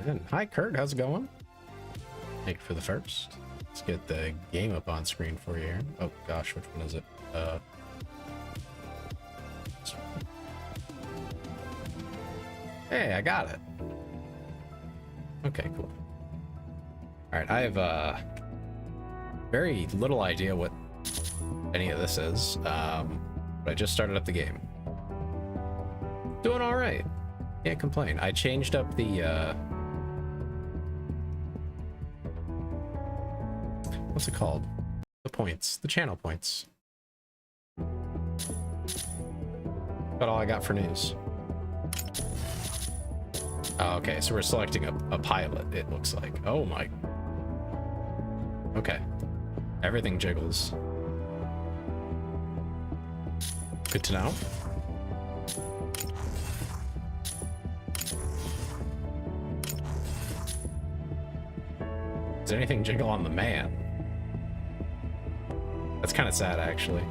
in. Hi, Kurt. How's it going? Thank you for the first. Let's get the game up on screen for you here. Oh, gosh. Which one is it? Hey, I got it. Okay, cool. All right, I have very little idea what any of this is, but I just started up the game. Doing all right. Can't complain. I changed up the what's it called? The points, the channel points. About all I got for news. Oh, okay, so we're selecting a pilot, it looks like. Oh my. Okay. Everything jiggles. Good to know. Does anything jiggle on the man? That's kind of sad, actually.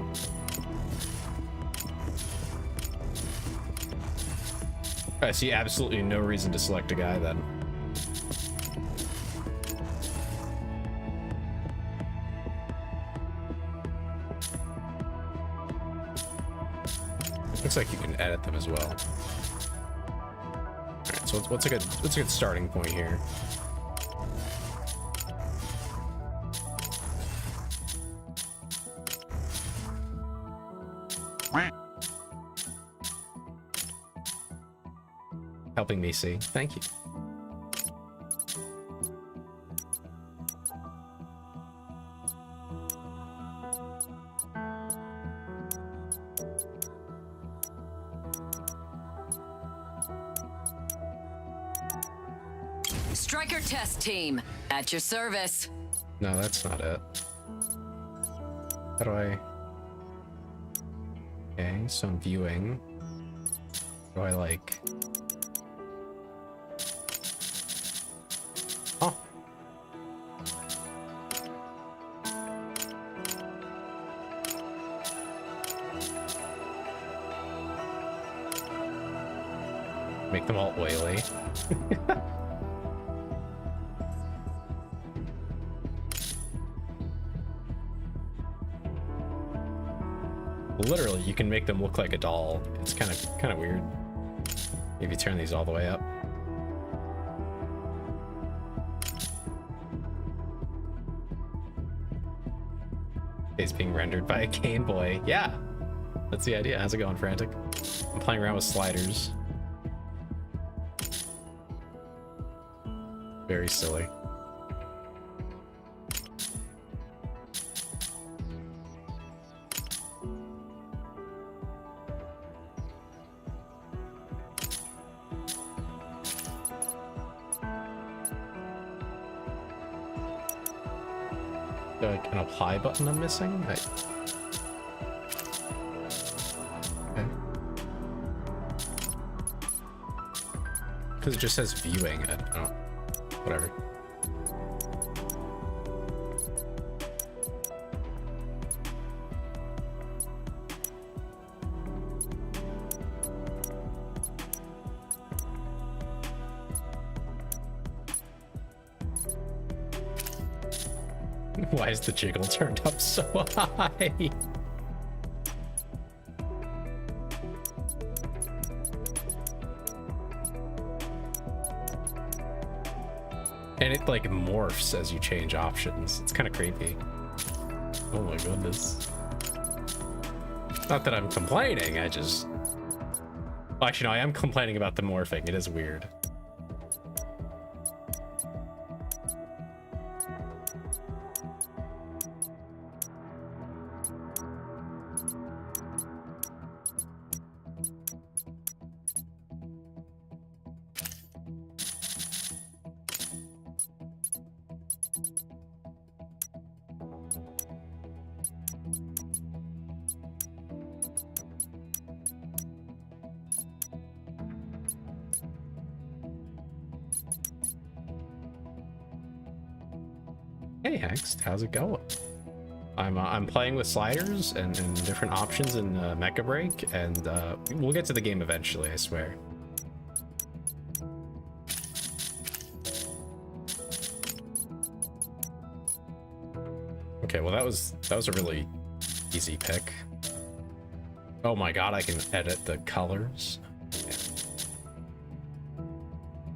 I see absolutely no reason to select a guy then. Looks like you can edit them as well. Alright, so what's a good starting point here? Helping me see. Thank you. Striker test team, at your service. No, that's not it. How do I... Okay, so I'm viewing. Do I like... Oh. Make them all oily. Literally, you can make them look like a doll. It's kind of weird. If you turn these all the way up. It's being rendered by a Game Boy. Yeah, that's the idea. How's it going, Frantic? I'm playing around with sliders. Very silly. Like an apply button I'm missing? Okay. Because it just says viewing. I don't know. Whatever. Why is the jiggle turned up so high? And it like morphs as you change options. It's kind of creepy. Oh my goodness. Not that I'm complaining, I just... Well, actually, no, I am complaining about the morphing. It is weird. Hey Hext, how's it going? I'm playing with sliders and different options in Mecha Break, and we'll get to the game eventually, I swear. Okay, well that was a really easy pick. Oh my god, I can edit the colors. Yeah.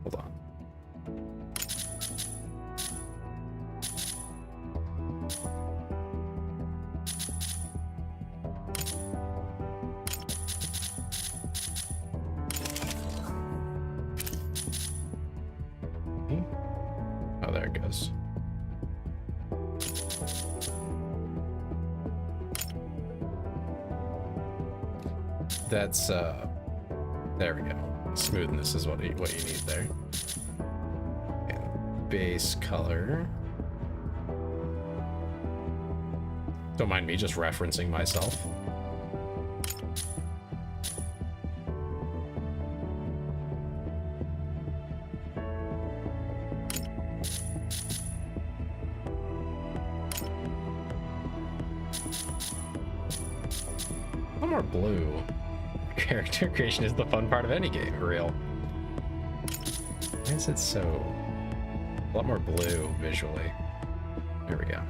Hold on. Oh, there it goes. That's there we go. Smoothness is what you need there. And base color. Don't mind me just referencing myself. More blue. Character creation is the fun part of any game, real. Why is it so a lot more blue visually? There we go.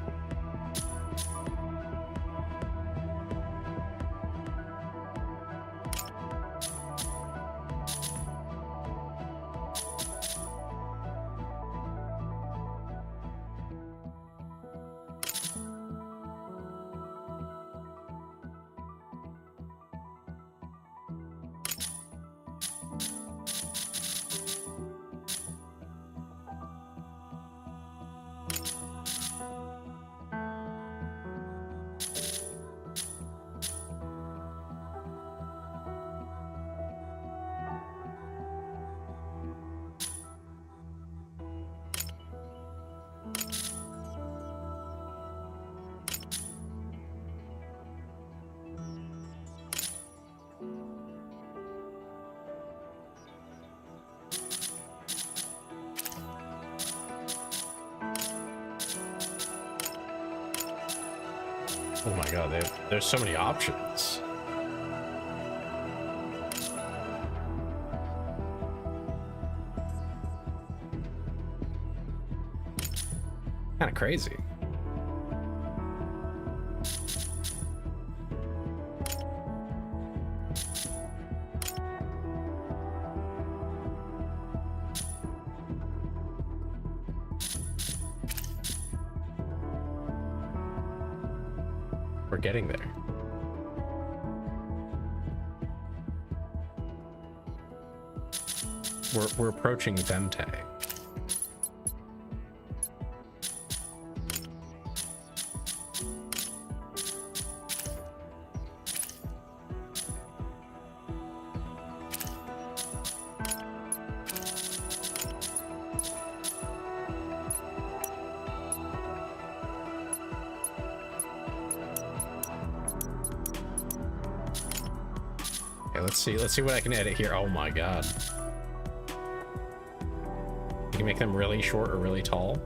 Oh my god, there's so many options. Kind of crazy. We're getting there. We're approaching Vemte. Let's see what I can edit here. Oh my god. You can make them really short or really tall.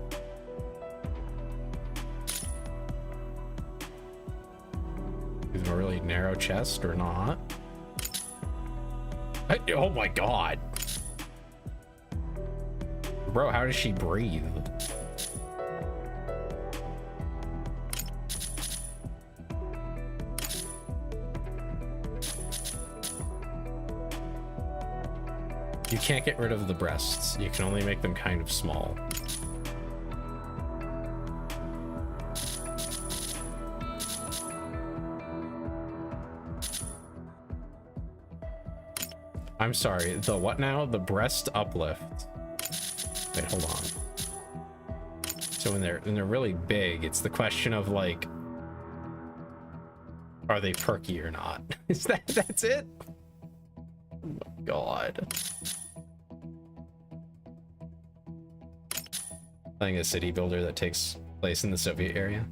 Give them a really narrow chest or not. Oh my god. Bro, how does she breathe? You can't get rid of the breasts. You can only make them kind of small. I'm sorry, the what now? The breast uplift. Wait, hold on. So when they're really big, it's the question of like, are they perky or not? Is that's it? Oh my god. Playing a city builder that takes place in the Soviet area.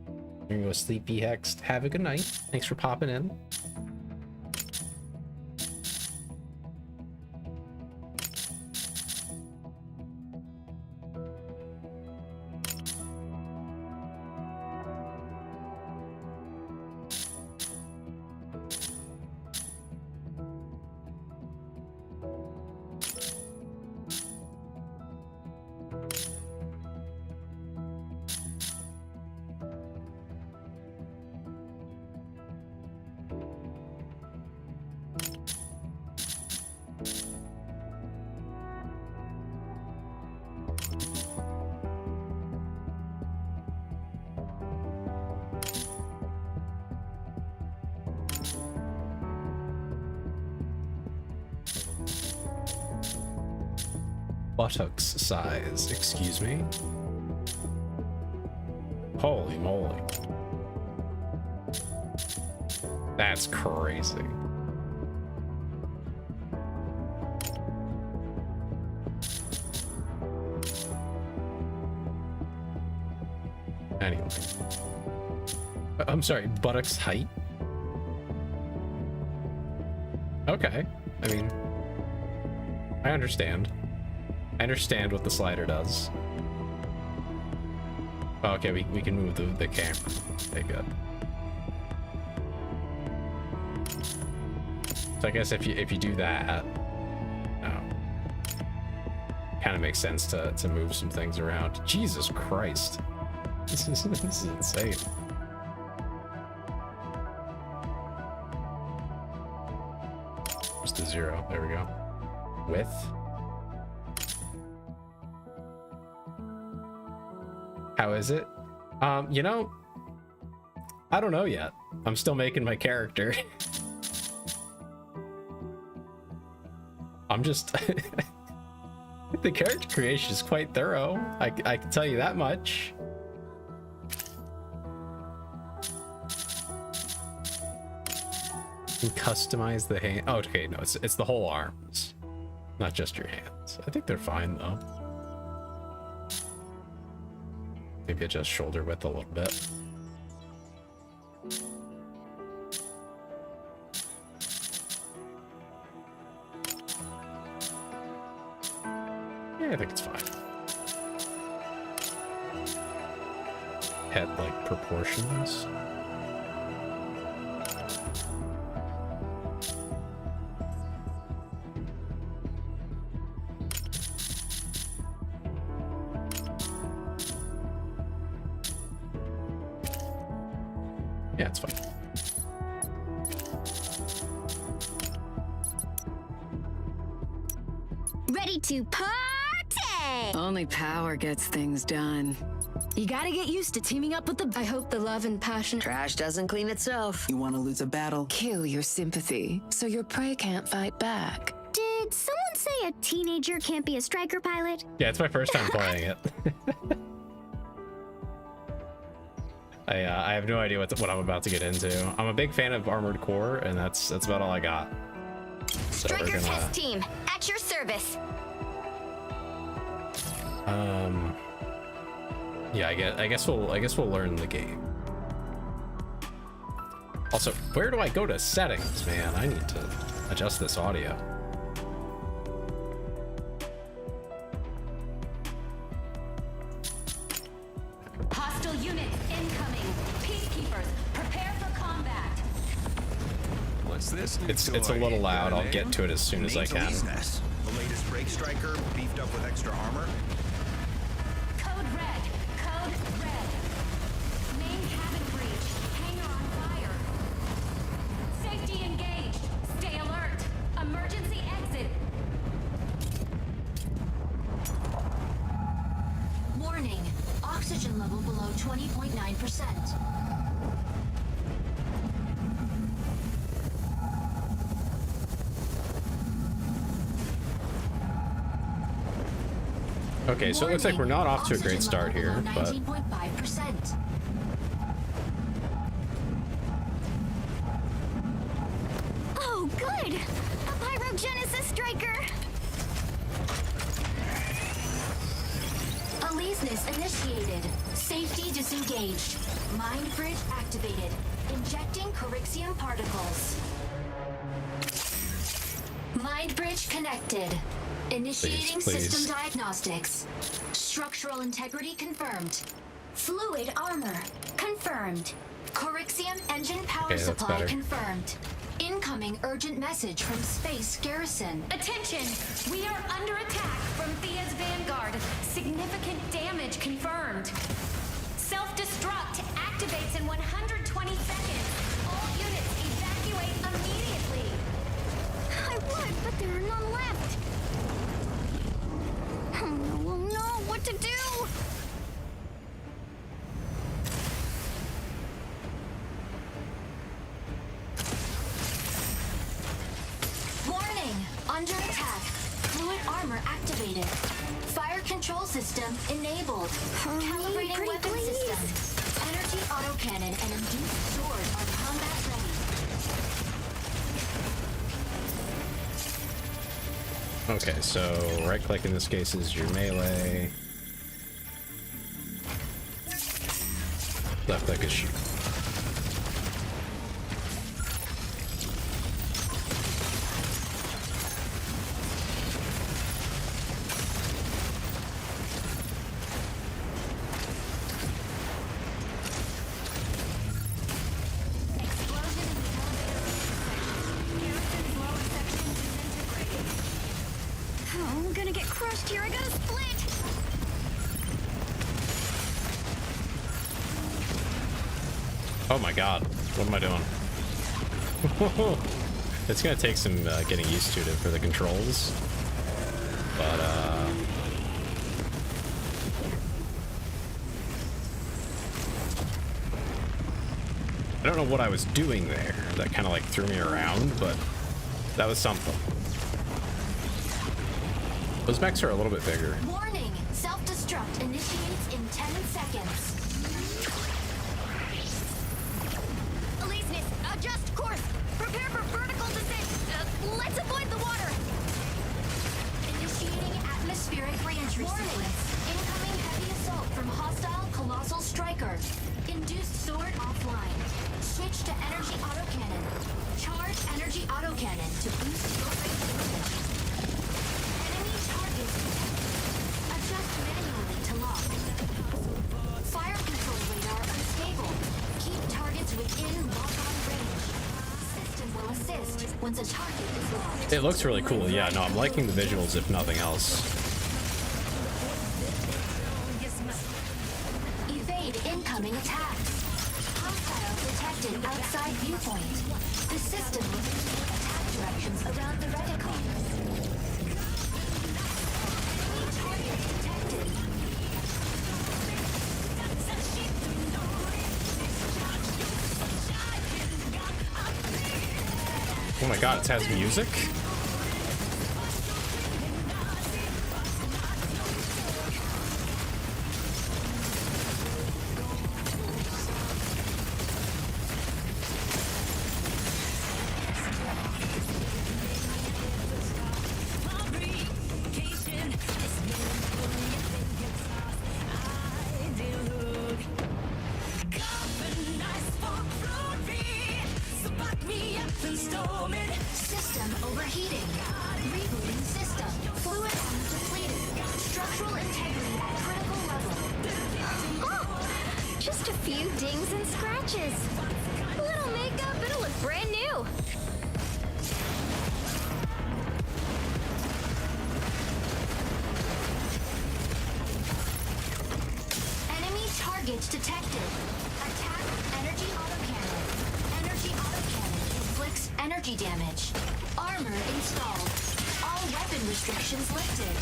You're gonna go sleepy Hext. Have a good night. Thanks for popping in. buttocks size. Excuse me. Holy moly. That's crazy. Anyway. I'm sorry, buttocks height? Okay. I mean, I understand. I understand what the slider does. Oh, okay, we can move the camera. Okay, good. So I guess if you do that, kind of makes sense to move some things around. Jesus Christ, this is insane. Just a 0. There we go. Width. How is it? You know, I don't know yet. I'm still making my character. I'm just the character creation is quite thorough. I can tell you that much. You can customize the hand. Oh, okay, no, it's the whole arms, not just your hands. I think they're fine though. Maybe adjust shoulder width a little bit. Yeah, I think it's fine. Head like proportions. Yeah, it's fine. Ready to party! Only power gets things done. You gotta get used to teaming up with the... I hope the love and passion... Trash doesn't clean itself. You want to lose a battle? Kill your sympathy, so your prey can't fight back. Did someone say a teenager can't be a striker pilot? Yeah, it's my first time playing it. I have no idea what I'm about to get into. I'm a big fan of Armored Core, and that's about all I got. So Striker test team, at your service. Yeah, I guess we'll learn the game. Also, where do I go to settings, man? I need to adjust this audio. Hostile units incoming. Peacekeepers, prepare for combat. What's this? It's a little loud. I'll get to it as soon as I can. The latest brake striker, beefed up with extra armor. Code red. Code red. Main cabin breach. Hangar on fire. Safety engaged. Stay alert. Emergency exit. Warning, oxygen level below 20.9%. Okay, so it looks like we're not off to a great start here, but 19.5%. Oh, good! A pyrogenesis striker! Aleseness initiated. Safety disengaged. Mind bridge activated. Injecting Corixium particles. Mind bridge connected. Initiating Please. system diagnostics. Structural integrity confirmed. Fluid armor confirmed. Corixium engine power Okay, that's supply better. confirmed. Incoming urgent message from Space Garrison. Attention! We are under attack from Thea's Vanguard. Significant damage confirmed. Self-destruct activates in 120 seconds. All units evacuate immediately. I would, but there are none left. We'll know what to do. Warning! Under attack. Fluid armor activated. control system enabled. Calibrating pretty weapon please. system. Energy autocannon and induced sword are combat ready. Okay, so right click in this case is your melee. Left click is shoot. Oh, I'm gonna get crushed here. I gotta split. Oh my god, what am I doing? It's gonna take some getting used to it for the controls, but I don't know what I was doing there. That kind of like threw me around, but that was something. Those mechs are a little bit bigger. Warning! Self-destruct initiates in 10 seconds. Elysius, adjust course. Prepare for vertical descent. Let's avoid the water. Initiating atmospheric re-entry sequence. Incoming heavy assault from hostile colossal striker. Induced sword offline. Switch to energy autocannon. Charge energy autocannon to boost your range damage. Enemy targets detected. Adjust manually to lock. Fire control radar unstable. Keep targets within lock-on range. System will assist once a target is locked. It looks really cool. Yeah, no, I'm liking the visuals if nothing else. Evade incoming attacks. Hostile detected outside viewpoint. The system will indicate attack directions around the reticle. Enemy target detected. Oh my god, it has music? System overheating. Rebooting system. Fluid armor depleted. Structural integrity at critical level. Oh, just a few dings and scratches. Little makeup, it'll look brand new. Enemy targets detected. Attack energy autocannon. Energy autocannon inflicts energy damage. Armor installed. All weapon restrictions lifted.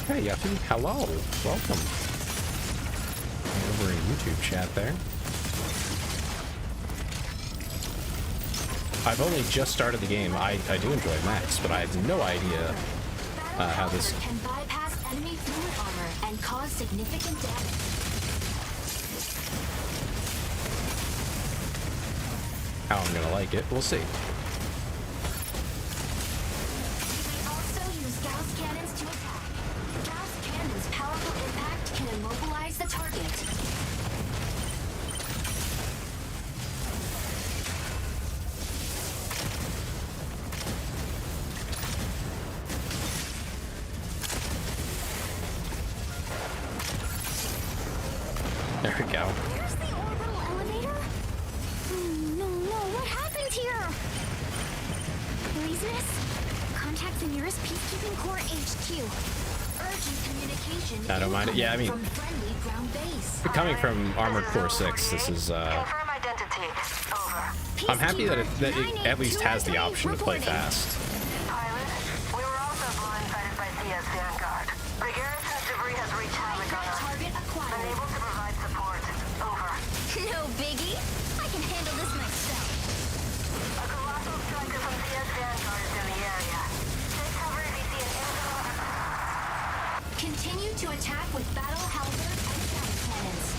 Hey, Yuffie, hello. Welcome. Over in YouTube chat there. I've only just started the game. I do enjoy mechs, but I have no idea how this... Can bypass enemy fluid armor and cause significant damage. how I'm gonna like it. We'll see. You may also use Gauss cannons to attack. Gauss cannons' powerful impact can immobilize the target. There we go. Where's the orbital elevator? No, what happened here? Elysius? Contact the nearest peacekeeping corps HQ. Urgent communication. I don't mind it. Yeah, I mean, from friendly ground base. coming from Armored Core 6, this is, Confirm identity. Over. I'm happy that it at least has the option to play fast. Pilot, we were also blindsided by CS Vanguard. The Garrison's debris has reached havoc on us. Target acquired. Unable to provide support. Over. No biggie. I can handle this myself. A colossal striker from CS Vanguard Continue to attack with battle halberd and shadow cannons.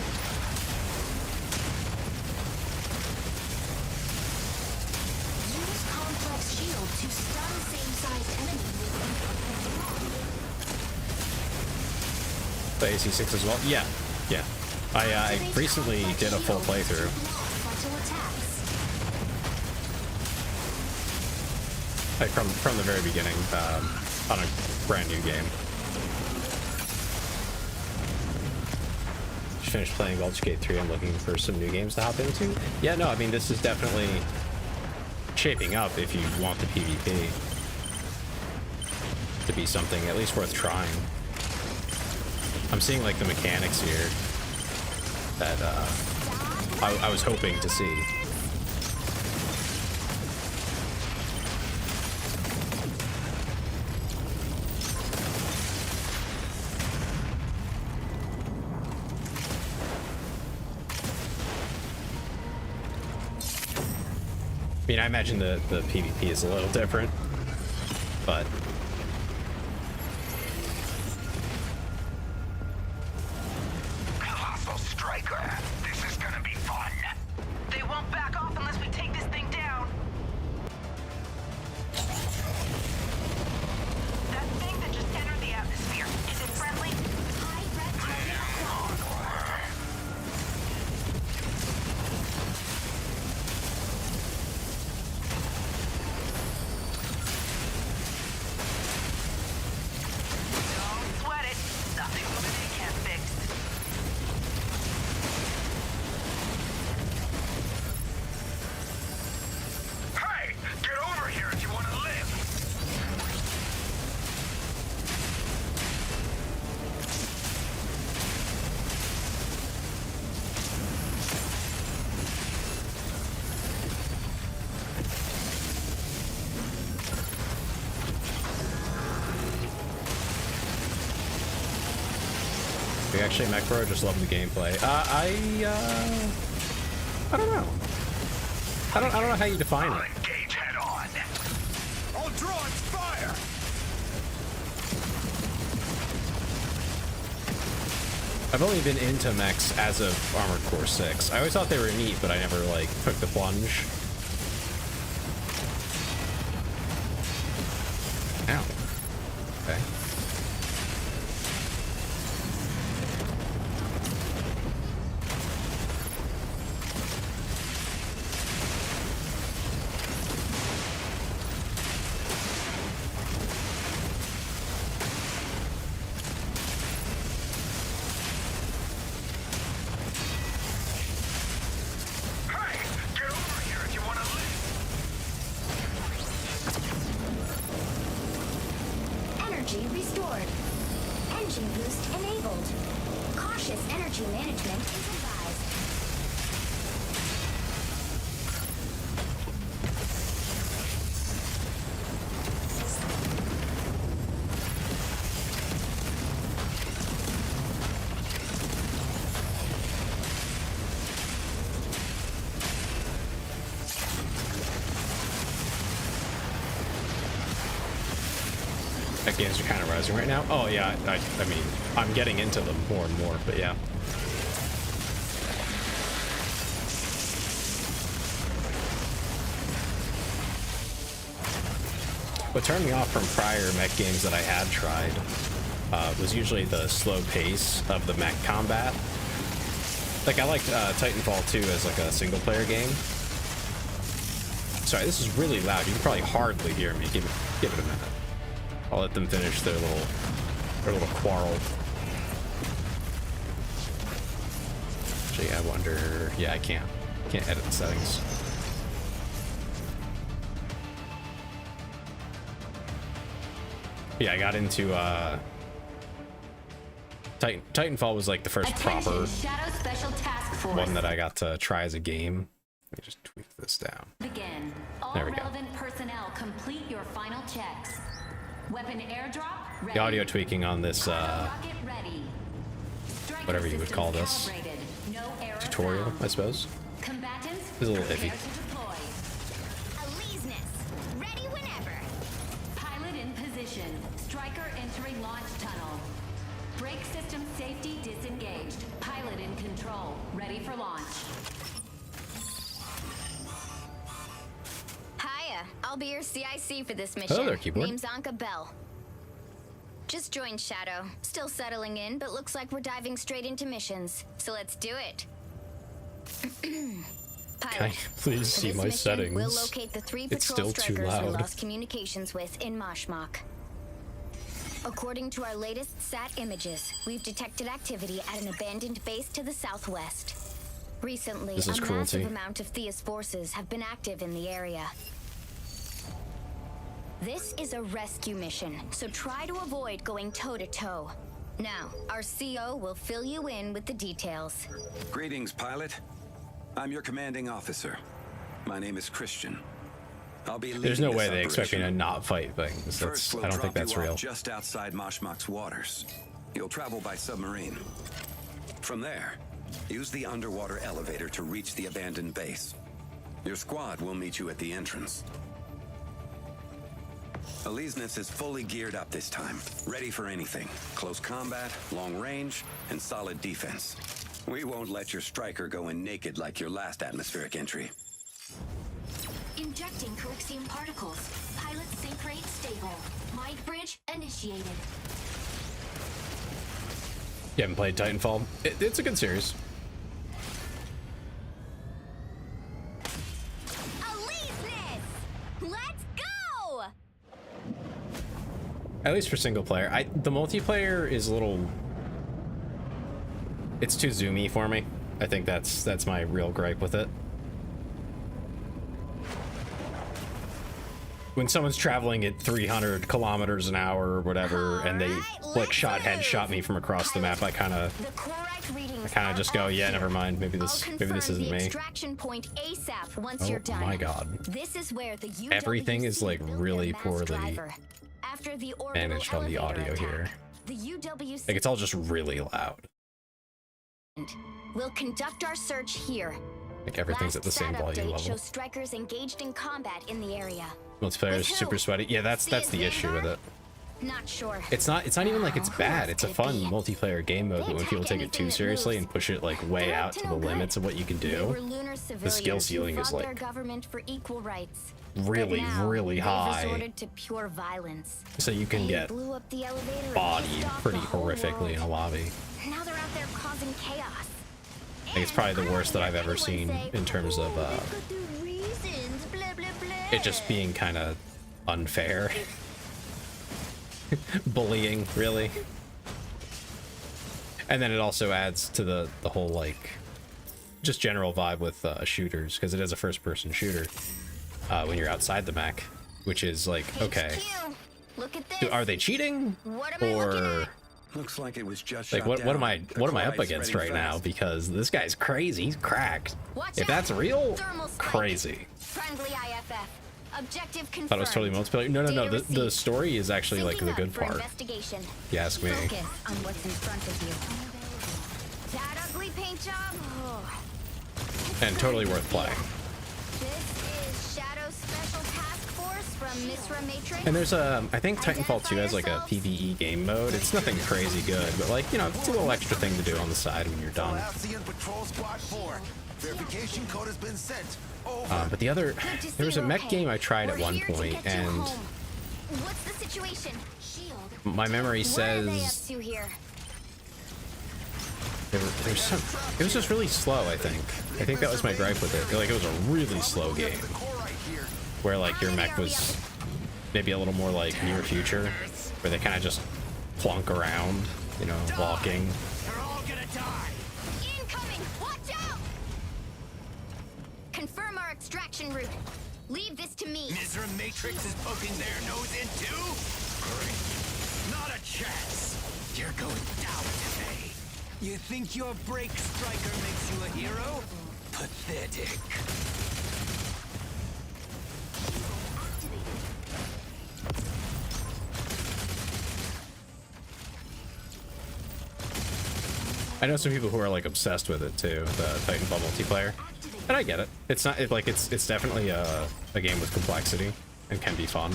Use complex shield to stun same-sized enemy with The AC6 as well? Yeah. Yeah. I recently did a full playthrough. frontal attacks. Like from the very beginning, on a brand new game. Just finished playing Baldur's Gate 3. I'm looking for some new games to hop into. Yeah, no, I mean, this is definitely shaping up if you want the PvP to be something at least worth trying. I'm seeing like the mechanics here that I was hoping to see. I mean, I imagine the PvP is a little different, but Colossal Striker, this is gonna be fun. They won't back off unless we take this thing down. That thing that just entered the atmosphere, is it friendly? High red target acquired. Don't sweat it. Nothing they can't fix. Hey, get over here if you want to live. we actually Mech Bro just love the gameplay. I don't know. I don't know how you define it. Engage head on. I'll draw its fire. I've only been into mechs as of Armored Core 6. I always thought they were neat, but I never like took the plunge. Ow. Okay. Hey, get over here if you want to live. Energy restored. Engine boost enabled. Cautious energy management is advised. That games are kind of rising right now. Oh yeah, I mean, I'm getting into them more and more, but yeah. What turned me off from prior mech games that I had tried was usually the slow pace of the mech combat. Like I liked Titanfall 2 as like a single player game. Sorry, this is really loud. You can probably hardly hear me. Give it a minute. I'll let them finish their little quarrel. Actually, I wonder. Yeah, I can't edit the settings. Yeah, I got into Titanfall was like the first proper Shadow Special Task Force. one that I got to try as a game. Let me just tweak this down. Begin. All There we go. relevant personnel complete your final checks. Weapon airdrop ready. The audio tweaking on this Rocket ready. Striker whatever you would systems call this calibrated. No error tutorial, found. I suppose. Combatants It's a little prepare iffy. to deploy. Aleseness. Ready whenever. Pilot in position. Striker entering launch tunnel. safety disengaged. Pilot in control. Ready for launch. Hiya, I'll be your CIC for this mission. Hello there, keyboard. Name's Anka Bell. Just joined Shadow. Still settling in, but looks like we're diving straight into missions. So let's do it. Pilot, Can I please for see this my mission, settings? We'll locate the 3 It's patrol still too strikers we loud. lost communications with in Moshmok. According to our latest SAT images, we've detected activity at an abandoned base to the southwest. Recently, This is a cruelty. massive amount of Thea's forces have been active in the area. This is a rescue mission, so try to avoid going toe-to-toe. Now, our CO will fill you in with the details. Greetings, pilot. I'm your commanding officer. My name is Christian. I'll be leading There's no this way they expect me to operation. not fight things. First, we'll I don't drop think that's you off real. just outside Moshmok's waters. You'll travel by submarine. From there, use the underwater elevator to reach the abandoned base. Your squad will meet you at the entrance. Elysius is fully geared up this time, ready for anything. Close combat, long range, and solid defense. We won't let your striker go in naked like your last atmospheric entry. Injecting Coaxium particles. Pilot sync rate stable. Mind bridge initiated. You haven't played Titanfall? It's a good series. Elysius! Let's go! At least for single player. The multiplayer is a little... It's too zoomy for me. I think that's my real gripe with it. When someone's traveling at 300 kilometers an hour or whatever, and they headshot me from across the map, I kind of just go, yeah, never mind. Maybe this isn't me. Extraction point ASAP once Oh you're done. my god. This is where the UWC Everything is like built really their mass poorly driver. After the orbital managed on the elevator audio attack, here. The UWC Like, it's all just really loud. will conduct our search here. Like, everything's at the same SAT volume update level. shows strikers engaged in combat in the area. Multiplayer is With super who? sweaty. Yeah, that's the issue with it. Not sure. It's not even like it's Who bad. else It's a could it fun be? multiplayer game mode, but when people take it too seriously and push it like way They're up out to to no the good. limits of what you can They were do, lunar the skill civilians who ceiling is fought their like government for equal rights. really, But now, really they've high. resorted to pure violence. So you can They get blew up the elevator and bodied pissed off pretty the whole horrifically in a world. lobby. Now they're out there causing chaos. I think it's probably the worst that I've ever seen in terms of it just being kind of unfair. Bullying, really. And then it also adds to the whole, like, just general vibe with shooters, because it is a first-person shooter when you're outside the mech, which is like, okay, HQ, look at this. are they cheating, What am I looking or at? Looks like it was just like shot what am down. I up Collide's against ready right now? fast. Because this guy's crazy, he's cracked. Watch If out. that's real, Thermal spike. crazy. Friendly IFF. Objective confirmed. Thought it was totally multiplayer. No, Data the received. story is actually like Syncing the up good for part. Investigation. You ask me. Focus on what's in front of you. That ugly paint job? Oh. And totally worth playing. This is Shadow Special Task Force from Misra Matrix. And there's I think Titanfall 2 has like a PvE game mode. It's nothing crazy good, but like, you know, it's a little extra thing to do on the side when you're done. Alcyon Patrol Squad 4. Verification code has been sent. Over. But the other, Good to see there was a you're mech okay. game I tried at We're one here to point, get you and home. What's the situation? Shield. my memory What are they up says to here? there's some, it was just really slow, I think that was my gripe with it. Like, it was a really slow game, where like your mech was maybe a little more like near future, where they kind of just plunk around, you know, walking. They're all gonna die. Incoming! Watch out! Confirm our extraction route. Leave this to me. Misra Matrix is poking their nose in too? Great. Not a chance. You're going down today. You think your break striker makes you a hero? Pathetic. I know some people who are like obsessed with it too, the Titanfall multiplayer, and I get it. It's not like it's definitely a game with complexity and can be fun.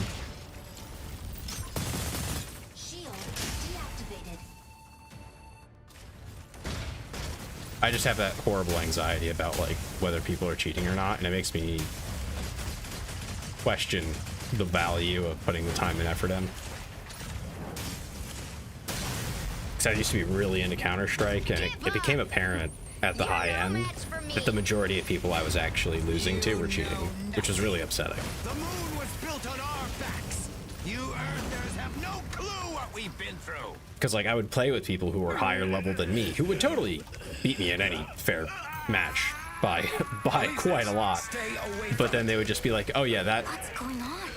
Shield deactivated. I just have that horrible anxiety about like whether people are cheating or not, and it makes me question the value of putting the time and effort in. Because I used to be really into Counter-Strike, and it became apparent at the high end that the majority of people I was actually losing to were cheating, which was really upsetting. The moon was built on our backs. You Earthers have no clue what we've been through. Because like I would play with people who were higher level than me, who would totally beat me in any fair match by quite a lot. But then they would just be like, oh yeah, that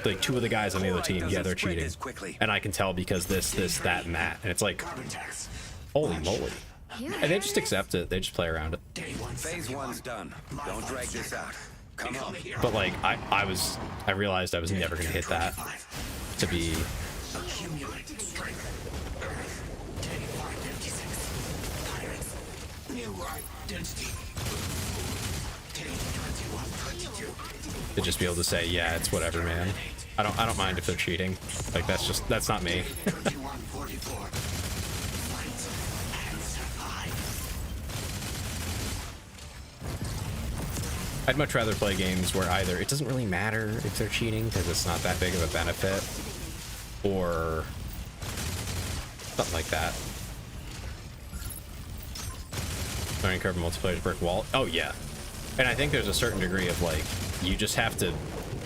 like two of the guys on the other team, yeah, they're cheating, and I can tell because this, that, and that, and it's like, holy moly. And they just accept it. They just play around it. Phase 1's done. Don't drag this out. Come on. But like I realized I was never gonna hit that to be. To just be able to say, yeah, it's whatever, man. I don't mind if they're cheating. Like that's not me. I'd much rather play games where either it doesn't really matter if they're cheating because it's not that big of a benefit, or something like that. Learning curve multiplayer's brick wall. Oh yeah, and I think there's a certain degree of like you just have to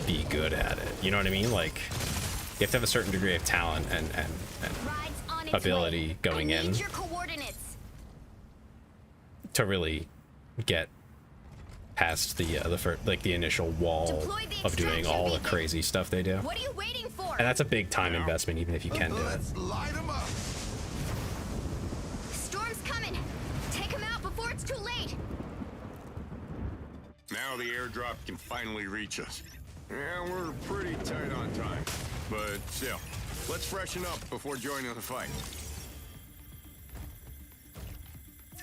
be good at it. You know what I mean? Like you have to have a certain degree of talent and ability going in to really get past the initial wall of doing all the crazy stuff they do. What are you waiting for? And that's a big time investment, even if you can do it. Let's light 'em up. Storm's coming. Take him out before it's too late. Now the airdrop can finally reach us. Yeah, we're pretty tight on time. But still, let's freshen up before joining the fight.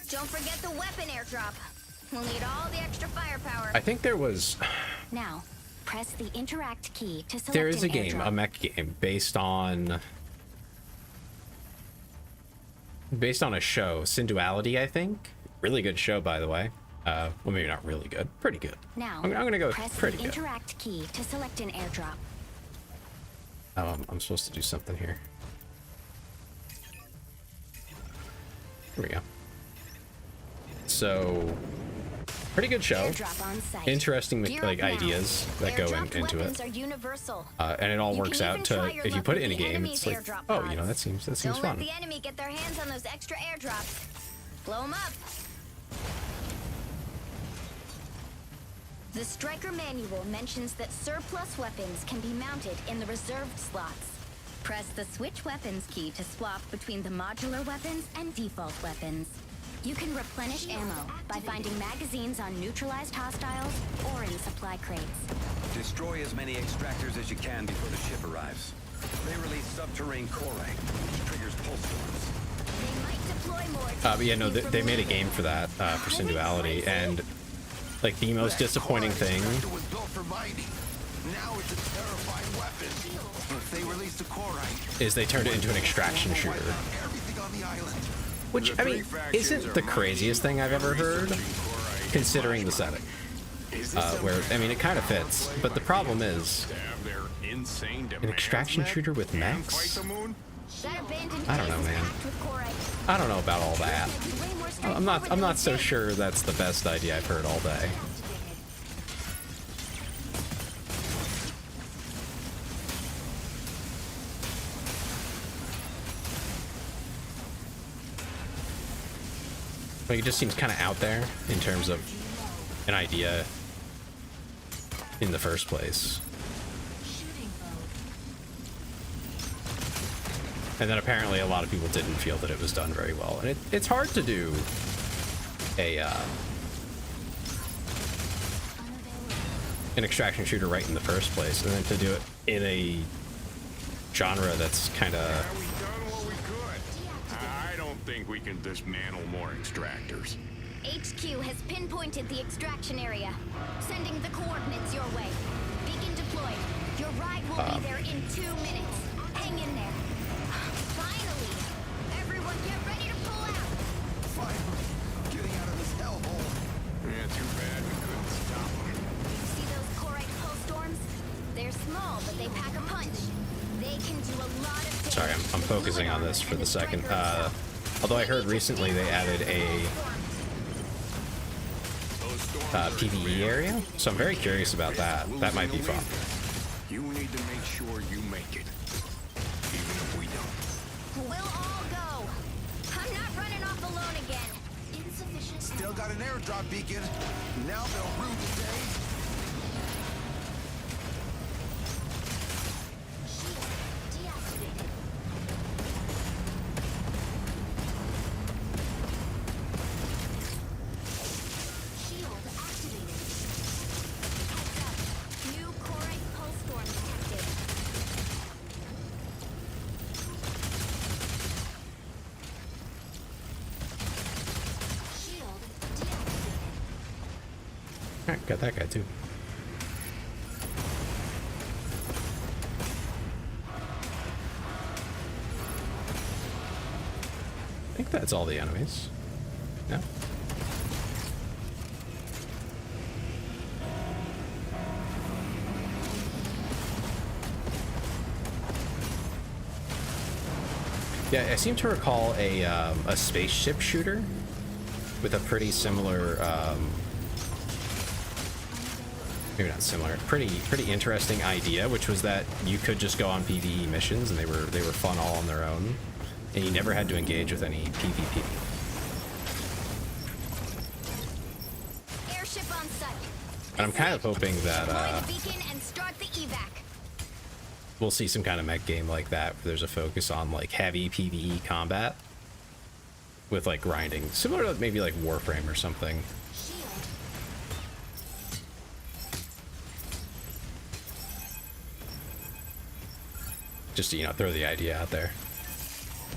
Don't forget the weapon airdrop. We'll need all the extra firepower. I think there was. Now, press the interact key to select There is a an game, airdrop. a mech game, based on a show, Synduality, I think. Really good show, by the way. Well, maybe not really good. Pretty good. Now, I'm gonna go with press pretty the good. interact key to select an airdrop. Oh, I'm supposed to do something here. Here we go. So, pretty good show. Airdrop on site. Interesting Gear like up now. ideas that go Airdropped into weapons it. are universal. And it all You works can out even to, try your if you luck put it with in a the game, enemy's it's like, airdrop oh, you know, pods. that seems Don't fun. let the enemy get their hands on those extra airdrops. Blow them up. The Striker manual mentions that surplus weapons can be mounted in the reserved slots. Press the switch weapons key to swap between the modular weapons and default weapons. You can replenish ammo by finding magazines on neutralized hostiles or in supply crates. Destroy as many extractors as you can before the ship arrives. They release subterranean core, which triggers pulse storms. They might deploy more. But yeah, no, they made a game for that, for Synduality, and like the most disappointing thing. It was built for mining. Now it's a terrifying weapon. If they release the Corite, Is they turned it into an extraction shooter, everything on the island. which I mean isn't the craziest thing I've ever heard, considering the setting. Where I mean it kind of fits, but the problem is an extraction shooter with mechs. I don't know, man. I don't know about all that. I'm not so sure that's the best idea I've heard all day. Like it just seems kind of out there in terms of an idea in the first place. And then apparently a lot of people didn't feel that it was done very well. And it's hard to do an extraction shooter right in the first place, and then to do it in a genre that's kind of... We done what we could. I don't think we can dismantle more extractors. HQ has pinpointed the extraction area, sending the coordinates your way. Beacon deployed. Your ride will be there in 2 minutes. Hang in there. Finally! Everyone get ready to pull out! Finally, getting out of this hellhole. I'm focusing on this for the second. Although I heard recently they added a PvE area, so I'm very curious about that. That might be fun. You need to make sure you make it, even if we don't. We'll all go. I'm not running off alone again. Insufficient. Still got an airdrop beacon. Now they'll rue the day. Shield deactivated. Shield activated. Heads up. New Corite pulse storm detected. Shield deactivated. Alright, got that guy too. I think that's all the enemies. No? Yeah, I seem to recall a spaceship shooter with a pretty similar, maybe not similar, pretty interesting idea, which was that you could just go on PvE missions and they were fun all on their own, and you never had to engage with any PvP. Airship on site. And I'm kind of hoping that Deploy the beacon and start the evac. we'll see some kind of mech game like that where there's a focus on like heavy PvE combat with like grinding, similar to maybe like Warframe or something. Shield. Just to, you know, throw the idea out there.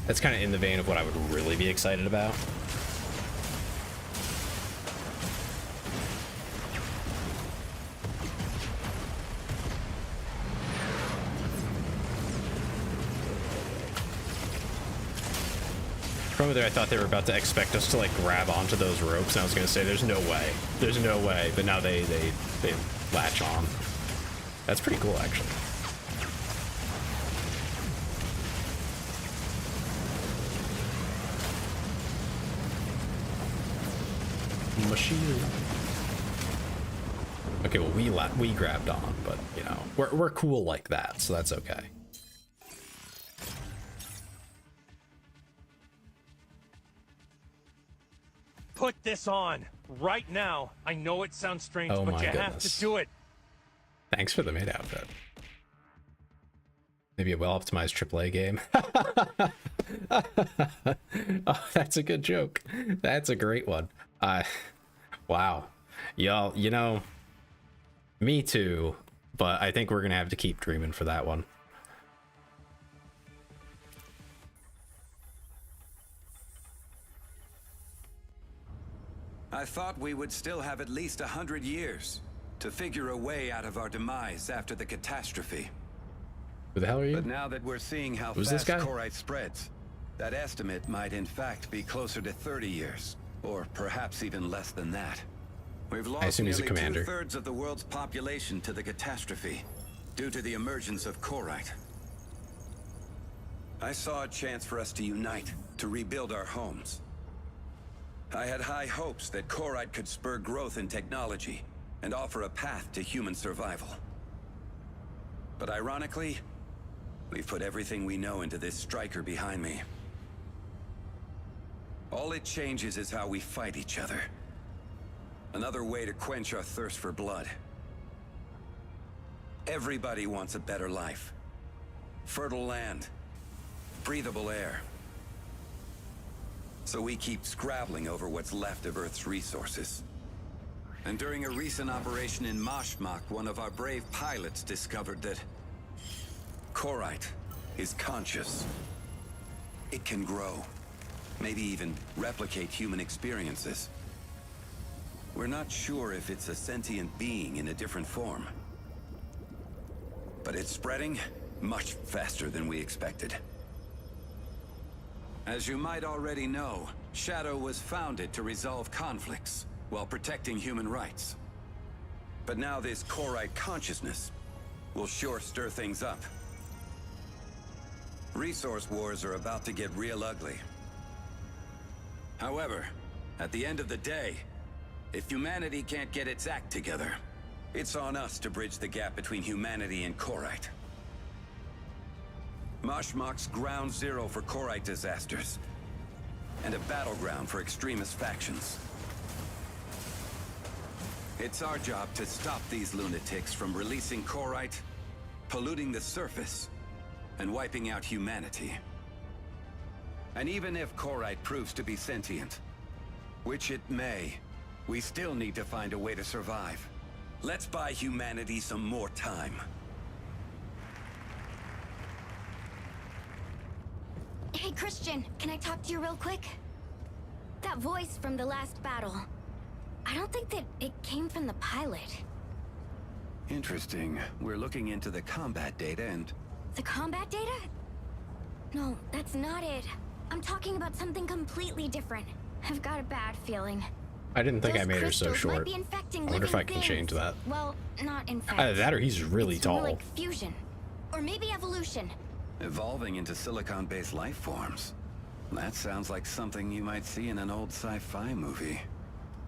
That's kind of in the vein of what I would really be excited about. From there, I thought they were about to expect us to like grab onto those ropes, and I was gonna say, "There's no way," but now they latch on. That's pretty cool, actually. Machine. Okay, well we grabbed on, but you know we're cool like that, so that's okay. Put this on right now. I know it sounds strange, Oh but my you have goodness. to do it. Thanks for the maid outfit. Maybe a well-optimized AAA game. Oh, that's a good joke. That's a great one. Wow. Y'all, you know, me too, but I think we're gonna have to keep dreaming for that one. I thought we would still have at least 100 years to figure a way out of our demise after the catastrophe. Who the hell are you? But now that we're seeing how Who's this fast guy? Corite spreads, that estimate might in fact be closer to 30 years, or perhaps even less than that. We've lost assume he's a nearly commander. 2/3 of the world's population to the catastrophe due to the emergence of Corite. I saw a chance for us to unite, to rebuild our homes. I had high hopes that Corite could spur growth in technology and offer a path to human survival. But ironically, we've put everything we know into this striker behind me. All it changes is how we fight each other. Another way to quench our thirst for blood. Everybody wants a better life. Fertile land. Breathable air. So we keep scrabbling over what's left of Earth's resources. And during a recent operation in Mashmak, one of our brave pilots discovered that Corite is conscious. It can grow, maybe even replicate human experiences. We're not sure if it's a sentient being in a different form. But it's spreading much faster than we expected. As you might already know, Shadow was founded to resolve conflicts while protecting human rights. But now this Corite consciousness will sure stir things up. Resource wars are about to get real ugly. However, at the end of the day, if humanity can't get its act together, it's on us to bridge the gap between humanity and Korite. Mashmak's ground zero for Korite disasters, and a battleground for extremist factions. It's our job to stop these lunatics from releasing Korite, polluting the surface, and wiping out humanity. And even if Korite proves to be sentient, which it may, we still need to find a way to survive. Let's buy humanity some more time. Hey, Christian, can I talk to you real quick? That voice from the last battle, I don't think that it came from the pilot. Interesting. We're looking into the combat data and... The combat data? No, that's not it. I'm talking about something completely different. I've got a bad feeling. I didn't think Those I made her so crystals short. might be infecting I wonder if I living can change things. that. Well, not infect. Either that or he's really It's more tall. like fusion. Or maybe evolution. evolving into silicon-based life forms. That sounds like something you might see in an old sci-fi movie.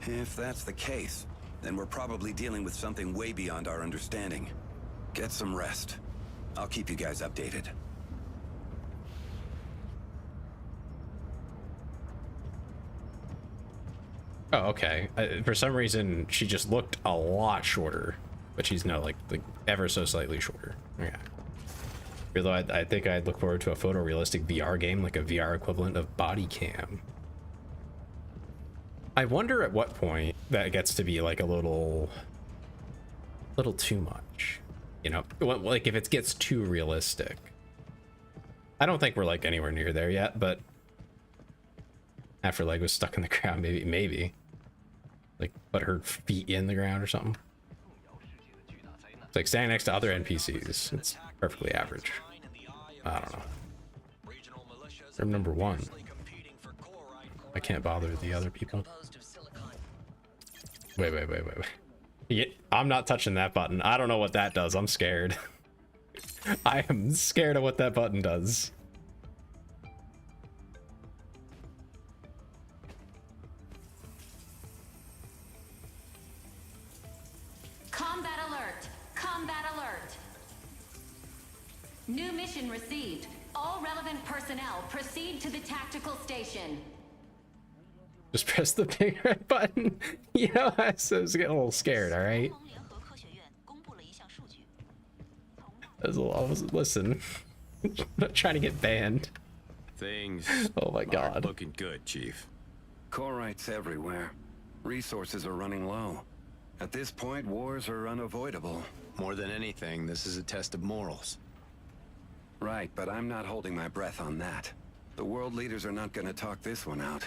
If that's the case, then we're probably dealing with something way beyond our understanding. Get some rest. I'll keep you guys updated. Oh, okay. For some reason, she just looked a lot shorter, but she's no like ever so slightly shorter. Yeah. Although I think I'd look forward to a photorealistic VR game, like a VR equivalent of Body Cam. I wonder at what point that gets to be like a little too much, you know, like if it gets too realistic. I don't think we're like anywhere near there yet, but after leg was stuck in the ground, maybe like put her feet in the ground or something. It's like standing next to other NPCs. It's perfectly average. I don't know. I'm number one. I can't bother the other people. Wait. Yeah, I'm not touching that button. I don't know what that does. I'm scared. I am scared of what that button does. Combat alert! Combat alert! New mission received. All relevant personnel proceed to the tactical station. Just press the big red button. You know, I was getting a little scared, all right? Listen, I'm not trying to get banned. Things Oh my god. aren't looking good, Chief. Korite's everywhere. Resources are running low. At this point, wars are unavoidable. More than anything, this is a test of morals. Right, but I'm not holding my breath on that. The world leaders are not gonna talk this one out.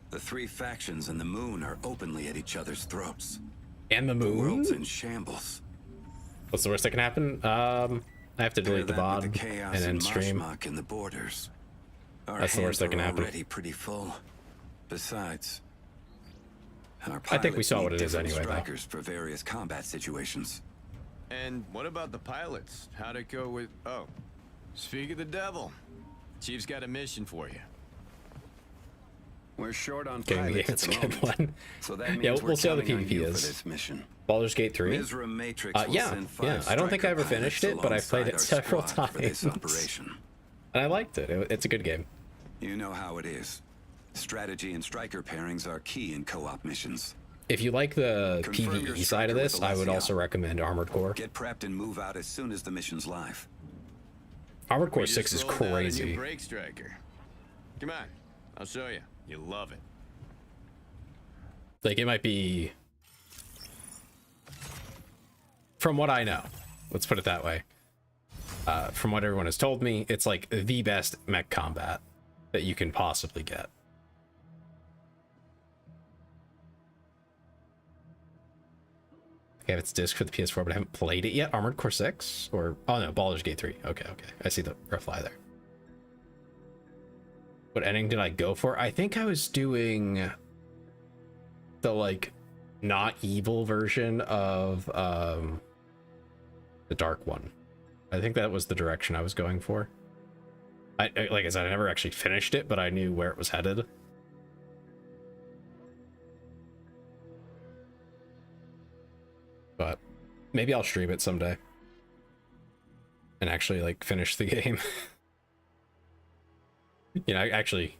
The three factions and the moon are openly at each other's throats. And the The moon? world's in shambles. What's the worst that can happen? I have to delete the Pair that VOD with the chaos and then in stream. Mashmak and the borders. Our That's the worst that hands can are happen. already pretty full. Besides, our I think we pilots saw need what it is different anyway, though. strikers for various combat situations. And what about the pilots? How'd it go with... Oh, speak of the devil. Chief's got a mission for you. We're short on Getting the pilots at it's the a good moment. one. So that means Yeah, we're we'll see how the counting on PvP you for is. this mission. Baldur's Gate 3. Misra Matrix will Yeah. send 5 I don't think I ever striker finished pilots it, but I've played it alongside our several squad for this times. operation. And I liked it. It's a good game. You know how it is. Strategy and striker pairings are key in co-op missions. If you like the Confirm your PvE side of striker this, with I would Alessio. also recommend Armored Core. Get prepped and move out as soon as the mission's live. Armored Core We 6 is just rolled out a new crazy. brake striker. Come on, I'll show you. You'll love it. Like, it might be... From what I know, let's put it that way. From what everyone has told me, it's like the best mech combat that you can possibly get. I have its disc for the PS4, but I haven't played it yet. Armored Core 6? Or, oh no, Baldur's Gate 3. Okay. I see the reply there. What ending did I go for? I think I was doing the, like, not evil version of the dark one. I think that was the direction I was going for. Like I said, I never actually finished it, but I knew where it was headed. But maybe I'll stream it someday and actually like finish the game. You know, actually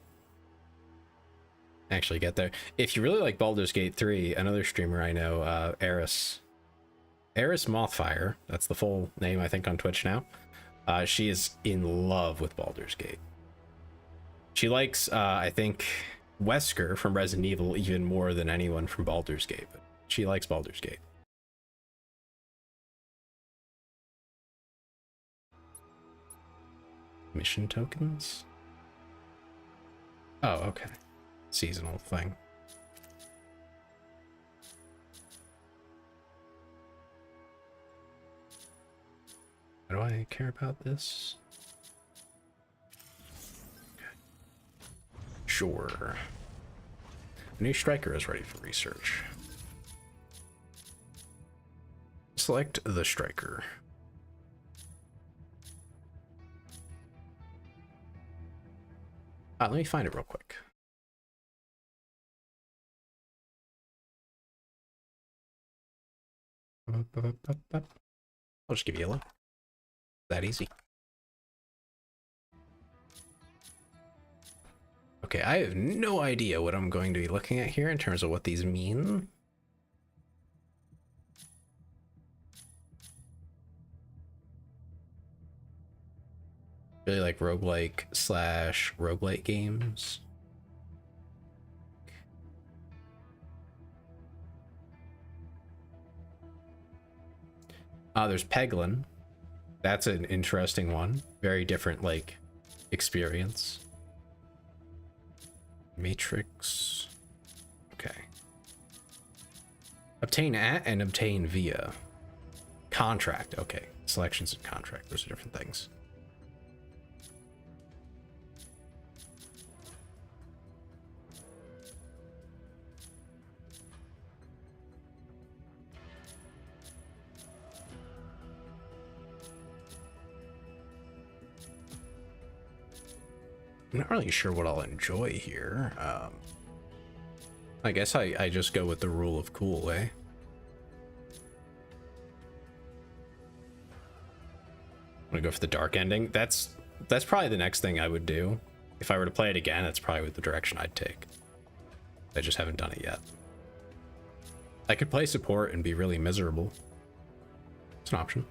get there. If you really like Baldur's Gate 3, another streamer I know, Eris Mothfire, that's the full name I think on Twitch now. She is in love with Baldur's Gate. She likes, I think, Wesker from Resident Evil even more than anyone from Baldur's Gate, but she likes Baldur's Gate. Mission tokens? Oh, okay. Seasonal thing. How do I care about this? Okay. Sure. A new striker is ready for research. Select the striker. Let me find it real quick. I'll just give you a look. That easy. Okay, I have no idea what I'm going to be looking at here in terms of what these mean. Really like roguelike / roguelite games. There's Peglin. That's an interesting one. Very different, like, experience. Matrix. Okay. Obtain at and obtain via. Contract. Okay. Selections and contract. Those are different things. I'm not really sure what I'll enjoy here. I guess I just go with the rule of cool, eh? I'm gonna go for the dark ending. That's probably the next thing I would do. If I were to play it again, that's probably the direction I'd take. I just haven't done it yet. I could play support and be really miserable. It's an option.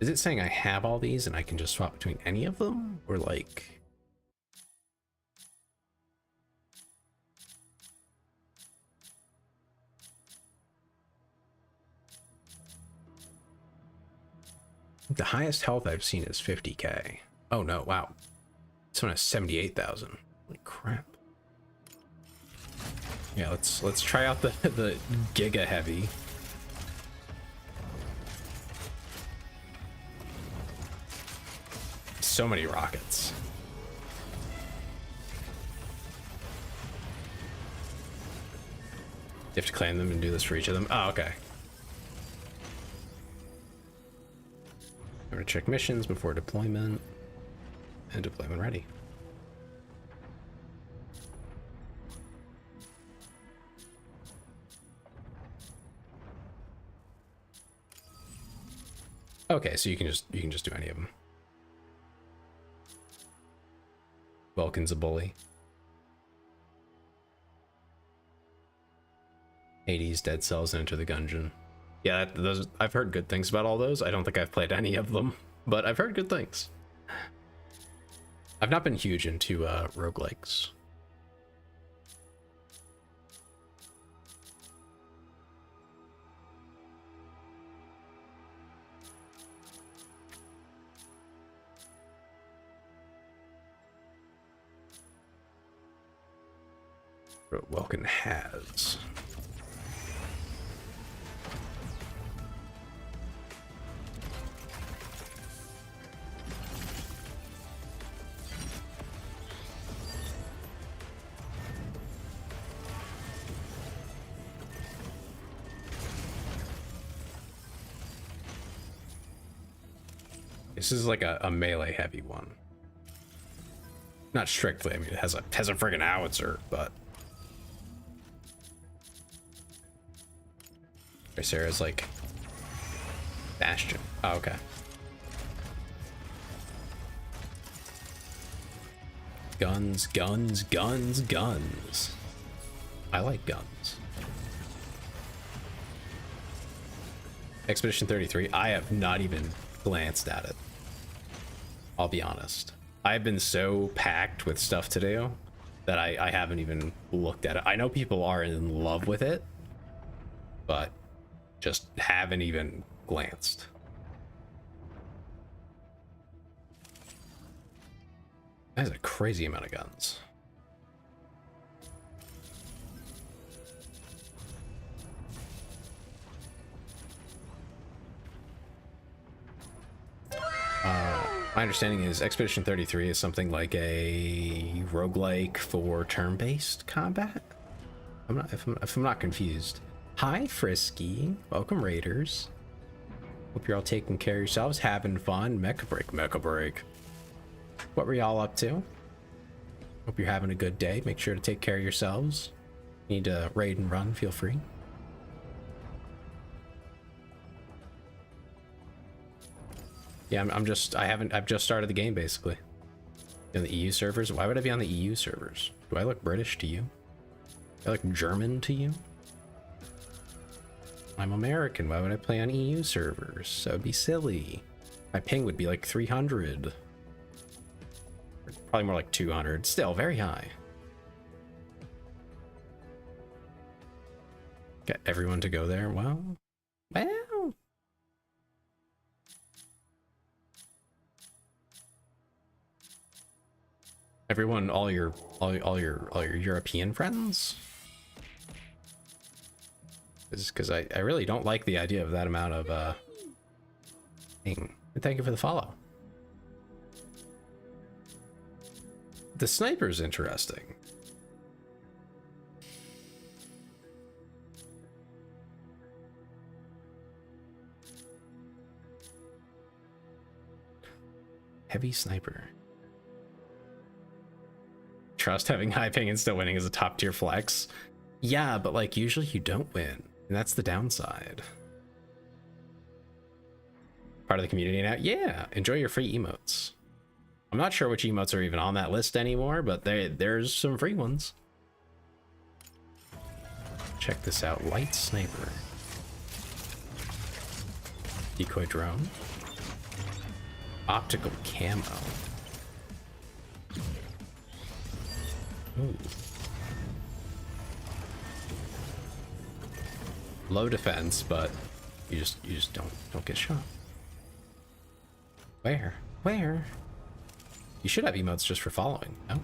Is it saying I have all these and I can just swap between any of them? Or like... The highest health I've seen is 50k. Oh no, wow. This one has 78,000. Holy crap. Yeah, let's try out the Giga Heavy. So many rockets. You have to claim them and do this for each of them. Oh, okay. I'm gonna check missions before deployment. And deployment ready. Okay, so you can just do any of them. Vulcan's a bully. Hades, Dead Cells, and Enter the Gungeon. Yeah, those I've heard good things about all those. I don't think I've played any of them, but I've heard good things. I've not been huge into roguelikes. But Welkin has. This is like a melee heavy one. Not strictly, I mean, it has a friggin' howitzer, but... Sarah's like... Bastion. Oh, okay. Guns, guns, guns, guns. I like guns. Expedition 33, I have not even glanced at it. I'll be honest. I've been so packed with stuff to do that I haven't even looked at it. I know people are in love with it, but just haven't even glanced. That is a crazy amount of guns. My understanding is Expedition 33 is something like a roguelike for turn-based combat. If I'm not confused. Hi, Frisky. Welcome, Raiders. Hope you're all taking care of yourselves, having fun. Mecha break, mecha break. What were y'all up to? Hope you're having a good day. Make sure to take care of yourselves. Need to raid and run, feel free. Yeah, I've just started the game basically. In the EU servers? Why would I be on the EU servers? Do I look British to you? Do I look German to you? I'm American. Why would I play on EU servers? That would be silly. My ping would be like 300. Probably more like 200. Still very high. Get everyone to go there. Well. Everyone, all your European friends? Because I really don't like the idea of that amount of thing. And thank you for the follow. The sniper's interesting. Heavy sniper. Trust having high ping and still winning is a top tier flex. Yeah, but like usually you don't win, and that's the downside. Part of the community now? Yeah, enjoy your free emotes. I'm not sure which emotes are even on that list anymore, but there's some free ones. Check this out, light sniper. Decoy drone. Optical camo. Ooh. Low defense, but you just don't get shot. Where? You should have emotes just for following, no?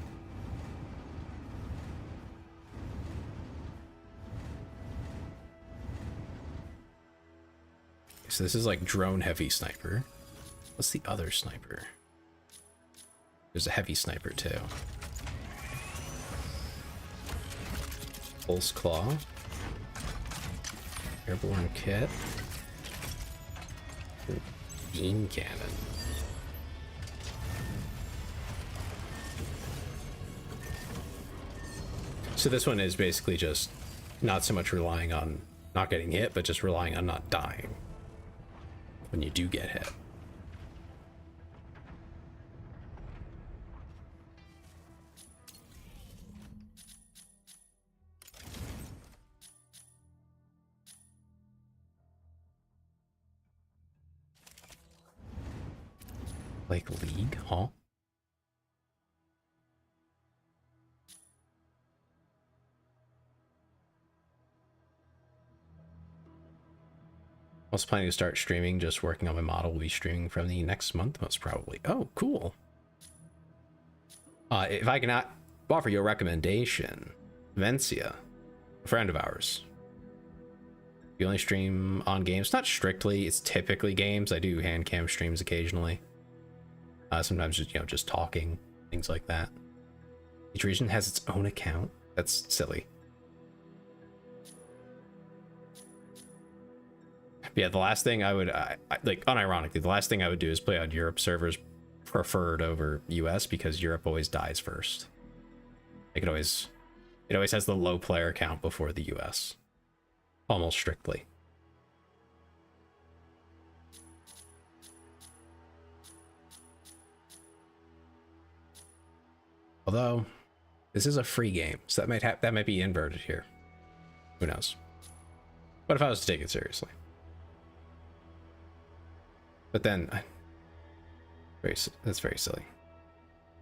So this is like drone heavy sniper. What's the other sniper? There's a heavy sniper too. Pulse claw. Airborne kit. Ooh, beam cannon. So this one is basically just not so much relying on not getting hit, but just relying on not dying when you do get hit. Like League, huh? I was planning to start streaming, just working on my model. Will be streaming from the next month, most probably. Oh, cool. If I cannot offer you a recommendation, Vencia, a friend of ours. You only stream on games, not strictly, it's typically games. I do hand cam streams occasionally. Sometimes just, just talking, things like that. Each region has its own account. That's silly. yeah, the last thing I would like, unironically, the last thing I would do is play on Europe servers preferred over US, because Europe always dies first. Like it always has the low player count before the US, almost strictly. Although this is a free game, so that might be inverted here. Who knows? What if I was to take it seriously? But then, that's very silly.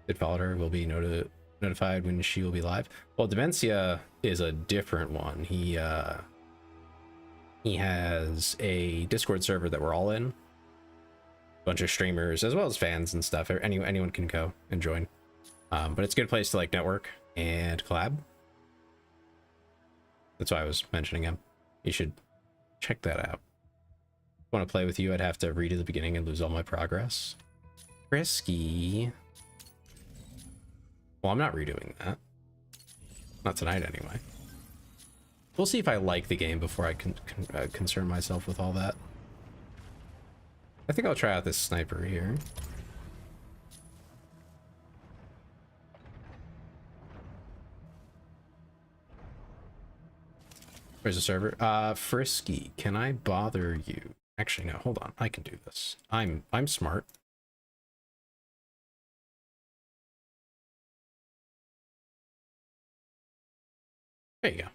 Did followed her will be notified when she will be live. Well, Demencia is a different one. He has a Discord server that we're all in. A bunch of streamers as well as fans and stuff. Anyone can go and join. But it's a good place to like network and collab. That's why I was mentioning him. You should check that out. If I want to play with you, I'd have to redo the beginning and lose all my progress. Risky. Well, I'm not redoing that. Not tonight, anyway. We'll see if I like the game before I can concern myself with all that. I think I'll try out this sniper here. Where's the server? Frisky, can I bother you? Actually, no, hold on. I can do this. I'm smart. There you go.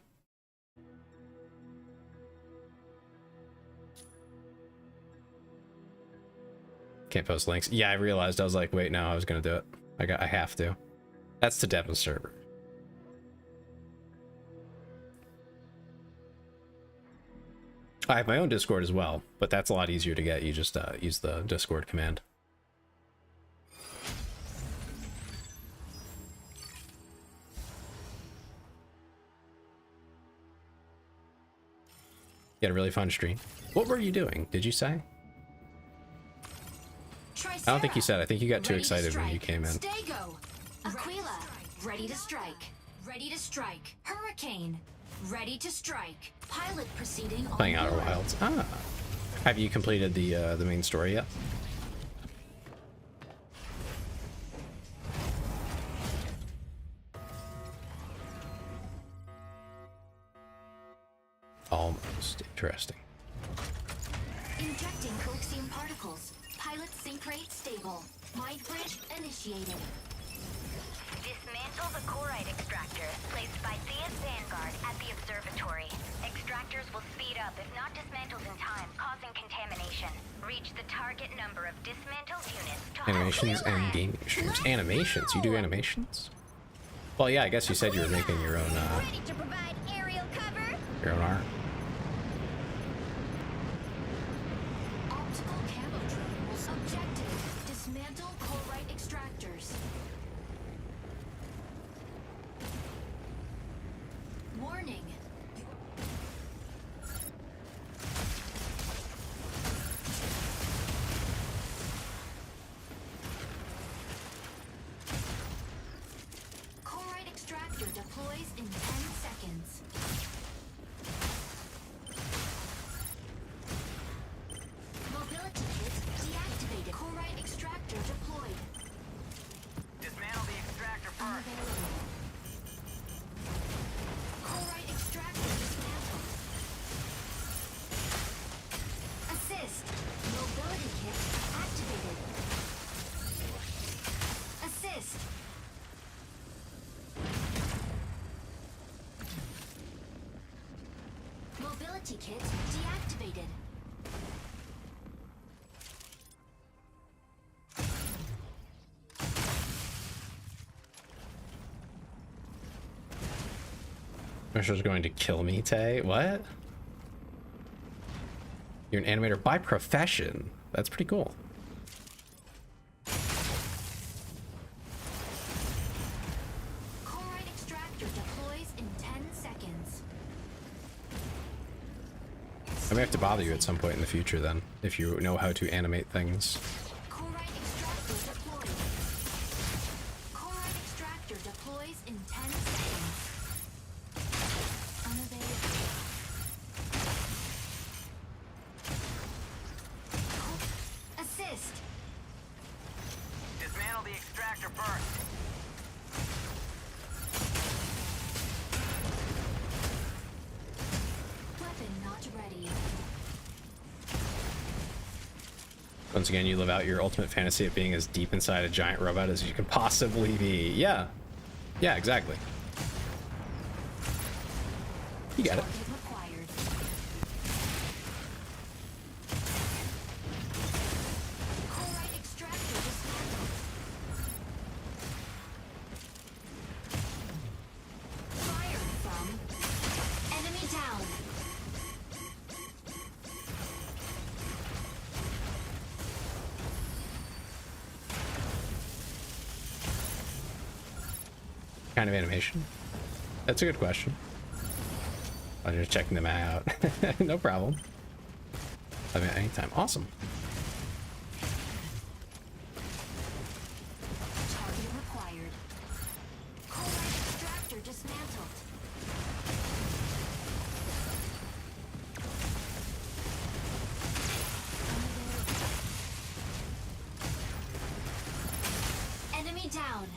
Can't post links. Yeah, I realized. I was like, wait, no, I was gonna do it. I have to. That's to Devin's server. I have my own Discord as well, but that's a lot easier to get. You just use the Discord command. You had a really fun stream. What were you doing? Did you say? I don't think you said. I think you got too excited when you came in. Stego. Aquila, ready to strike. Ready to strike. Hurricane, ready to strike. Pilot proceeding. Playing Outer Wilds. Ah. Have you completed the main story yet? Almost. Interesting. Injecting coaxium particles. Pilot sync rate stable. Mind bridge initiated. Dismantle the corite extractor placed by Thea's Vanguard at the observatory. Extractors will speed up if not dismantled in time, causing contamination. Reach the target number of dismantled units to Animations and gaming streams. Animations? You do animations? Well, yeah, I guess you said you were making your own, Ready to provide aerial cover? your own art. Optical camo drone will objective. Dismantle corite extractors. Warning. Corite extractor deploys in 10 seconds. Mobility kit deactivated. Corite extractor deployed. Dismantle the extractor first. Unavailable. Corite extractor dismantled. Assist. Mobility kit activated. Assist. Mobility kit deactivated. Misha's going to kill me, Tay. What? You're an animator by profession. That's pretty cool. Corite extractor deploys in 10 seconds. I may have to bother you at some point in the future then, if you know how to animate things. Corite extractor deployed. Corite extractor deploys in 10 seconds. Unavailable. Shield ready. Once again, you live out your ultimate fantasy of being as deep inside a giant robot as you can possibly be. Yeah. Yeah, exactly. You got it. Target required. Chlorite extractor dismantled. Fire from enemy down. Kind of animation? That's a good question. I'm just checking them out. No problem. I mean, anytime. Awesome. Target required. Chlorite extractor dismantled. Enemy down.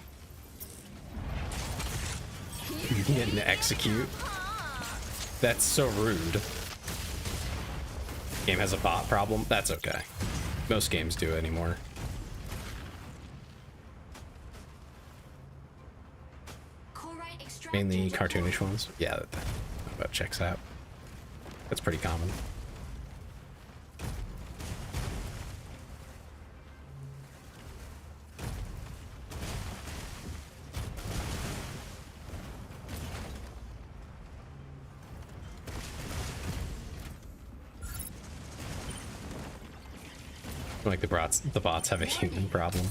You didn't execute. That's so rude. Game has a bot problem. That's okay. Most games do anymore. Chlorite extractor Mainly deployed. cartoonish ones. Yeah, that checks out. That's pretty common. Like the bots have a human problem.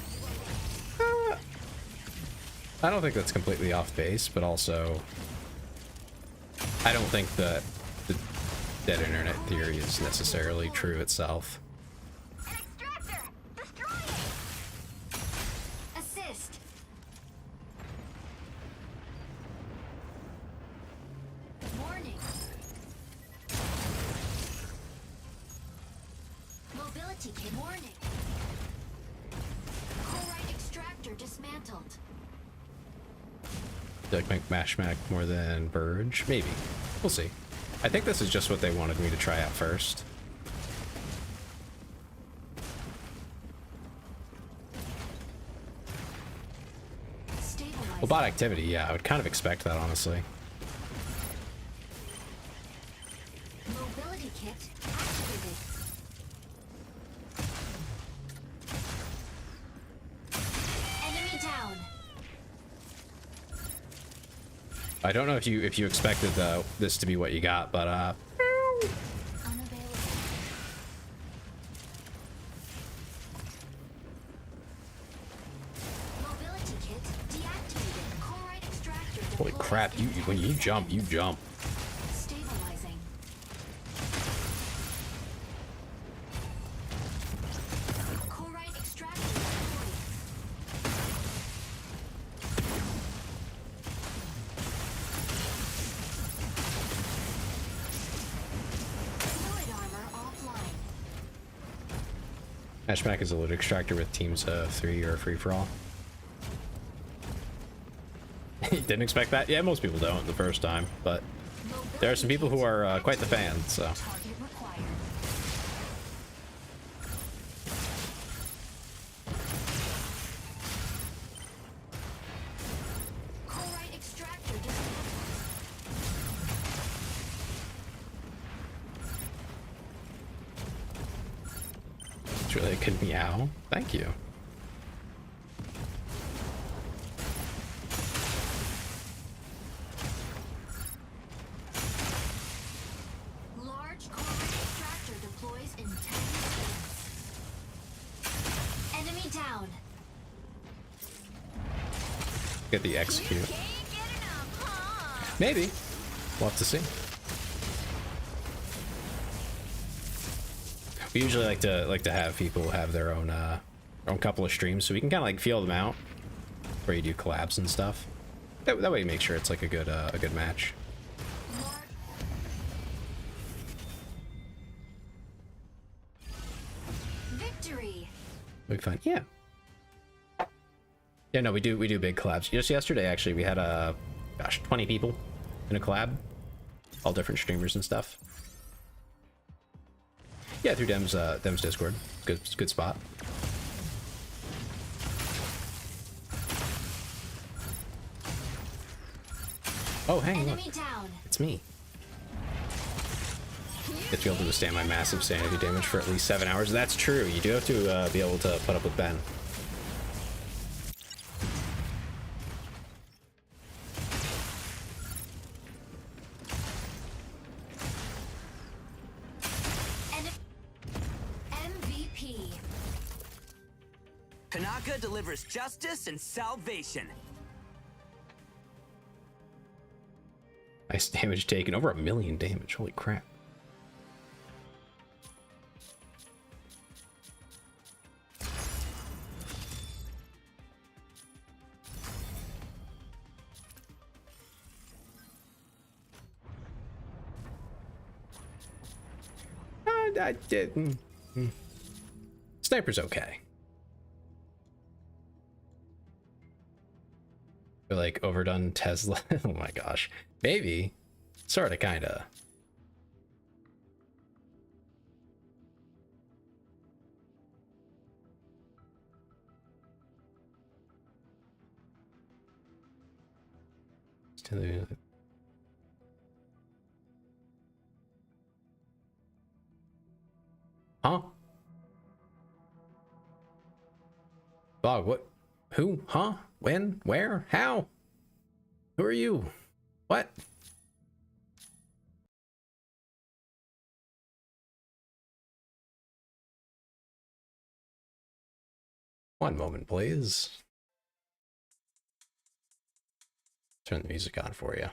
I don't think that's completely off base, but also I don't think that the dead internet theory is necessarily true itself. An extractor! Destroy it! Assist. Warning. Mobility kit. Warning. Chlorite extractor dismantled. Like Mashmack more than Burge? Maybe. We'll see. I think this is just what they wanted me to try out first. Stabilize. Well, bot activity, yeah, I would kind of expect that, honestly. Mobility kit activated. Enemy down. I don't know if you expected this to be what you got, but Unavailable. Mobility kit deactivated. Chlorite extractor holy deployed. crap, when you jump, you jump. Stabilizing. Chlorite extractor deployed. Fluid armor offline. Mashmack is a loot extractor with teams of 3 or free for all. You didn't expect that? Yeah, most people don't the first time, but there are some people who are quite the fans, so. Target required. Chlorite extractor dismantled. It's really a good meow. Thank you. Large chlorite extractor deploys in 10 seconds. Enemy down. Get the execute. Can't get enough, huh? Maybe. We'll have to see. We usually like to have people have their own couple of streams, so we can kind of like feel them out, where you do collabs and stuff. That way, you make sure it's like a good match. Victory. It'll be fun. Yeah. Yeah, no, we do big collabs. Just yesterday, actually, we had gosh, 20 people in a collab, all different streamers and stuff. Yeah, through Dem's Discord. Good spot. Oh, hey, look. Enemy down. It's me. Get to be able to withstand my massive sanity damage for at least 7 hours. That's true. You do have to be able to put up with Ben. MVP. Kanaka delivers justice and salvation. Nice damage taken. Over 1 million damage. Holy crap. I didn't. Sniper's okay. Feel like overdone Tesla. Oh my gosh. Maybe. Sorta, kinda. Huh? Dog, what? Who? Huh? When? Where? How? Who are you? What? One moment, please. Turn the music on for you.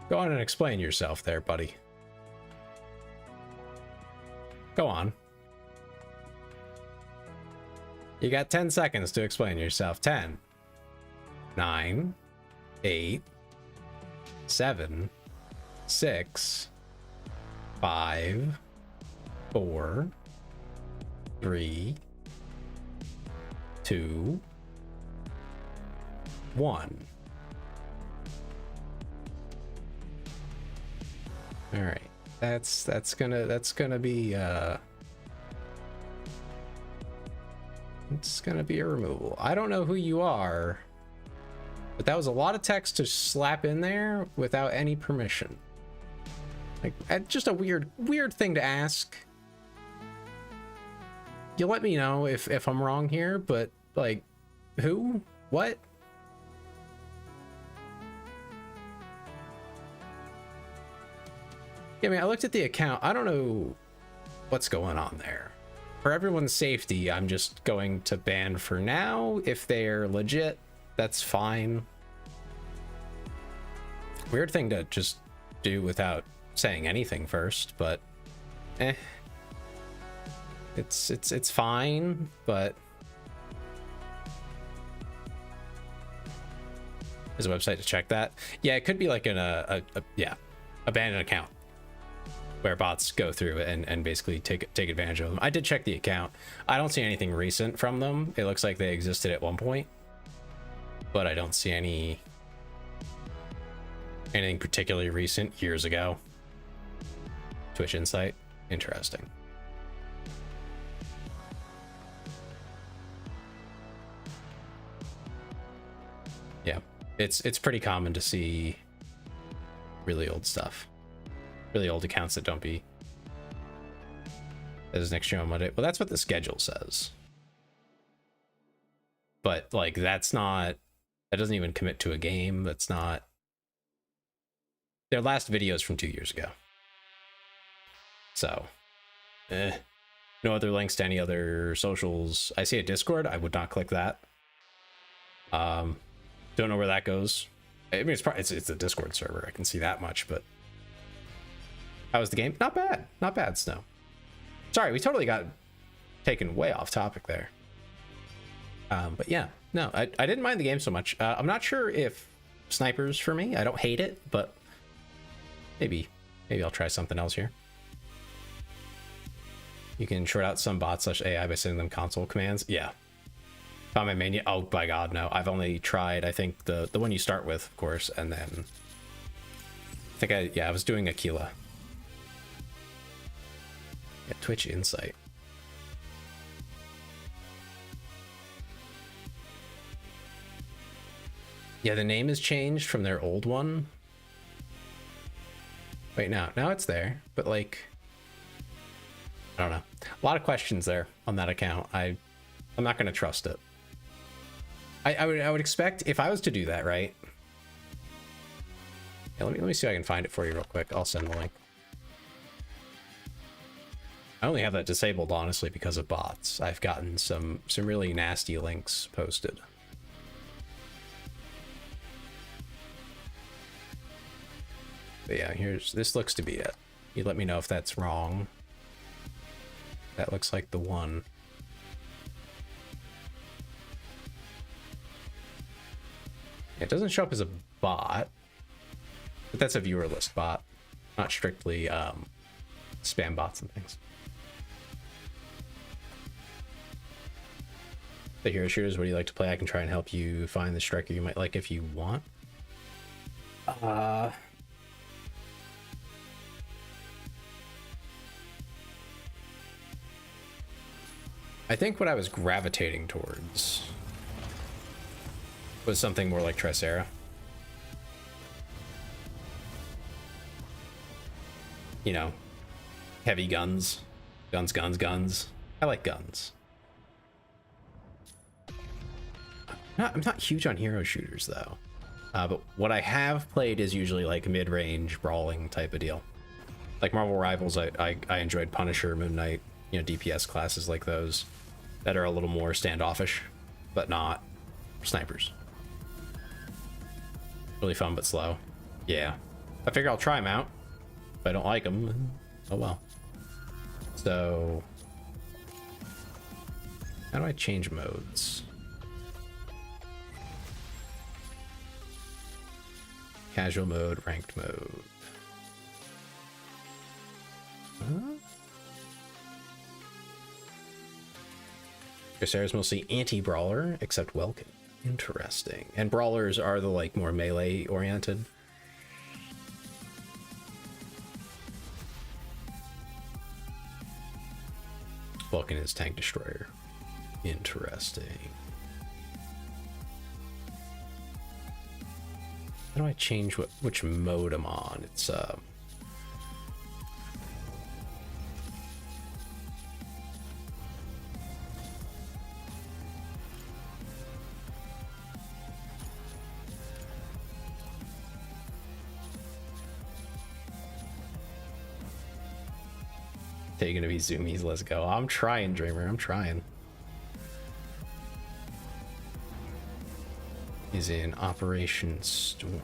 Go on and explain yourself there, buddy. Go on. You got 10 seconds to explain yourself. 10, 9, 8, 7, 6, 5, 4, 3, 2, 1. All right, that's gonna be it's gonna be a removal. I don't know who you are, but that was a lot of text to slap in there without any permission. Like, just a weird thing to ask. You let me know if I'm wrong here, but like, who? What? Yeah, I mean, I looked at the account. I don't know what's going on there. For everyone's safety, I'm just going to ban for now. If they're legit, that's fine. Weird thing to just do without saying anything first, but it's fine, but there's a website to check that. Yeah, it could be like abandoned account where bots go through and basically take advantage of them. I did check the account. I don't see anything recent from them. It looks like they existed at one point, but I don't see anything particularly recent years ago. Twitch Insight. Interesting. Yeah, it's pretty common to see really old stuff. Really old accounts that don't be as next stream on Monday. Well, that's what the schedule says. But like, that doesn't even commit to a game. That's not. Their last video is from 2 years ago. So, no other links to any other socials. I see a Discord. I would not click that. Don't know where that goes. I mean, it's a Discord server. I can see that much, but. How was the game? Not bad. Not bad, Snow. Sorry, we totally got taken way off topic there. But yeah, no, I didn't mind the game so much. I'm not sure if Sniper's for me. I don't hate it, but maybe I'll try something else here. You can short out some bots / AI by sending them console commands. Yeah. Found my mania. Oh my god, no. I've only tried, I think, the one you start with, of course, and then I was doing Aquila. Yeah, Twitch Insight. Yeah, the name has changed from their old one. Wait, now it's there, but like, I don't know. A lot of questions there on that account. I'm not gonna trust it. I would expect if I was to do that, right? Yeah, let me see if I can find it for you real quick. I'll send the link. I only have that disabled, honestly, because of bots. I've gotten some really nasty links posted. But yeah, this looks to be it. You let me know if that's wrong. That looks like the one. It doesn't show up as a bot, but that's a viewer list bot, not strictly spam bots and things. The hero shooters, what do you like to play? I can try and help you find the striker you might like if you want. I think what I was gravitating towards was something more like Tricera. You know, heavy guns. Guns. I like guns. I'm not huge on hero shooters, though. But what I have played is usually like mid-range brawling type of deal. Like Marvel Rivals, I enjoyed Punisher, Moon Knight, you know, DPS classes like those that are a little more standoffish, but not snipers. Really fun, but slow. Yeah. I figure I'll try them out. If I don't like them, oh well. So, how do I change modes? Casual mode, ranked mode. Tricera's mostly anti-brawler, except Welkin. Interesting. And brawlers are the like more melee oriented. Vulcan is tank destroyer. Interesting. How do I change which mode I'm on? It's taking to be zoomies. Let's go. I'm trying, Dreamer. I'm trying. He's in Operation Storm.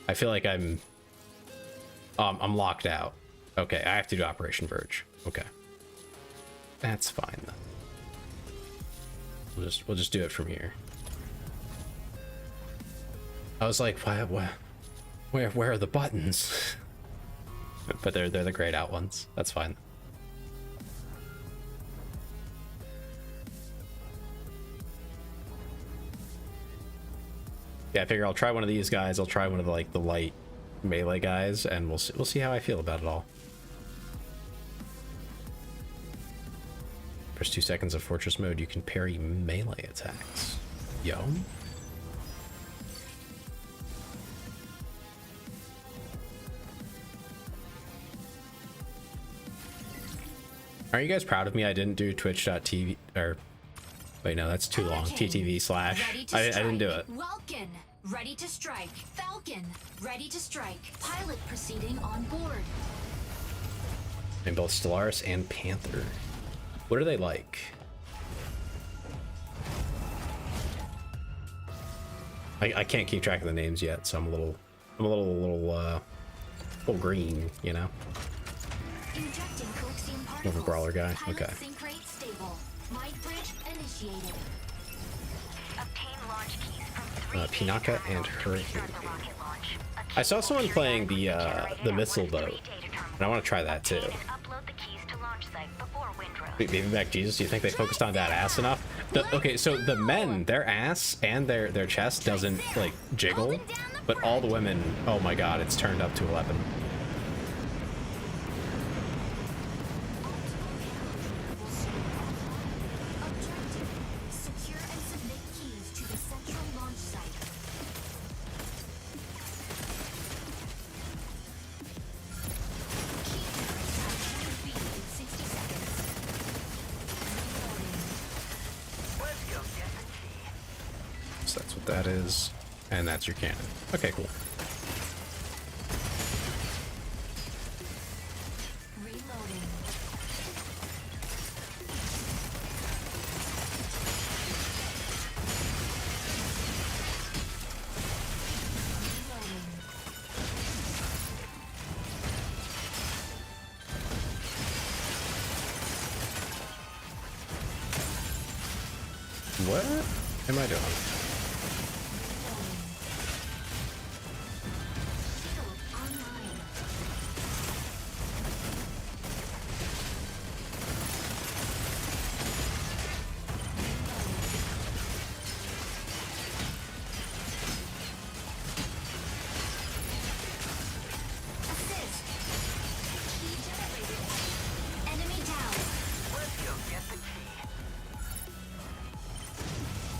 I feel like I'm locked out. Okay, I have to do Operation Verge. Okay. That's fine then. We'll just do it from here. I was like, where are the buttons? But they're the grayed out ones. That's fine. Yeah, I figure I'll try one of these guys. I'll try one of the light melee guys, and we'll see how I feel about it all. First 2 seconds of Fortress mode, you can parry melee attacks. Yo. Are you guys proud of me? I didn't do twitch.tv or wait, no, that's too long. TTV/. I didn't do it. Welkin, ready to strike. Falcon, ready to strike. Pilot proceeding on board. And both Stellaris and Panther. What are they like? I can't keep track of the names yet, so I'm a little green, you know. Injecting coaxium Nova Brawler guy. Pilot Okay. sync rate stable. Light bridge initiated. Obtain launch keys from 3 Pinaka data and terminals to Hurricane. restart the rocket launch. I saw someone playing the Generated missile at one of boat, 3 data terminals. and I want to try that too. Obtain and upload the keys to launch site before Windrose. Wait, Baby Back Jesus, do you think they focused on that ass enough? Okay, so the men, their ass and their chest doesn't like jiggle, but all the women, oh my god, it's turned up to 11. Objective. Secure and submit keys to the central launch site. Key generates at full speed in 60 seconds. So that's what that is, and that's your cannon. Okay, cool. Reloading. Reloading. What am I doing? Shield online. Assist. Key generated. Enemy down.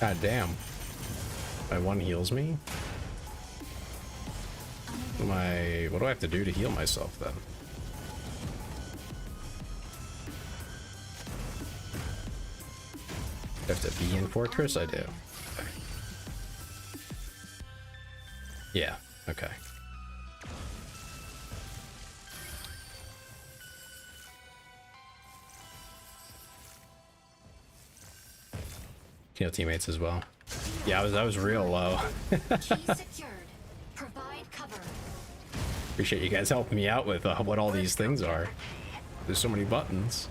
God damn. My one heals me? What do I have to do to heal myself then? I have to be in Fortress? I do. Okay. Yeah, okay. Heal teammates as well. Yeah, I was real low. Key secured. Provide cover. Appreciate you guys helping me out with what all these things are. There's so many buttons.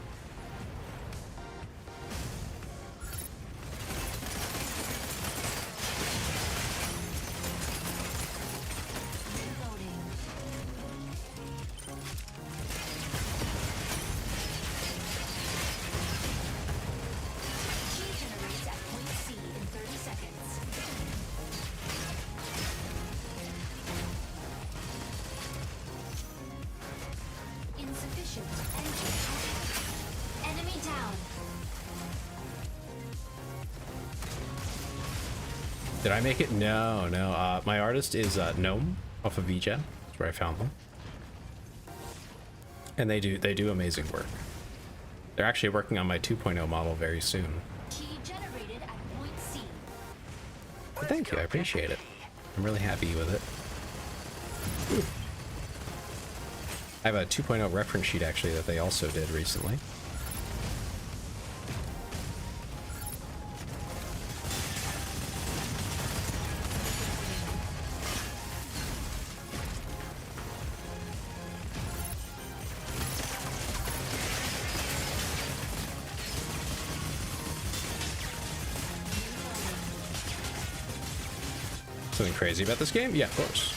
Reloading. Key generates at point C in 30 seconds. Insufficient engine output. Enemy down. Did I make it? No, no. My artist is Gnome off of VJ. That's where I found them. And they do amazing work. They're actually working on my 2.0 model very soon. Key generated at point C. But thank you, I appreciate it. I'm really happy with it. I have a 2.0 reference sheet actually that they also did recently. Something crazy about this game? Yeah, of course.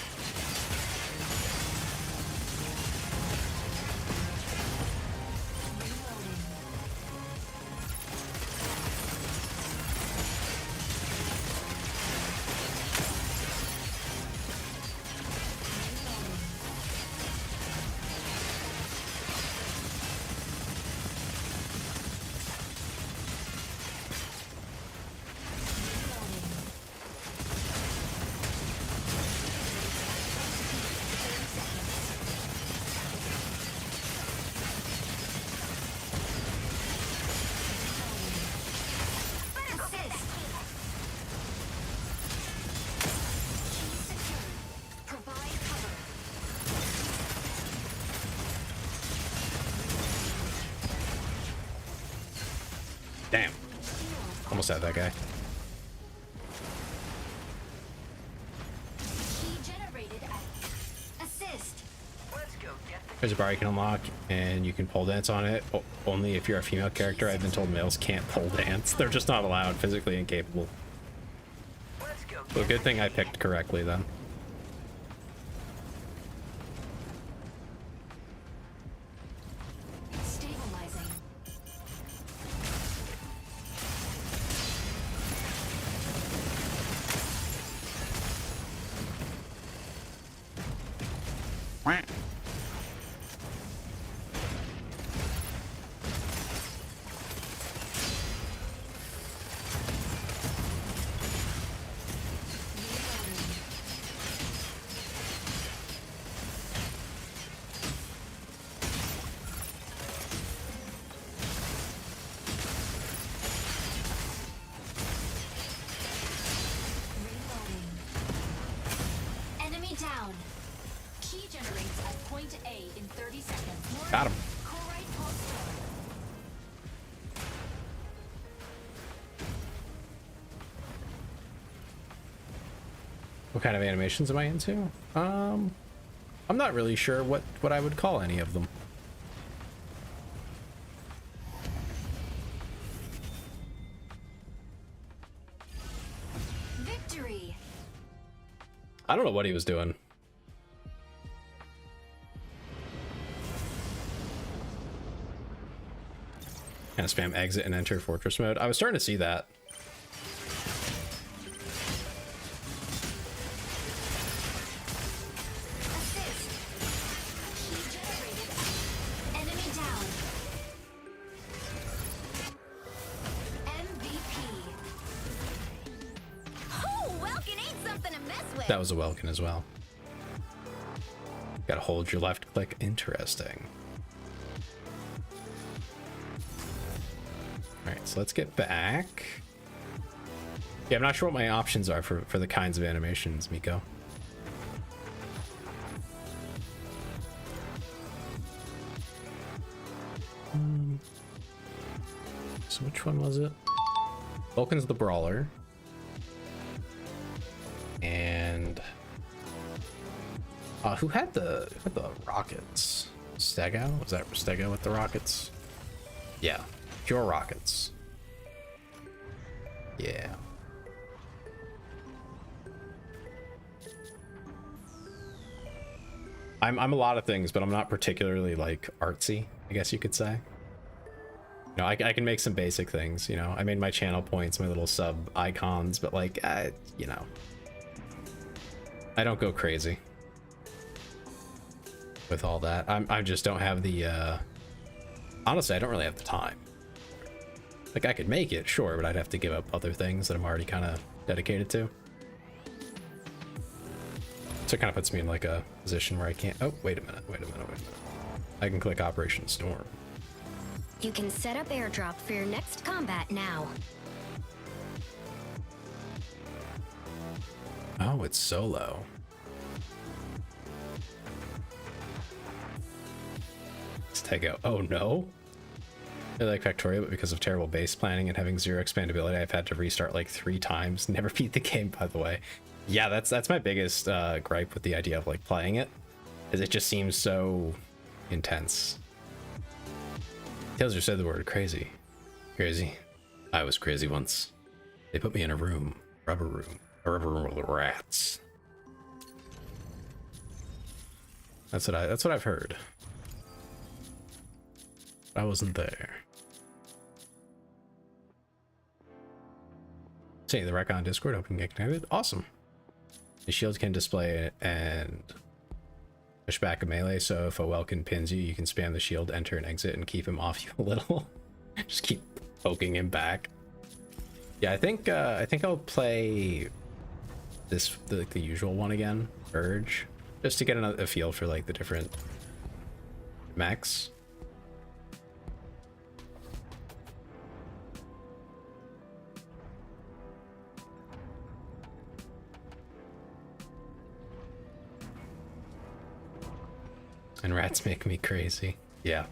Damn. Almost had that guy. Key generated at assist. Let's go get the There's a bar you can unlock, and you can pole dance on it. Only if you're a female character. I've been told males can't pole dance. They're just not allowed, physically incapable. So good thing I picked correctly then. Stabilizing. Enemy down. Key generates at point A in 30 seconds. Got him. Corite pulse stored. What kind of animations am I into? I'm not really sure what I would call any of them. Victory. I don't know what he was doing. Kind of spam exit and enter fortress mode. I was starting to see that. Assist. Key generated. Enemy down. MVP. Oh, Welkin ain't something to mess with. That was a Welkin as well. Gotta hold your left click. Interesting. Alright, so let's get back. Yeah, I'm not sure what my options are for the kinds of animations, Miko. So which one was it? Vulcan's the Brawler. And who had the rockets? Stego? Was that Stego with the rockets? Yeah, pure rockets. Yeah. I'm a lot of things, but I'm not particularly like artsy, I guess you could say. You know, I can make some basic things, you know. I made my channel points, my little sub icons, but like, you know, I don't go crazy with all that. I just don't have the, honestly, I don't really have the time. Like, I could make it, sure, but I'd have to give up other things that I'm already kind of dedicated to. So it kind of puts me in like a position where I can't, oh, wait a minute. I can click Operation Storm. You can set up airdrop for your next combat now. Oh, it's solo. Let's take out, oh no. I like Factorio, but because of terrible base planning and having zero expandability, I've had to restart like 3 times. Never beat the game, by the way. Yeah, that's my biggest gripe with the idea of like playing it, is it just seems so intense. Tails just said the word crazy. Crazy. I was crazy once. They put me in a room, a rubber room with rats. That's what I've heard. I wasn't there. See the rec on Discord, open get connected. Awesome. The shield can display and push back a melee, so if a Welkin pins you, you can spam the shield, enter and exit, and keep him off you a little. Just keep poking him back. Yeah, I think I'll play this the usual one again, Urge, just to get a feel for like the different mechs. And rats make me crazy. Yeah.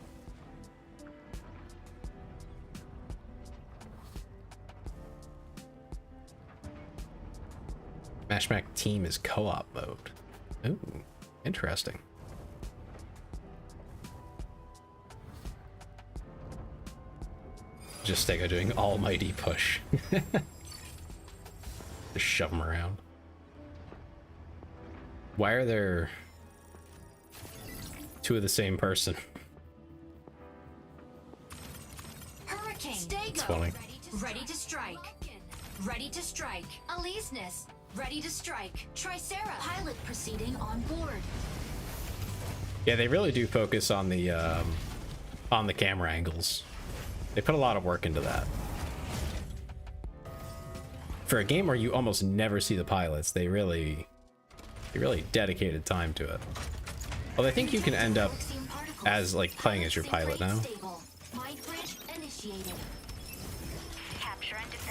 Mashmac team is co-op mode. Ooh, interesting. Just Stego doing almighty push. Just shove him around. Why are there two of the same person? Hurricane. It's funny. Ready to strike. Ready to strike. Aleseness. Ready to strike. Tricera. Pilot proceeding on board. Yeah, they really do focus on the camera angles. They put a lot of work into that. For a game where you almost never see the pilots, they really dedicated time to it. Well, I think you can end up as like playing as your pilot now.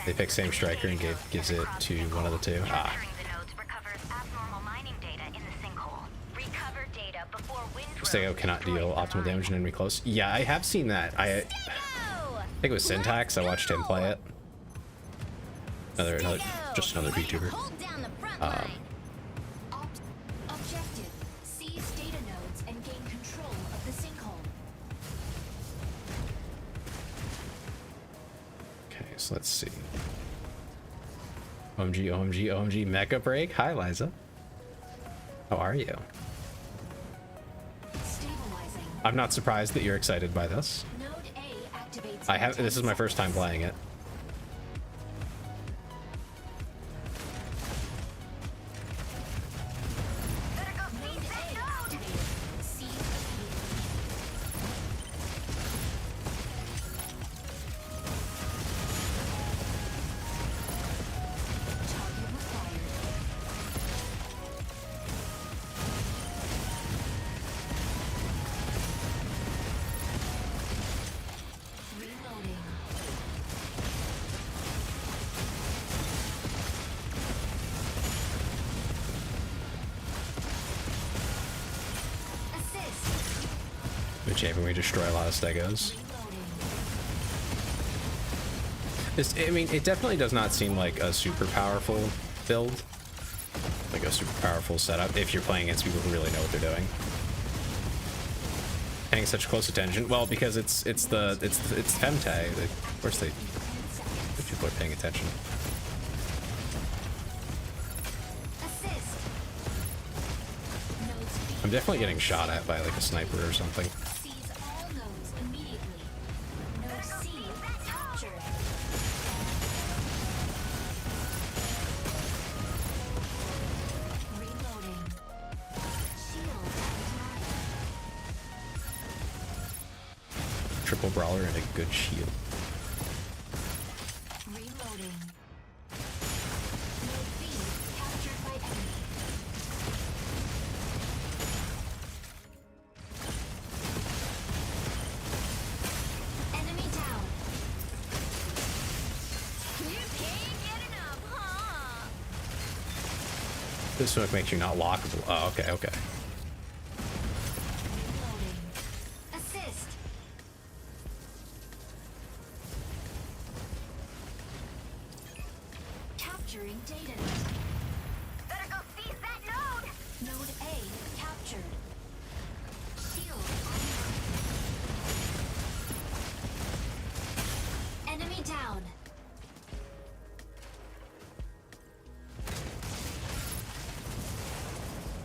They pick same striker and gives it to one of the two. Ah. Stego cannot deal optimal damage in enemy close. Yeah, I have seen that. I think it was Syntax. I watched him play it. Just another VTuber. Objective: seize data nodes and gain control of the sinkhole. Okay, so let's see. OMG, Mecha break. Hi, Liza. How are you? Stabilizing. I'm not surprised that you're excited by this. Node A activates. This is my first time playing it. We destroy a lot of Stegos. I mean, it definitely does not seem like a super powerful build, like a super powerful setup if you're playing against people who really know what they're doing. Paying such close attention, well, because it's Femtag. Of course, people are paying attention. I'm definitely getting shot at by like a sniper or something. Triple brawler and a good shield. Reloading. Node B captured by enemy. Enemy down. You can't get enough, huh? This smoke makes you not lockable. Oh, okay, okay. Capturing data. Better go seize that node! Node A captured. Shield online. Enemy down.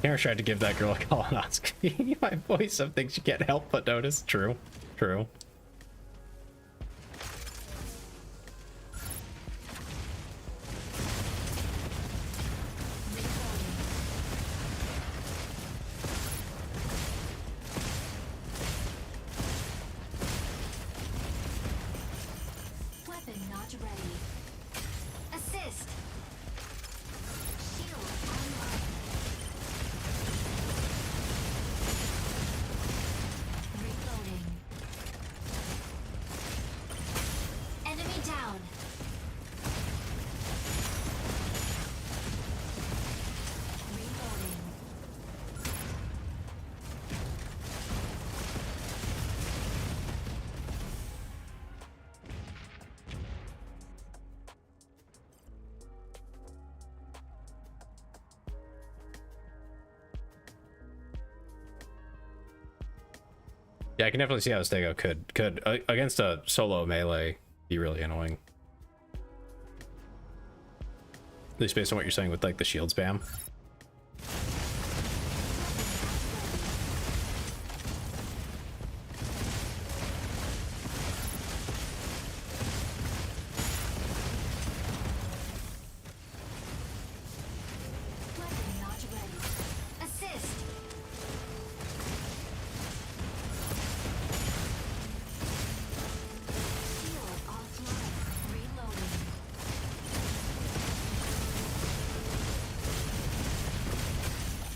Kara tried to give that girl a colonoscopy. My voice, some things you can't help but notice. True. True. Weapon not ready. Assist. Shield online. Reloading. Enemy down. Reloading. Yeah, I can definitely see how Stego could against a solo melee be really annoying. At least based on what you're saying with like the shield spam. Weapon not ready. Assist. Shield offline. Reloading.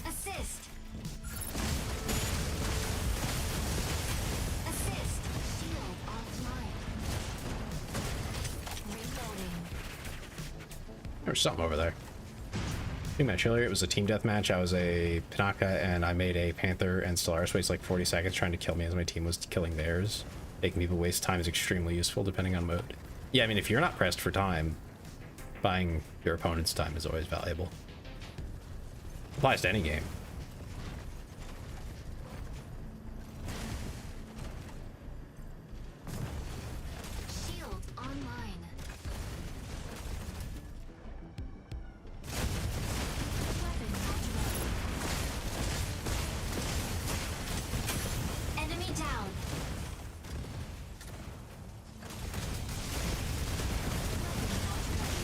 Assist. Assist. Shield offline. Reloading. There was something over there. Team match earlier, it was a team deathmatch. I was a Panaka and I made a Panther and Stellaris waste like 40 seconds trying to kill me as my team was killing theirs. Making people waste time is extremely useful depending on mode. Yeah, I mean, if you're not pressed for time, buying your opponent's time is always valuable. Applies to any game. Shield online. Weapon not ready. Enemy down. Weapon not ready.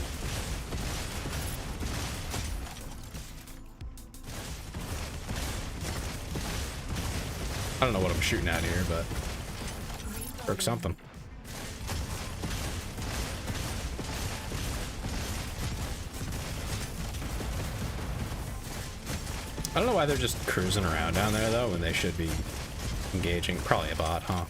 I don't know what I'm shooting at here, but broke something. I don't know why they're just cruising around down there though when they should be engaging. Probably a bot, huh?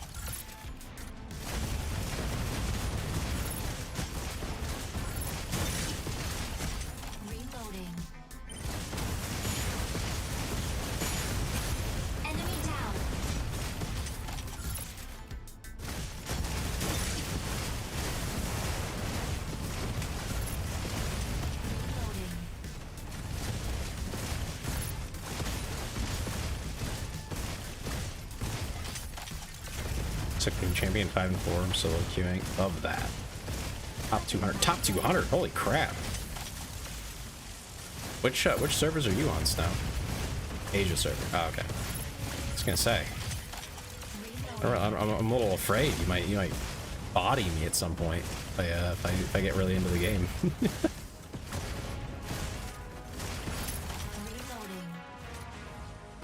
Reloading. Enemy down. Reloading. Second champion 5 and 4. I'm solo queuing of that. Top 200. Top 200. Holy crap. Which servers are you on, Snow? Asia server. Oh, okay. I was gonna say. I'm a little afraid you might body me at some point if I get really into the game. Reloading.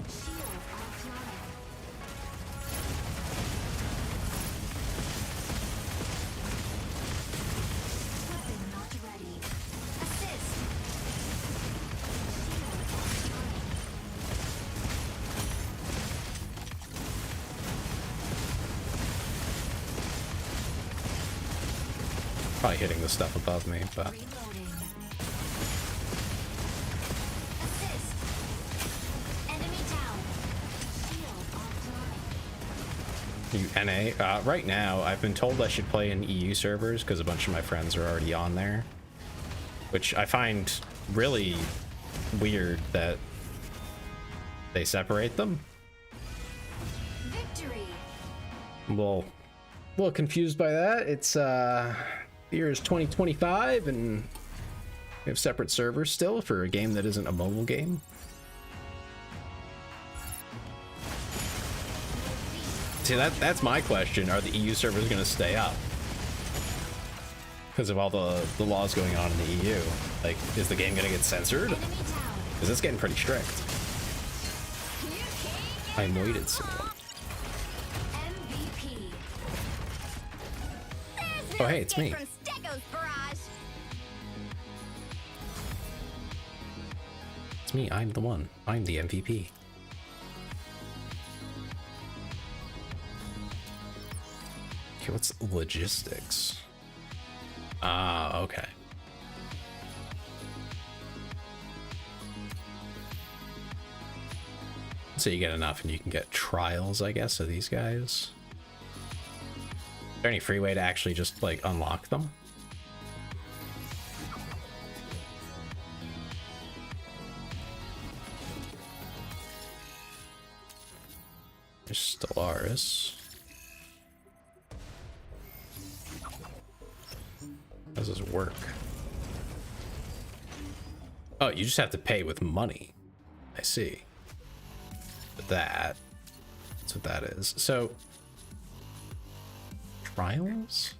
Shield offline. Weapon not ready. Assist. Shield offline. Probably hitting the stuff above me, but Reloading. Assist. Enemy down. Shield offline. you NA. Right now, I've been told I should play in EU servers because a bunch of my friends are already on there, which I find really weird that they separate them. Victory. I'm a little confused by that. It's the year is 2025 and we have separate servers still for a game that isn't a mobile game. See, that's my question. Are the EU servers going to stay up because of all the laws going on in the EU? Like, is the game going to get censored? Enemy down. Because it's getting pretty strict. I moided someone. MVP. Oh, hey, it's me. It's me. I'm the one. I'm the MVP. Okay, what's logistics? Ah, okay. So you get enough and you can get trials, I guess, of these guys. Is there any free way to actually just, like, unlock them? There's Stellaris. How does this work? Oh, you just have to pay with money. I see. But that's what that is. So, trials?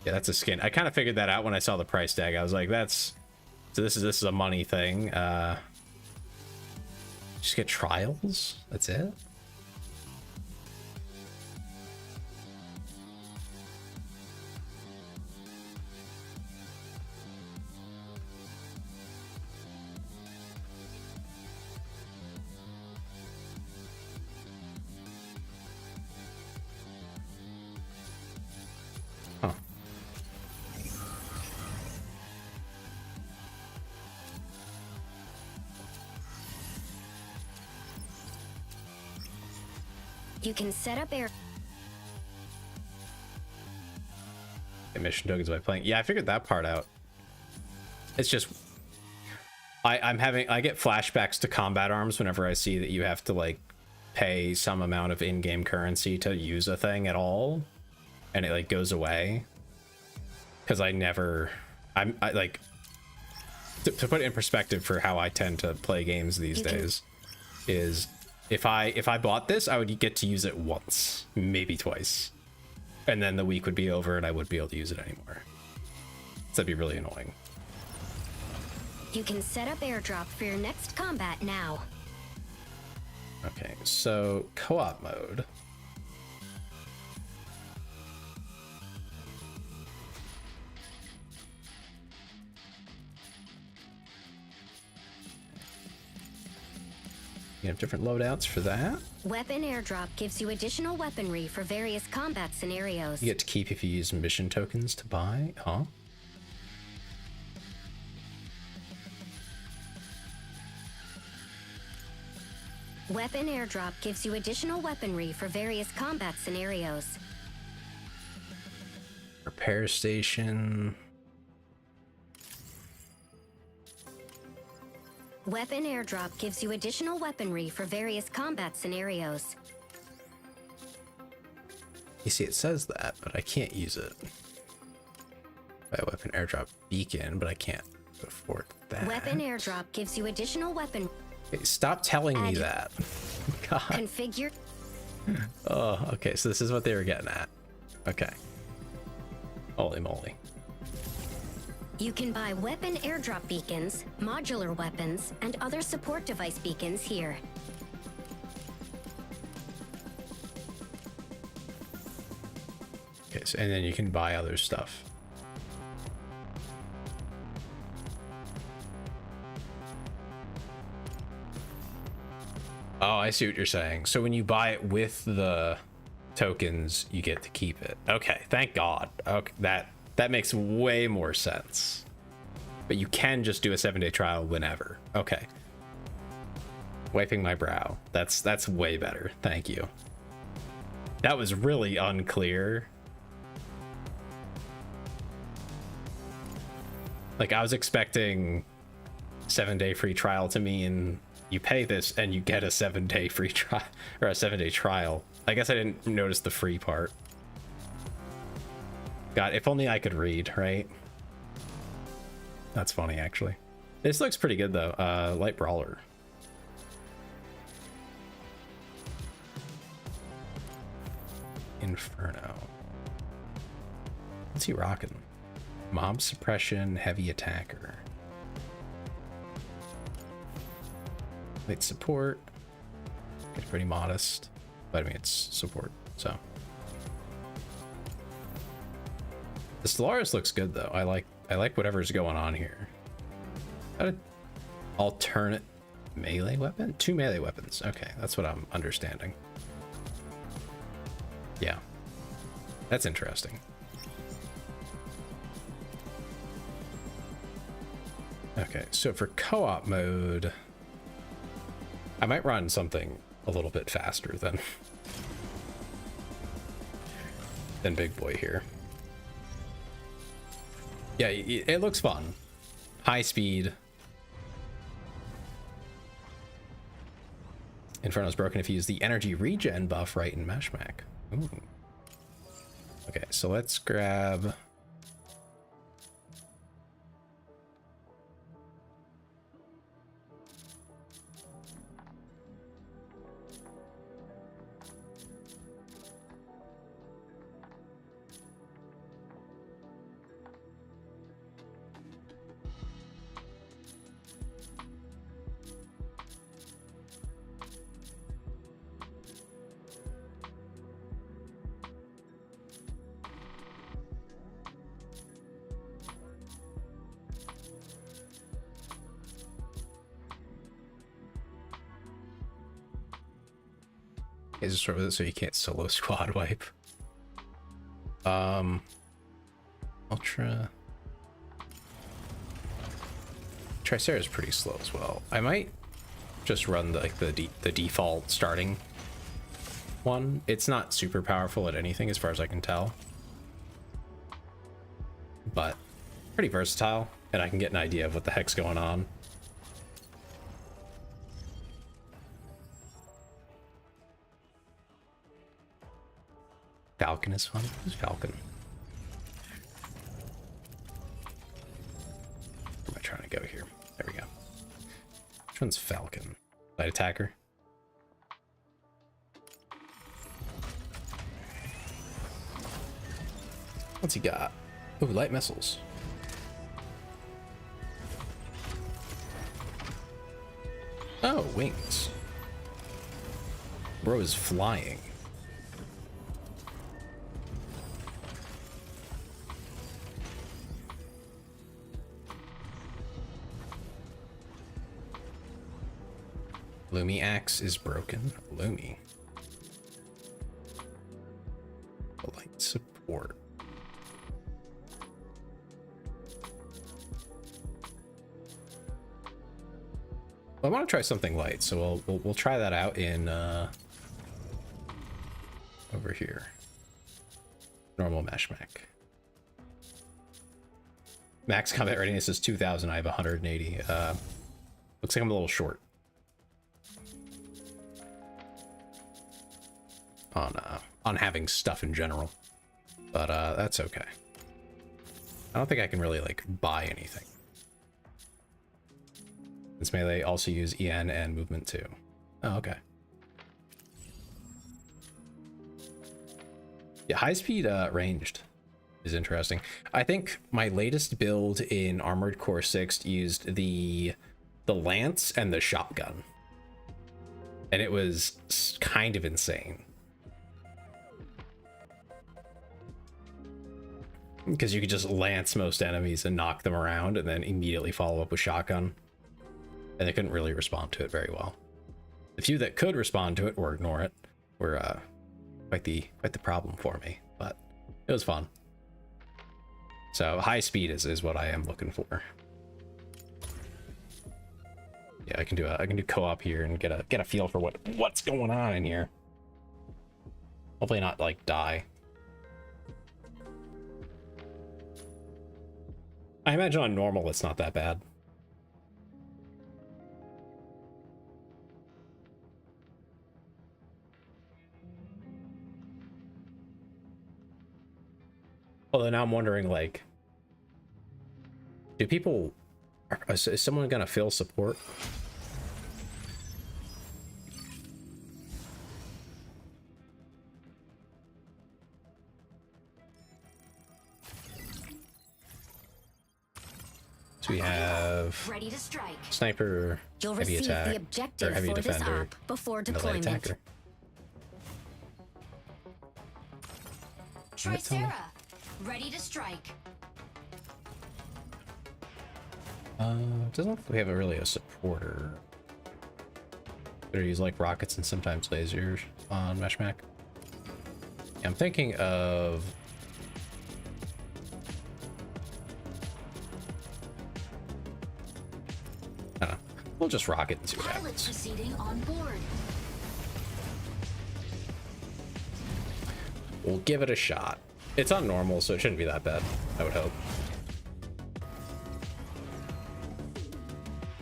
Yeah, that's a skin. I kind of figured that out when I saw the price tag. I was like, that's... So this is a money thing. Just get trials? That's it? Huh. You can set up air. Mission tokens by playing. Yeah, I figured that part out. It's just I get flashbacks to combat arms whenever I see that you have to like pay some amount of in-game currency to use a thing at all, and it like goes away. Because I like to put it in perspective for how I tend to play games these days is if I bought this, I would get to use it once, maybe twice. And then the week would be over and I wouldn't be able to use it anymore. So that'd be really annoying. You can set up airdrop for your next combat now. Okay, so co-op mode. You have different loadouts for that. Weapon airdrop gives you additional weaponry for various combat scenarios. You get to keep if you use mission tokens to buy, huh? Weapon airdrop gives you additional weaponry for various combat scenarios. Repair station. Weapon airdrop gives you additional weaponry for various combat scenarios. You see, it says that, but I can't use it. Buy a weapon airdrop beacon, but I can't afford that. Weapon airdrop gives you additional weapon. Hey, stop telling me that. God. Configure. Oh, okay, so this is what they were getting at. Okay. Holy moly. You can buy weapon airdrop beacons, modular weapons, and other support device beacons here. Okay, so, and then you can buy other stuff. Oh, I see what you're saying. So when you buy it with the tokens, you get to keep it. Okay, thank God. Okay, that makes way more sense. But you can just do a 7-day trial whenever. Okay. Wiping my brow. That's way better. Thank you. That was really unclear. Like, I was expecting 7-day free trial to mean you pay this and you get a 7-day free trial, or a 7-day trial. I guess I didn't notice the free part. God, if only I could read, right? That's funny, actually. This looks pretty good, though. Light Brawler. Inferno. What's he rocking? Mob Suppression, Heavy Attacker. Light Support. It's pretty modest. But I mean, it's support, so. The Stellaris looks good though. I like whatever's going on here. Got an alternate melee weapon? 2 melee weapons. Okay, that's what I'm understanding. Yeah. That's interesting. Okay, so for co-op mode, I might run something a little bit faster than Big Boy here. Yeah, it looks fun. High speed. Inferno's broken if you use the energy regen buff right in Meshmac. Ooh. Okay, so let's grab Is it sort of so you can't solo squad wipe? Ultra. Tricera is pretty slow as well. I might just run the default starting one. It's not super powerful at anything as far as I can tell, but pretty versatile, and I can get an idea of what the heck's going on. Falcon is fun. Who's Falcon? Where am I trying to go here? There we go. Which one's Falcon? Light attacker. What's he got? Ooh, light missiles. Oh, wings. Bro is flying. Lumi axe is broken. Lumi. Light support. Well, I want to try something light, so we'll try that out in over here. Normal mesh mech. Max combat readiness is 2,000. I have 180. Looks like I'm a little short on having stuff in general, but that's okay. I don't think I can really like buy anything. This melee also use EN and movement too. Oh, okay. Yeah, high speed ranged is interesting. I think my latest build in Armored Core 6 used the lance and the shotgun, and it was kind of insane. Because you could just lance most enemies and knock them around and then immediately follow up with shotgun. And they couldn't really respond to it very well. The few that could respond to it or ignore it were quite the problem for me, but it was fun. So high speed is what I am looking for. Yeah, I can do co-op here and get a feel for what's going on in here. Hopefully not like die. I imagine on normal it's not that bad. Although now I'm wondering, like, is someone gonna fill support? So we have Ready to strike. sniper, You'll heavy receive attack, the objective or heavy for this defender, op before and a light deployment. attacker. Tricera. Ready to strike. Doesn't look like we have really a supporter. Better use like rockets and sometimes lasers on Meshmach. Yeah, I'm thinking of I don't know. We'll just rocket and see what Pilot happens. proceeding on board. We'll give it a shot. It's on normal, so it shouldn't be that bad, I would hope.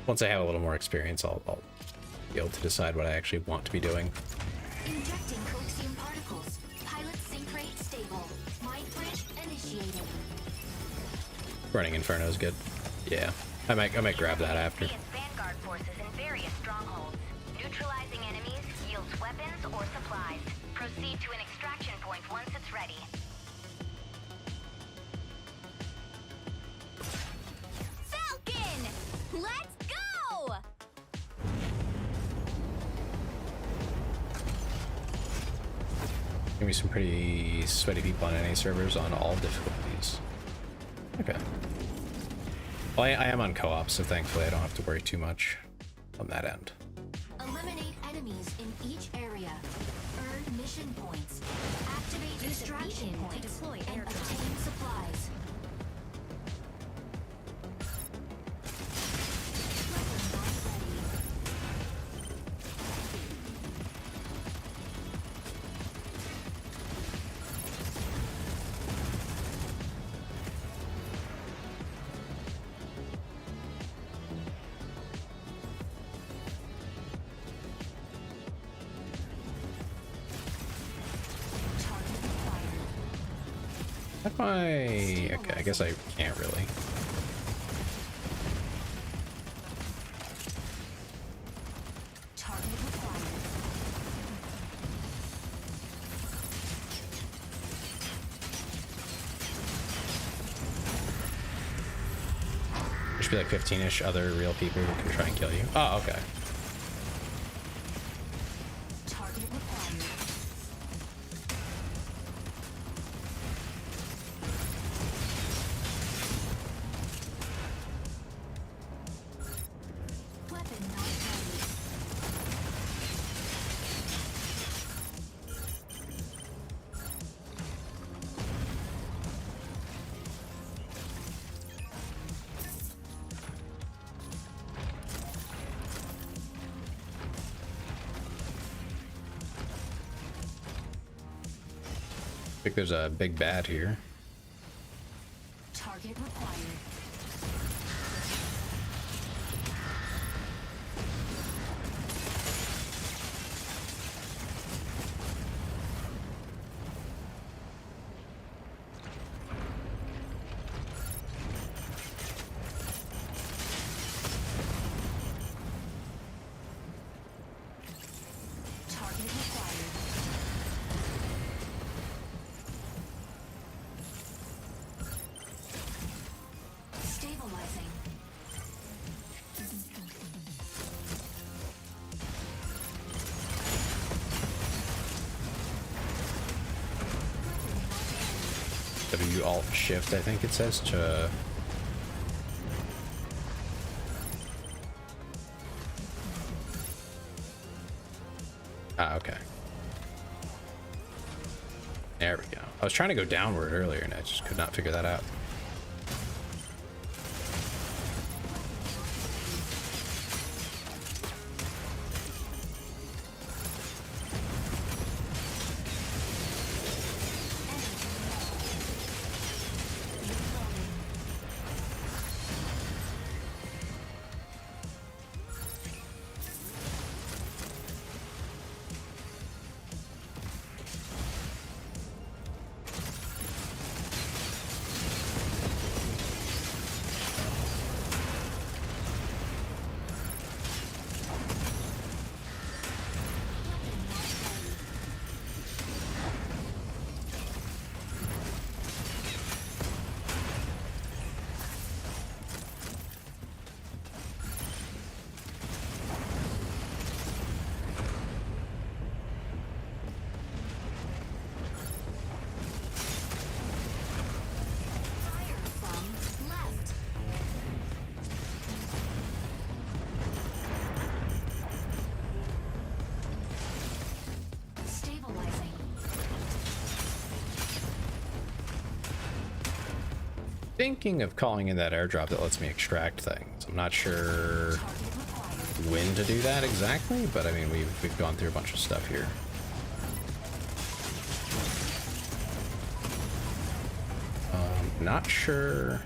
Once I have a little more experience, I'll be able to decide what I actually want to be doing. Injecting coaxium particles. Pilot sync rate stable. Mind bridge initiated. Running Inferno is good. Yeah, I might grab that after. Thea's Vanguard forces in various strongholds. Neutralizing enemies yields weapons or supplies. Proceed to an extraction point once it's ready. Falcon! Let's go! Gonna be some pretty sweaty people on NA servers on all difficulties. Okay. Well, I am on co-op, so thankfully I don't have to worry too much on that end. Eliminate enemies in each area. Earn Distraction points. Activate distraction points to deploy and airdrop. obtain supplies. Weapon not ready. Target acquired. If I... Okay, I guess I can't really. Target acquired. There should be like 15-ish other real people who can try and kill you. Oh, okay. Target acquired. Weapon not ready. I think there's a big bad here. Target required. Target required. Stabilizing. W Alt Shift, I think it says, to... Ah, okay. There we go. I was trying to go downward earlier and I just could not figure that out. Fire from left. Stabilizing. Thinking of calling in that airdrop that lets me extract things. I'm not sure Target required. when to do that exactly, but I mean, we've gone through a bunch of stuff here. Not sure.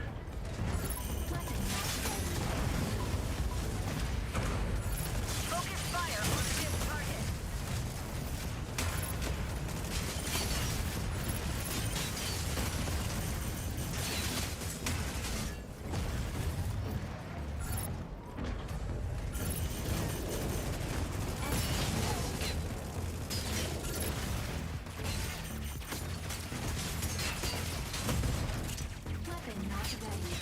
Focus fire on this target. Weapon not ready.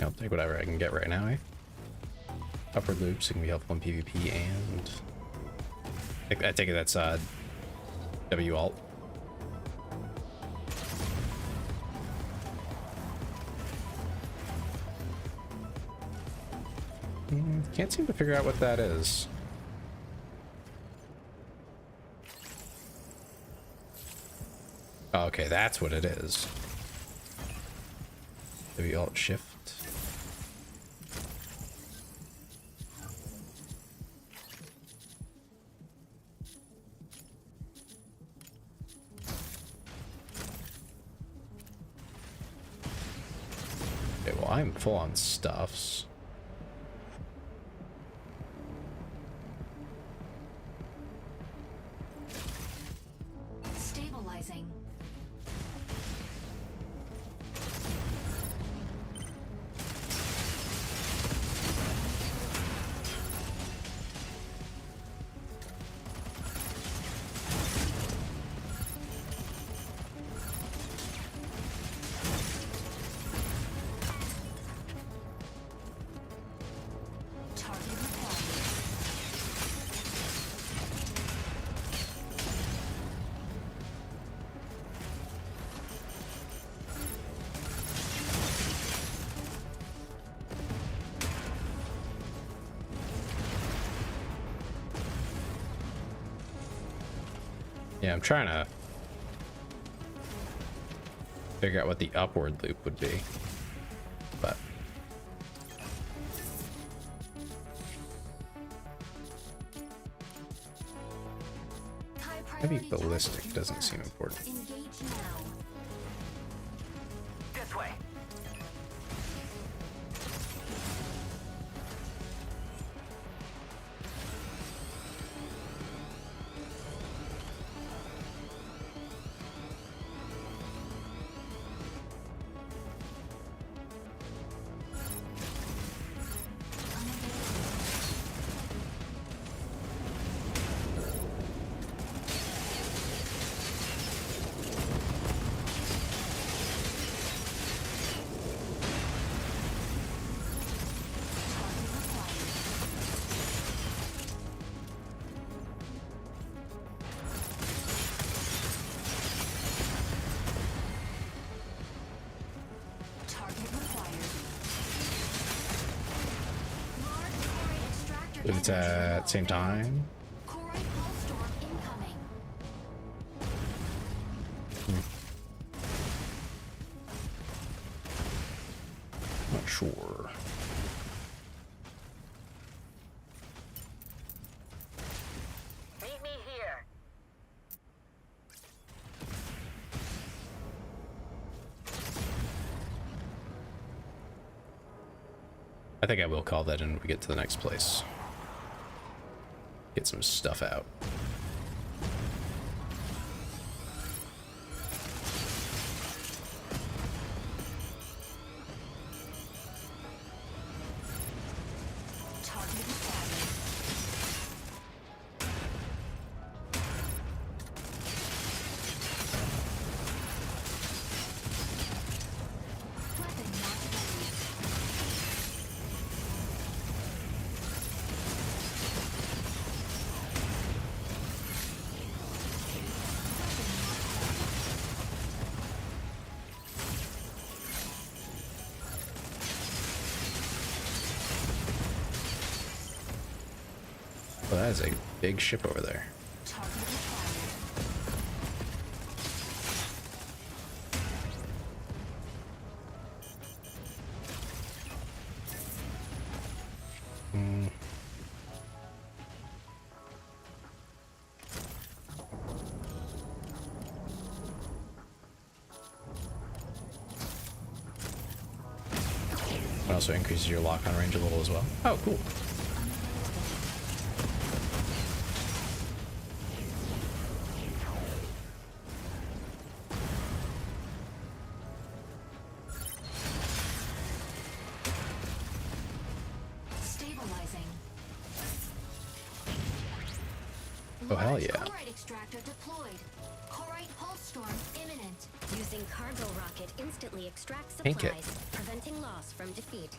I'll take whatever I can get right now, eh? upward loops. It can be helpful in PvP and I take it that's W alt. Can't seem to figure out what that is. Oh, okay, that's what it is. W alt shift. Okay, well, I'm full on stuffs. Stabilizing. Target required. Yeah, I'm trying to figure out what the upward loop would be, but High maybe priority ballistic target doesn't seem confirmed. important. Engage now. This way. Target required. Large Corate extractor If it's at same time. Corate pulse storm incoming. Not sure. Meet me here. I think I will call that in when we get to the next place. Get some stuff out. Target required. Weapon not ready. Well, that is a big ship over there. Target required. It also increases your lock-on range a little as well. Oh, cool. Stabilizing. Oh, hell Large yeah. Corate extractor deployed. Corate pulse storm imminent. Using cargo rocket instantly extracts Tank it. supplies, preventing loss from defeat.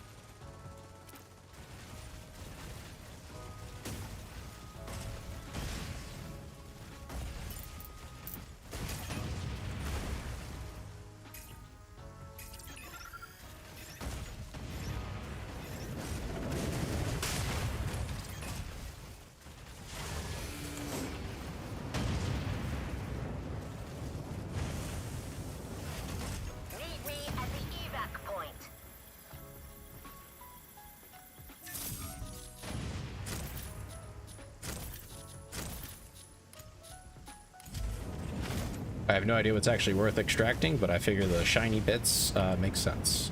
I have no idea what's actually worth extracting, but I figure the shiny bits make sense.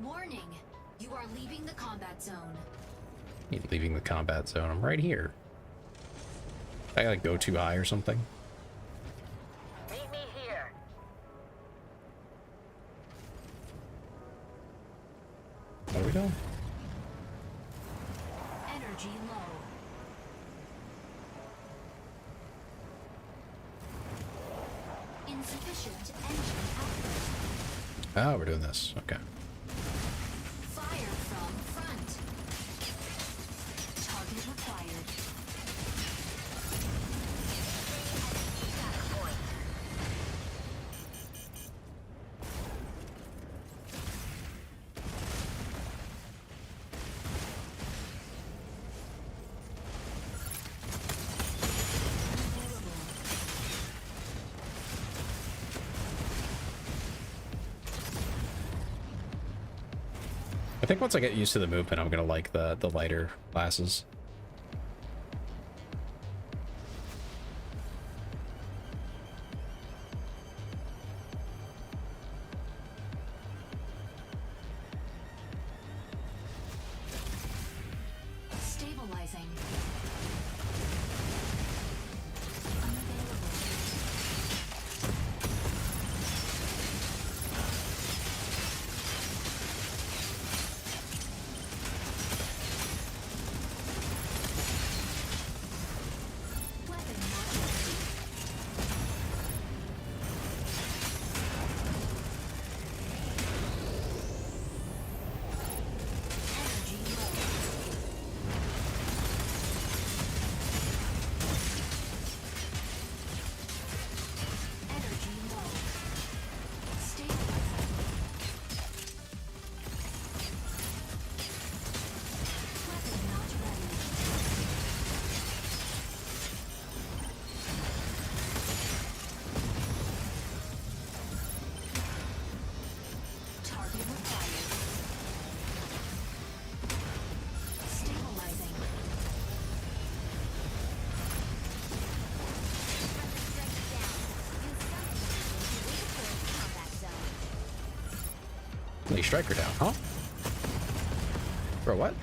Warning, you are leaving the combat zone. Leaving the combat zone. I'm right here. I like go too high or something. Meet me here. What are we doing? Energy low. Insufficient engine output. Oh, we're doing this. Okay. Fire from front. Target required. I think once I get used to the movement, I'm gonna like the lighter classes. Stabilizing. Lay striker down, huh? Bro, what?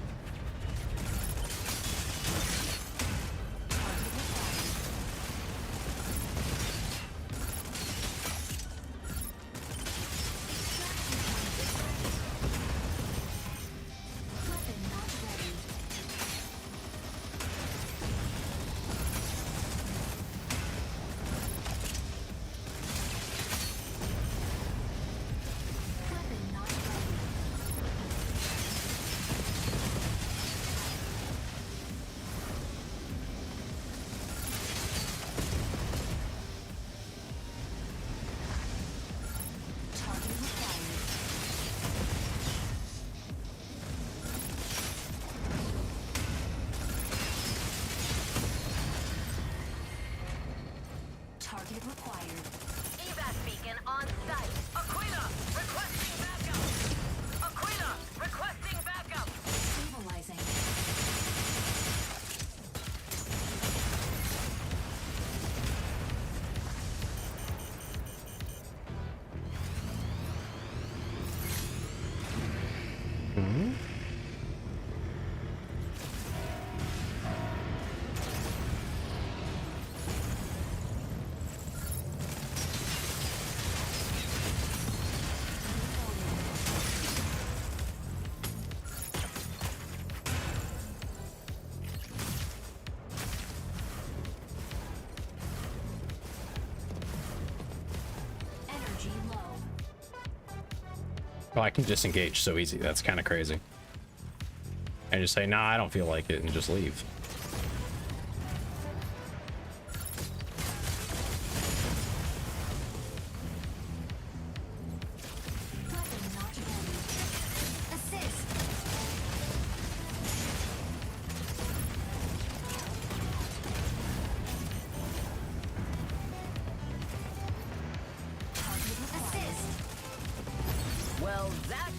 Target required. Evac beacon on site. Aquila, requesting backup. Aquila, requesting backup. Stabilizing. Energy low. Well, I can disengage so easy. That's kind of crazy. And just say, nah, I don't feel like it, and just leave. Weapon not ready. Assist.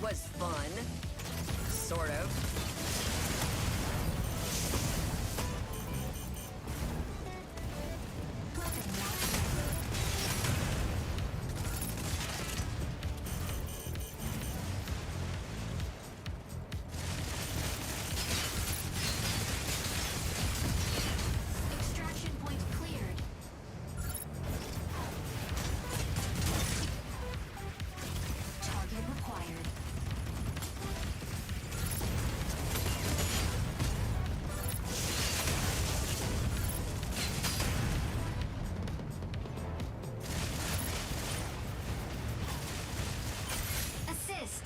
was fun. Sort of. Extraction point cleared. Target required. Assist.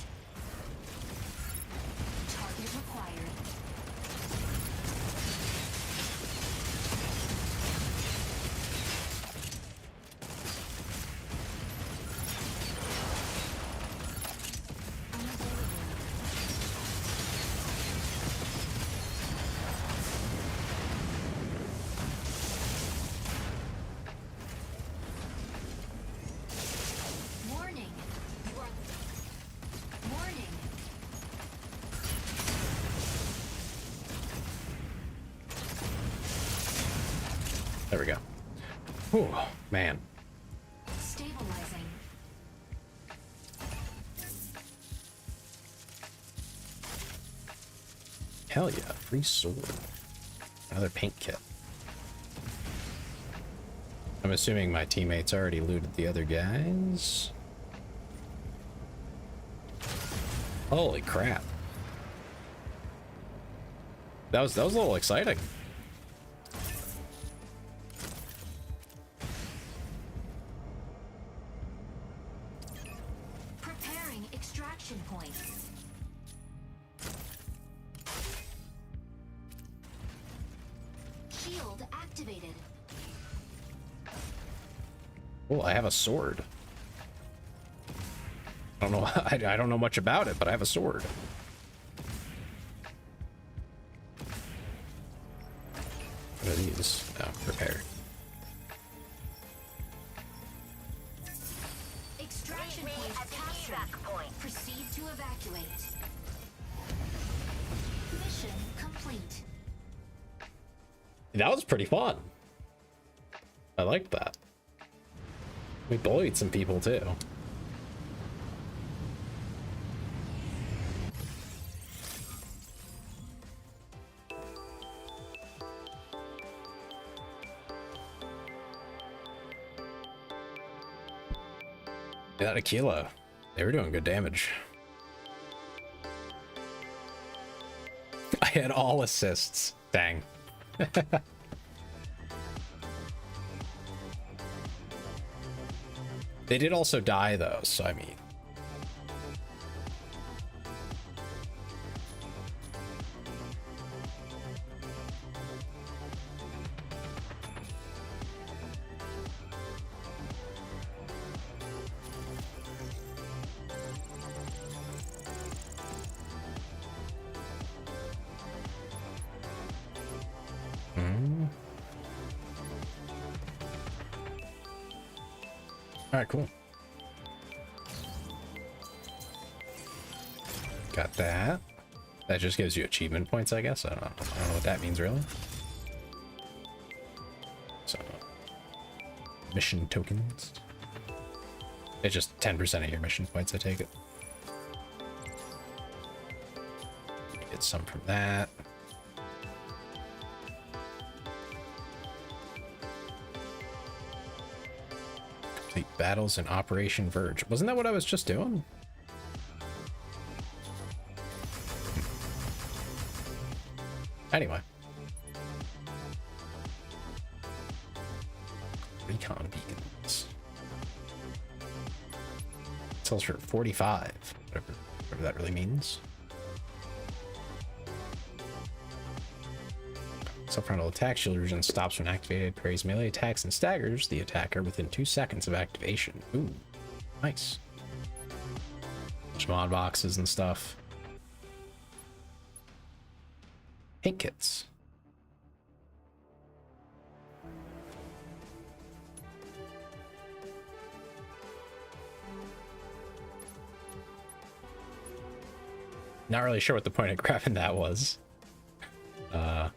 Target required. Warning. You are... Warning. There we go. Whew, man. Stabilizing. Hell yeah, free sword. Another paint kit. I'm assuming my teammates already looted the other guys. Holy crap. That was a little exciting. Preparing extraction point. Shield activated. Oh, I have a sword. I don't know. I don't know much about it, but I have a sword. What are these? Oh, prepared. Extraction Meet me point at the captured. evac point. Proceed to evacuate. Mission complete. That was pretty fun. I liked that. We bullied some people too. That Aquila, they were doing good damage. I had all assists. Dang. They did also die though, so I mean. All right, cool. Got that. That just gives you achievement points, I guess. I don't know what that means, really. So, mission tokens. It's just 10% of your mission points, I take it. Get some from that. Complete battles in Operation Verge. Wasn't that what I was just doing? Anyway. Recon beacons. Sells for 45. Whatever that really means. Subfrontal attack shield region stops when activated, parries melee attacks and staggers the attacker within 2 seconds of activation. Ooh, nice. Bunch of mod boxes and stuff. Paint kits. Not really sure what the point of grabbing that was. I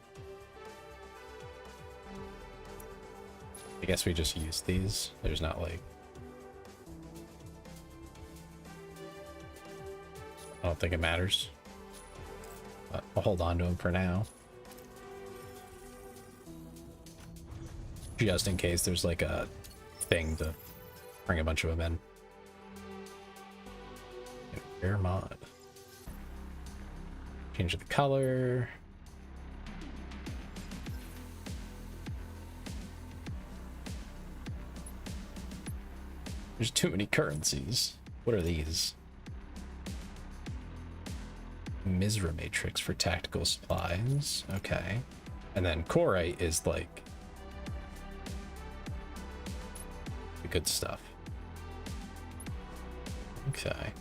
guess we just use these. There's not like... I don't think it matters. But I'll hold on to them for now. Just in case there's like a thing to bring a bunch of them in. Air mod. Change the color. There's too many currencies. What are these? Misra Matrix for tactical supplies. Okay. And then Korite is like the good stuff. Okay.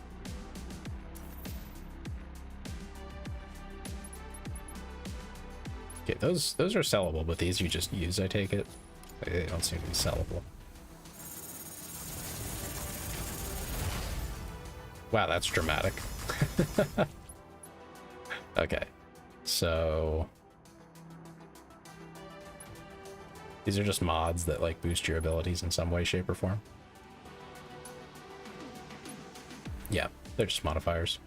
Okay, those are sellable, but these you just use, I take it. They don't seem to be sellable. Wow, that's dramatic. Okay, so these are just mods that like boost your abilities in some way, shape, or form. Yeah, they're just modifiers.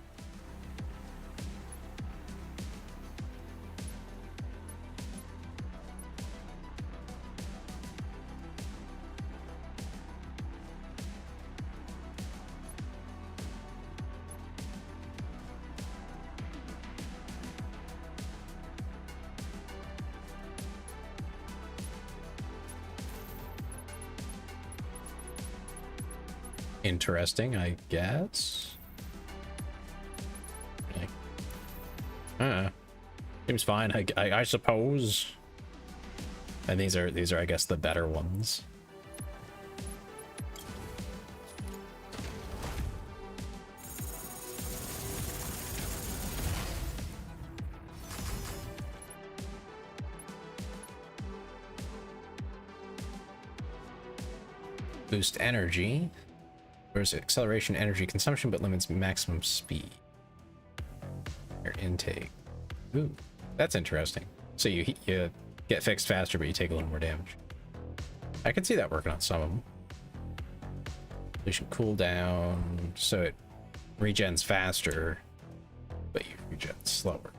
Interesting, I guess. Seems fine, I suppose. And these are I guess the better ones. Boost energy. Where's acceleration energy consumption but limits maximum speed. Air intake. Ooh, that's interesting. So you get fixed faster, but you take a little more damage. I can see that working on some of them. Depletion cooldown, so it regens faster, but you regen slower.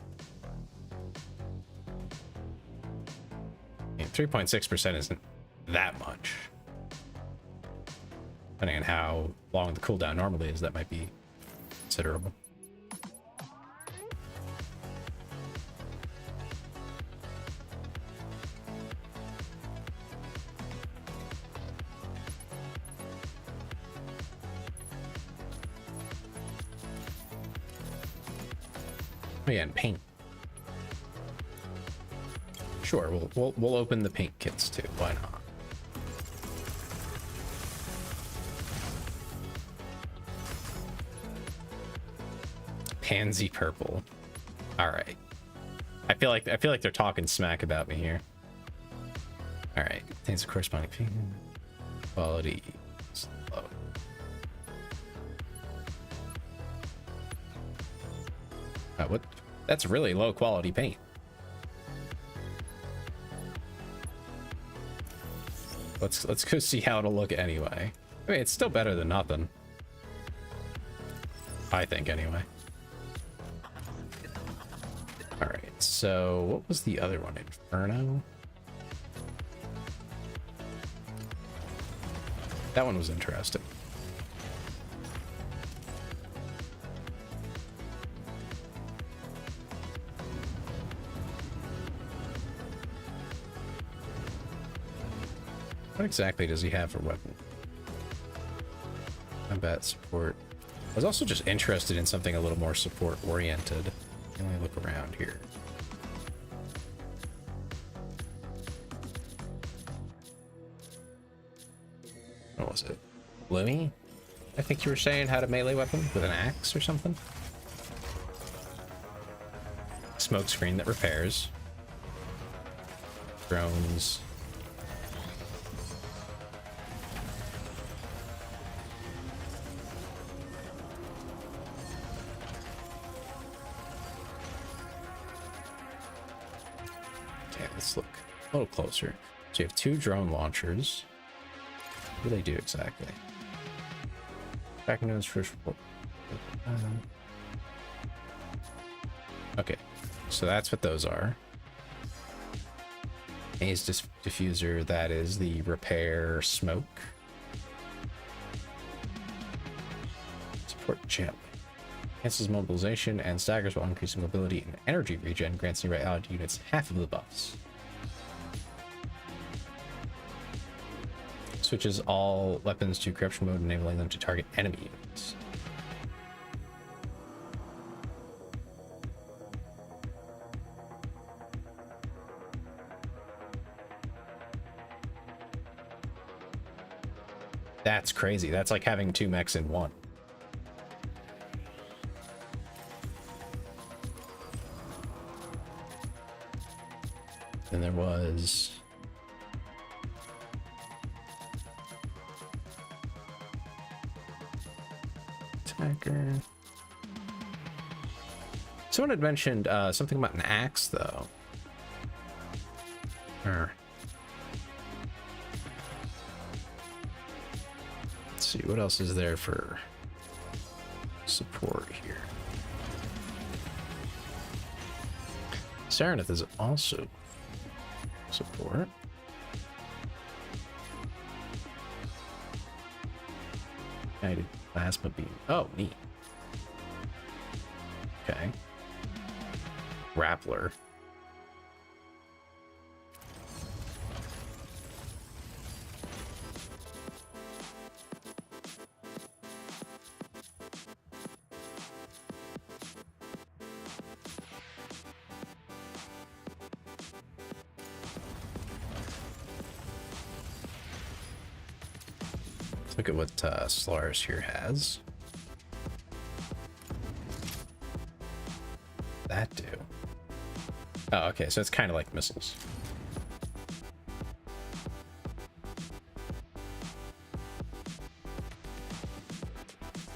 I mean, 3.6% isn't that much. Depending on how long the cooldown normally is, that might be considerable. Oh yeah, and paint. Sure, we'll open the paint kits too. Why not? Pansy purple. All right. I feel like they're talking smack about me here. All right. Contains a corresponding fee. Quality is low. What? That's really low quality paint. Let's go see how it'll look anyway. I mean, it's still better than nothing. I think anyway. All right. So what was the other one? Inferno. That one was interesting. What exactly does he have for weapon? Combat support. I was also just interested in something a little more support oriented. Let me look around here. What was it? Bloomy? I think you were saying had a melee weapon with an axe or something. Smoke screen that repairs. Drones. let's look a little closer. So you have 2 drone launchers. What do they do exactly? Tracking nodes first report. Okay, so that's what those are. Haze diffuser, that is the repair smoke. Support gently. Enhances mobilization and staggers while increasing mobility and energy regen. Grants nearby allied units half of the buffs. Switches all weapons to corruption mode, enabling them to target enemy units. That's crazy. That's like having 2 mechs in one. Then there was attacker. Someone had mentioned something about an axe, though. Let's see, what else is there for support here? Serenith is also support. Guided plasma beam. Oh, neat. Okay. Grappler. Look at what Solaris here has. That do? Oh, okay, so it's kind of like missiles.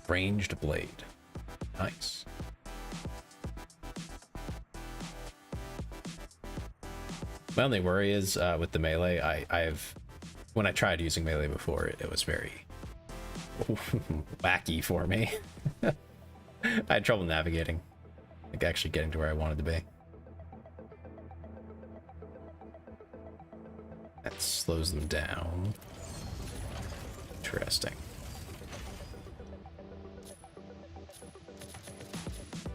Ranged blade. Nice. My only worry is with the melee, I've when I tried using melee before, it was very wacky for me. I had trouble navigating, like actually getting to where I wanted to be. That slows them down. Interesting.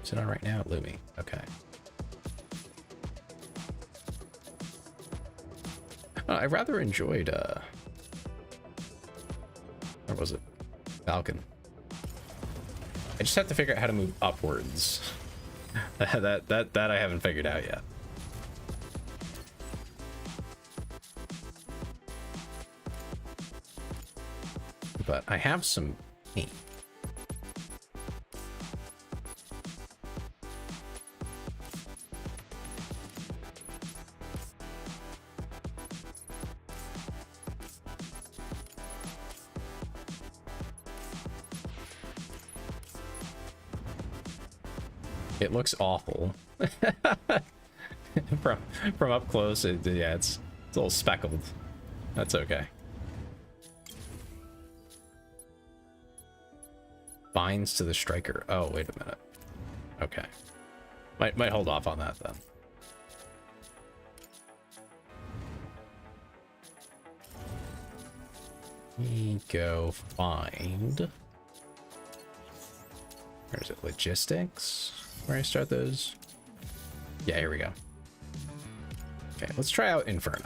Is it on right now? Lumi. Okay. I rather enjoyed where was it? Falcon. I just have to figure out how to move upwards. that I haven't figured out yet. But I have some paint. It looks awful. from up close, yeah, it's a little speckled. That's okay. Binds to the striker. Oh, wait a minute. Okay. Might hold off on that then. We go find. Where is it? Logistics? Where I start those? Yeah, here we go. Okay, let's try out Inferno.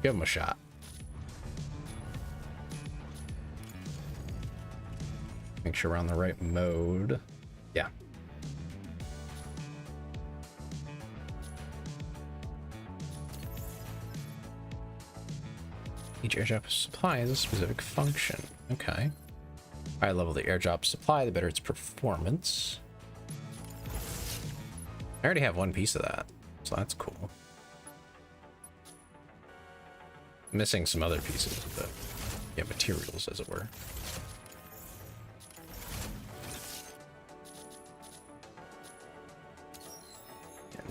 Give him a shot. Make sure we're on the right mode. Yeah. Each airdrop supply has a specific function. Okay. Higher level the airdrop supply, the better its performance. I already have one piece of that, so that's cool. Missing some other pieces of the materials, as it were.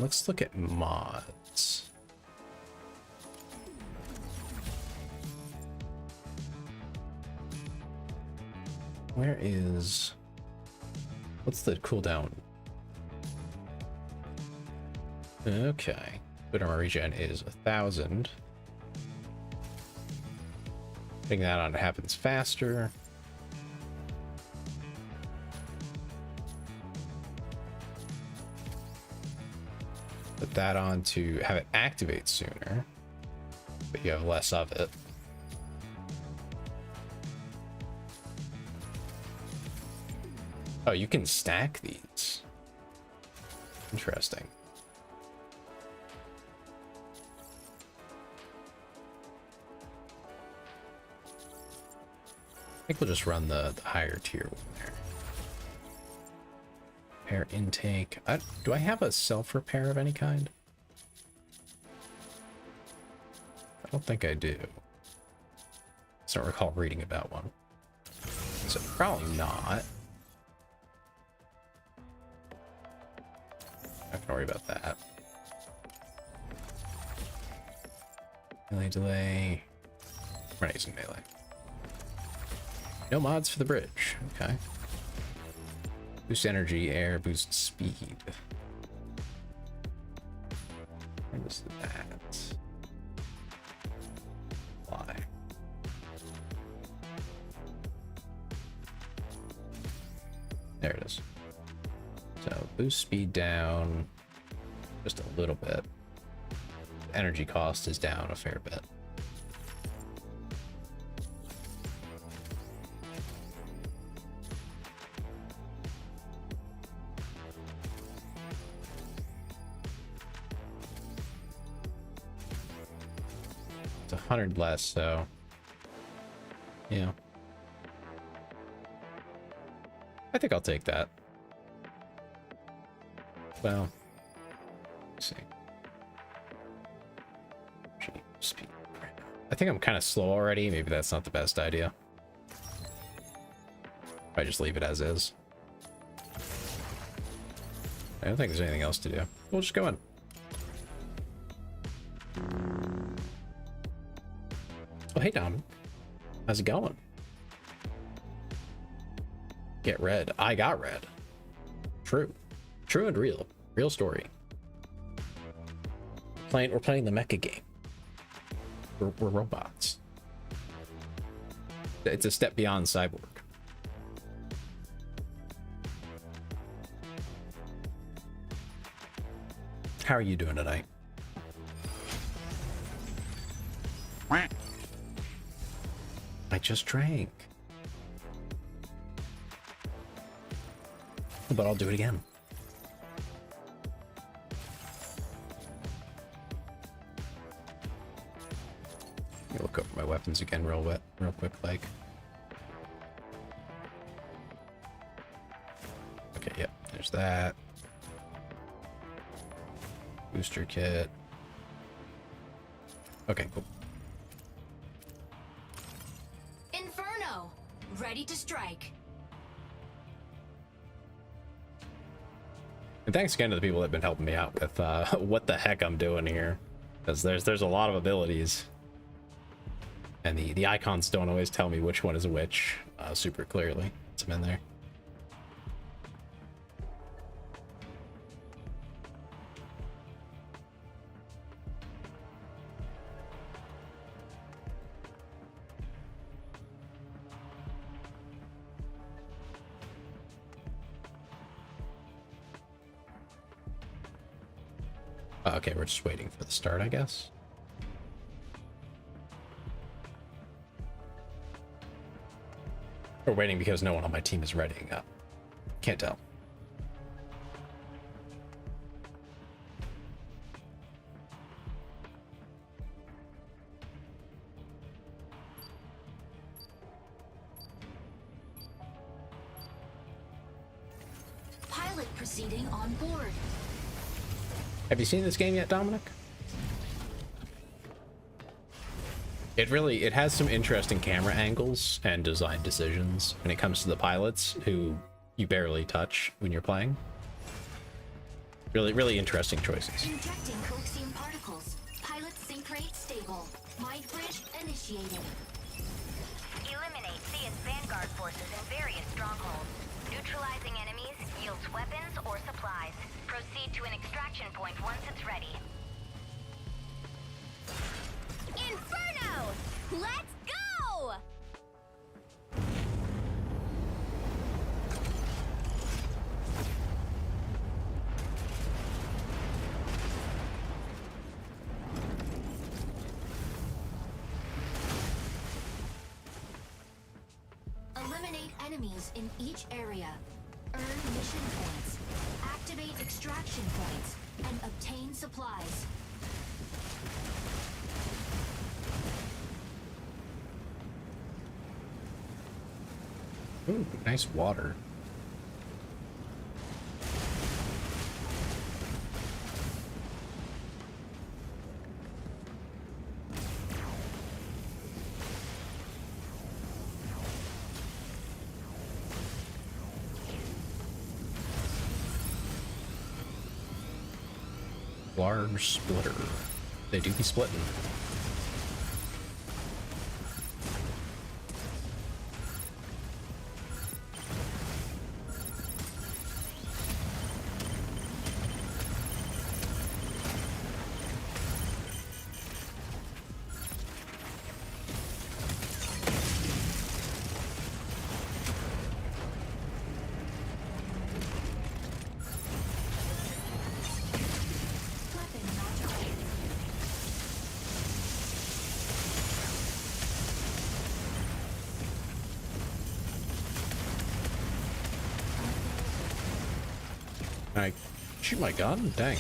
let's look at mods. Where is... what's the cooldown? Okay. Good armor regen is 1,000. Putting that on, it happens faster. Put that on to have it activate sooner, but you have less of it. Oh, you can stack these. Interesting. I think we'll just run the higher tier one there. Repair intake. Do I have a self-repair of any kind? I don't think I do. I don't recall reading about one. So probably not. Not gonna worry about that. Melee delay. We're not using melee. No mods for the bridge. Okay. Boost energy, air, boost speed. Where was that? Why? There it is. So boost speed down just a little bit. The energy cost is down a fair bit. It's 100 less, so yeah. I think I'll take that. Well, let's see. Speed. I think I'm kind of slow already. Maybe that's not the best idea. I just leave it as is. I don't think there's anything else to do. We'll just go in. Oh, hey, Dom. How's it going? Get red. I got red. True. True and real. Real story. We're playing the Mecha game. We're robots. It's a step beyond cyborg. How are you doing tonight? I just drank. But I'll do it again. Let me look over my weapons again real quick, like. Okay, yep, there's that. Booster kit. Okay, cool. Inferno, ready to strike. And thanks again to the people that have been helping me out with what the heck I'm doing here, because there's a lot of abilities, and the icons don't always tell me which one is which super clearly. It's them in there. Okay, we're just waiting for the start, I guess. We're waiting because no one on my team is readying up. Can't tell. Pilot proceeding on board. Have you seen this game yet, Dominic? It has some interesting camera angles and design decisions when it comes to the pilots, who you barely touch when you're playing. Really interesting choices. Injecting coaxium particles. Pilot sync rate stable. Mind bridge initiated. Eliminate Thea's Vanguard forces in various strongholds. Neutralizing enemies yields weapons or supplies. Proceed to an extraction point once it's ready. Inferno! Let's go! Eliminate enemies in each area. Earn mission points. Activate extraction points. And obtain supplies. Ooh, nice water. Large splitter. They do be splitting. I shoot my gun? Dang.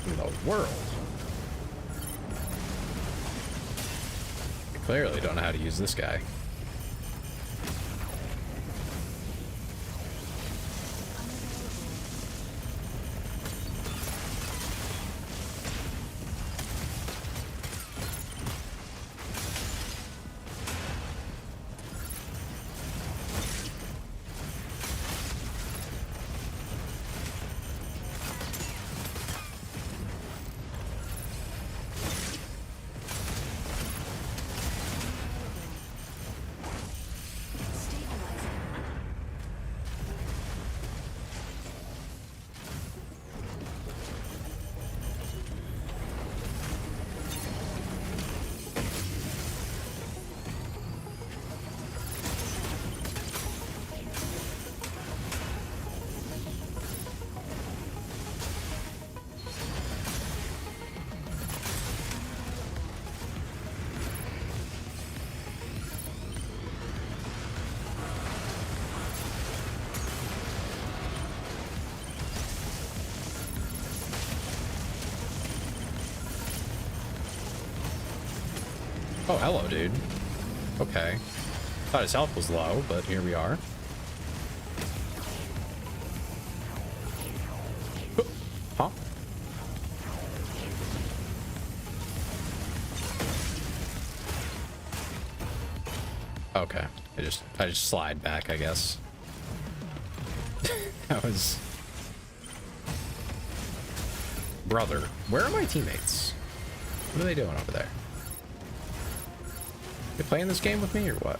What in the world? I clearly don't know how to use this guy. Oh, hello, dude. Okay. Thought his health was low, but here we are. Huh? Okay. I just slide back, I guess. That was... Brother, where are my teammates? What are they doing over there? They playing this game with me or what?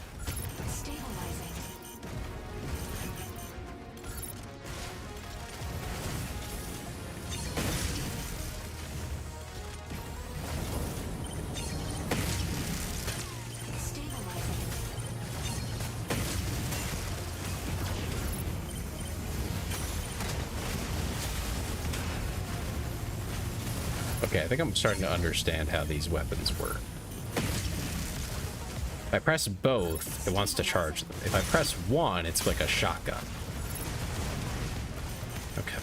Okay, I think I'm starting to understand how these weapons work. If I press both, it wants to charge them. If I press one, it's like a shotgun. Okay.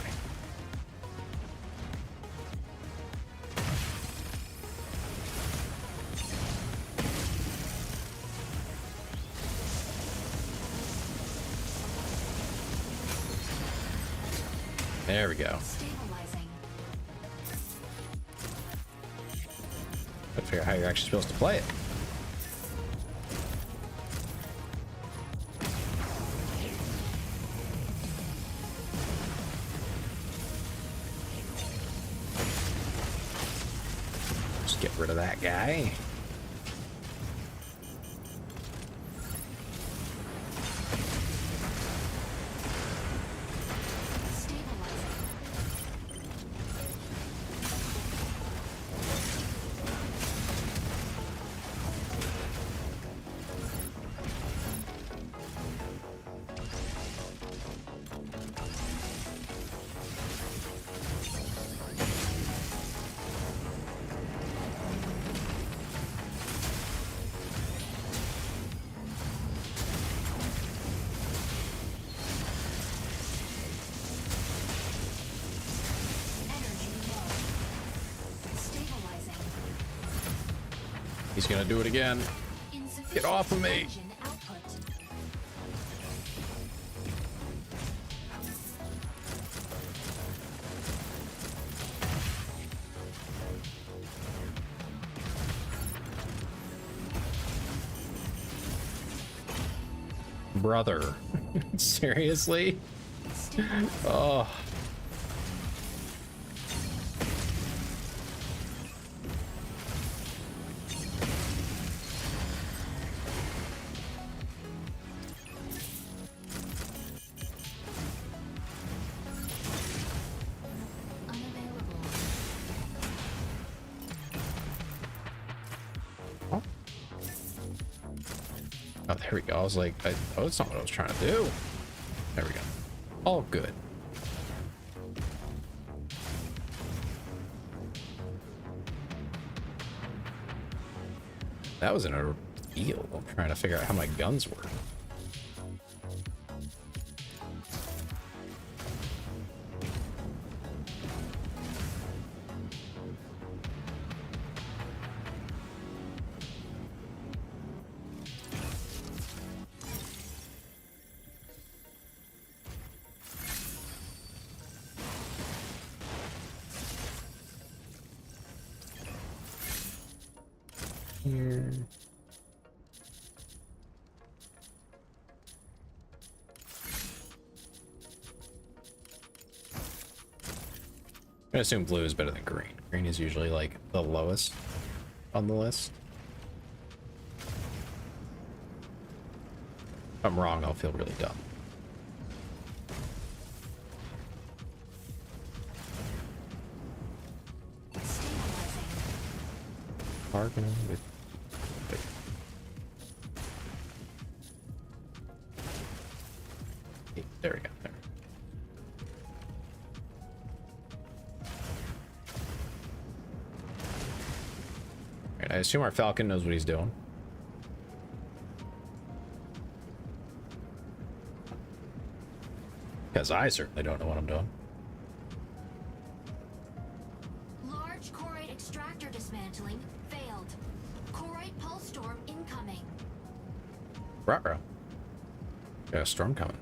There we go. Gotta figure out how you're actually supposed to play it. Just get rid of that guy. He's gonna do it again. Get off of me. Brother. Seriously? Oh. Oh, there we go. I was like, oh, that's not what I was trying to do. There we go. All good. That was an ordeal. I'm trying to figure out how my guns work. Here. I assume blue is better than green. Green is usually like the lowest on the list. If I'm wrong, I'll feel really dumb. Bargain with. There we go. There. Right, I assume our Falcon knows what he's doing. Because I certainly don't know what I'm doing. Large Corite extractor dismantling failed. Corite pulse storm incoming. Ruh-roh. Got a storm coming.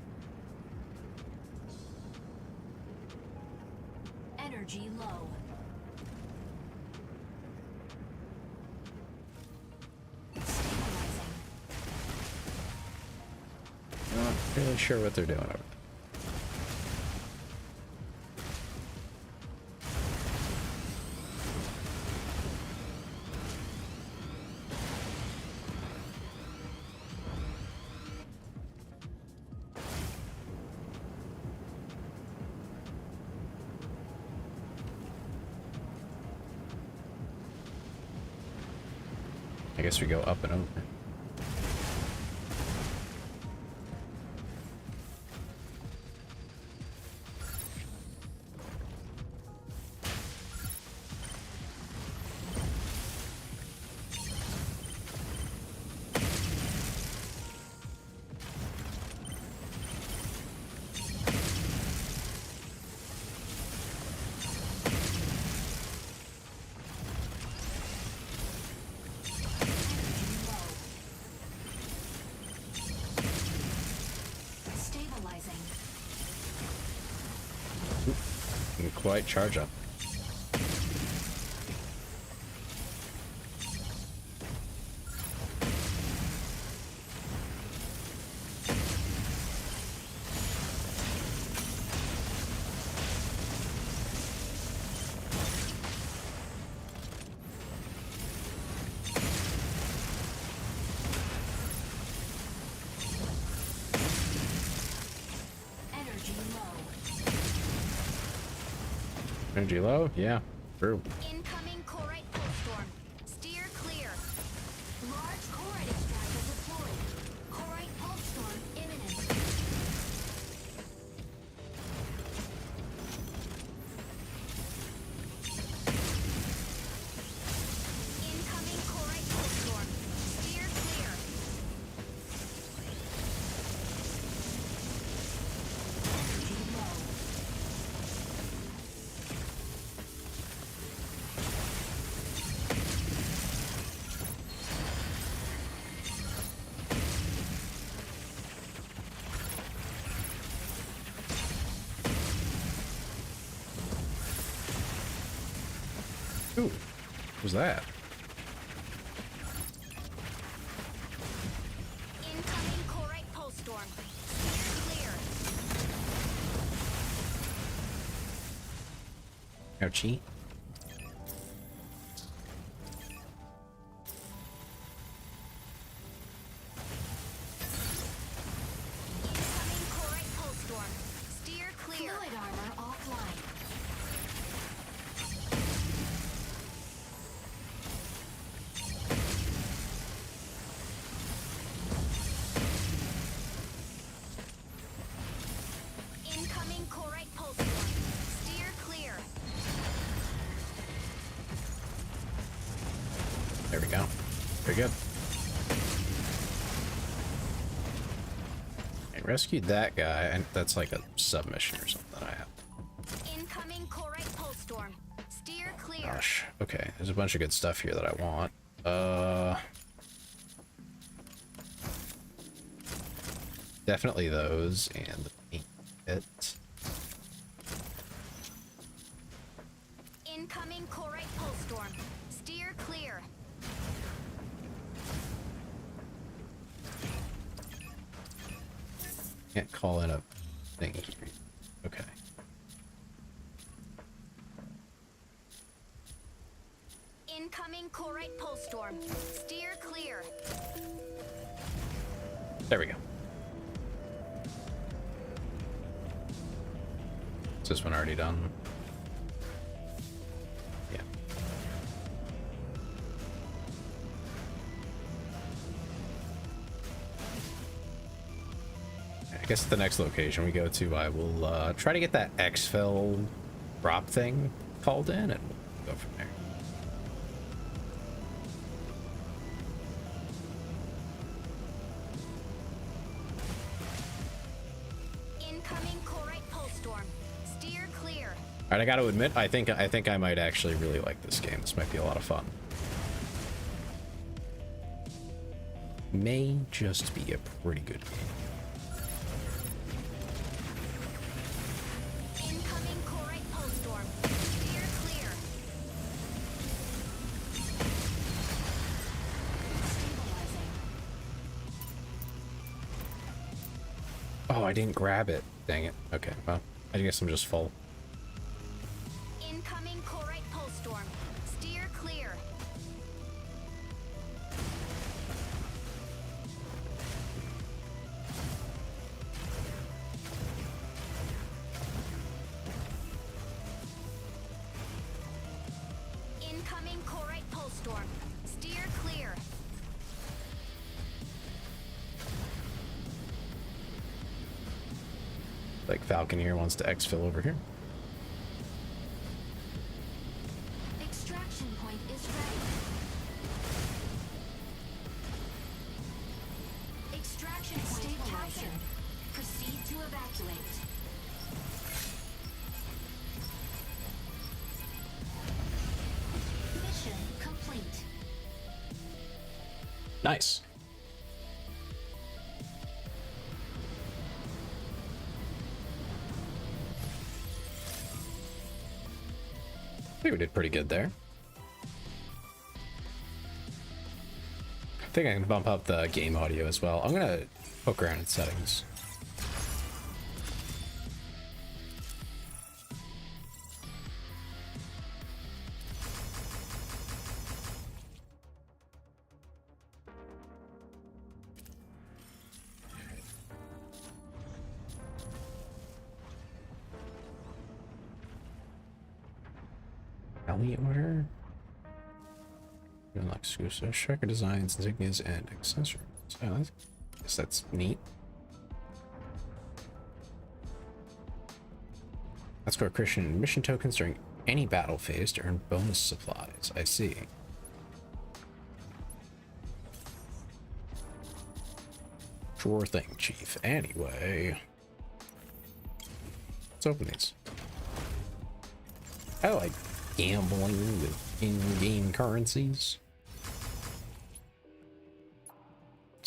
Energy low. Stabilizing. Not really sure what they're doing over there. I guess we go up and over. Didn't quite charge up. Energy low? Yeah, true. Incoming Corite Pulstorm. Steer clear. Large Corite extractor deployed. Corite pulse storm imminent. Incoming Corite Pulstorm. Steer clear. Ooh, what's that? Incoming Corite Pulstorm. Steer clear. Ouchie. Incoming Corite Pulstorm. Steer clear. Fluid armor offline. Incoming Corite Pulstorm. Steer clear. There we go. Very good. I rescued that guy, and that's like a submission or something I have. Incoming Corite Pulstorm. Steer clear. Gosh. Okay, there's a bunch of good stuff here that I want. Definitely those and the paint kit. Incoming Corite Pulstorm. Steer clear. Can't call in a thing here. Okay. Incoming Corite Pulstorm. Steer clear. There we go. Is this one already done? Yeah. I guess the next location we go to, I will try to get that exfil drop thing called in, and we'll go from there. Incoming Corite Pulstorm. Steer clear. All right, I got to admit, I think I might actually really like this game. This might be a lot of fun. May just be a pretty good game. Incoming Corite Pulstorm. Steer clear. Stabilizing. Oh, I didn't grab it. Dang it. Okay, well, I guess I'm just full. Incoming Corite Pulstorm. Steer clear. Incoming Corite Pulstorm. Steer clear. Like Falcon here wants to exfil over here. Extraction point is ready. Extraction point captured. Proceed to evacuate. Mission complete. Nice. I think we did pretty good there. I think I can bump up the game audio as well. I'm gonna poke around in settings. Only order. Unlock exclusive striker designs, insignias, and accessories. Oh, I guess that's neat. Let's go Christian mission tokens during any battle phase to earn bonus supplies. I see. Sure thing, Chief. Anyway, let's open these. I like gambling with in-game currencies.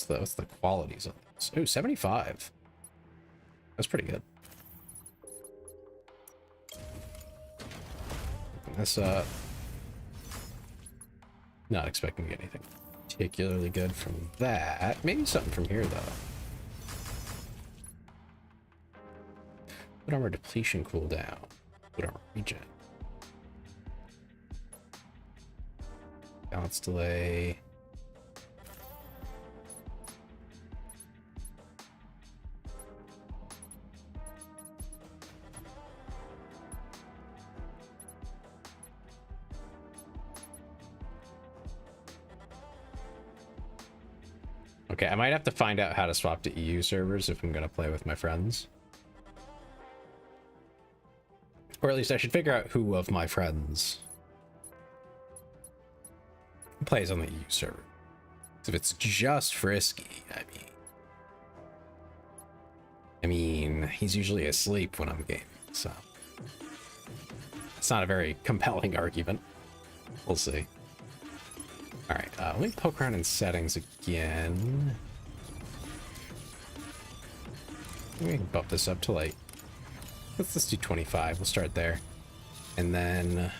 What's the qualities of this? Oh, 75. That's pretty good. That's not expecting to get anything particularly good from that. Maybe something from here though. Wood armor depletion cooldown. Wood armor regen. Balance delay. Okay, I might have to find out how to swap to EU servers if I'm going to play with my friends. Or at least I should figure out who of my friends plays on the EU server. So if it's just Frisky, I mean, he's usually asleep when I'm gaming, so it's not a very compelling argument. We'll see. All right, let me poke around in settings again. Maybe we can bump this up to like, let's do 25. We'll start there, and then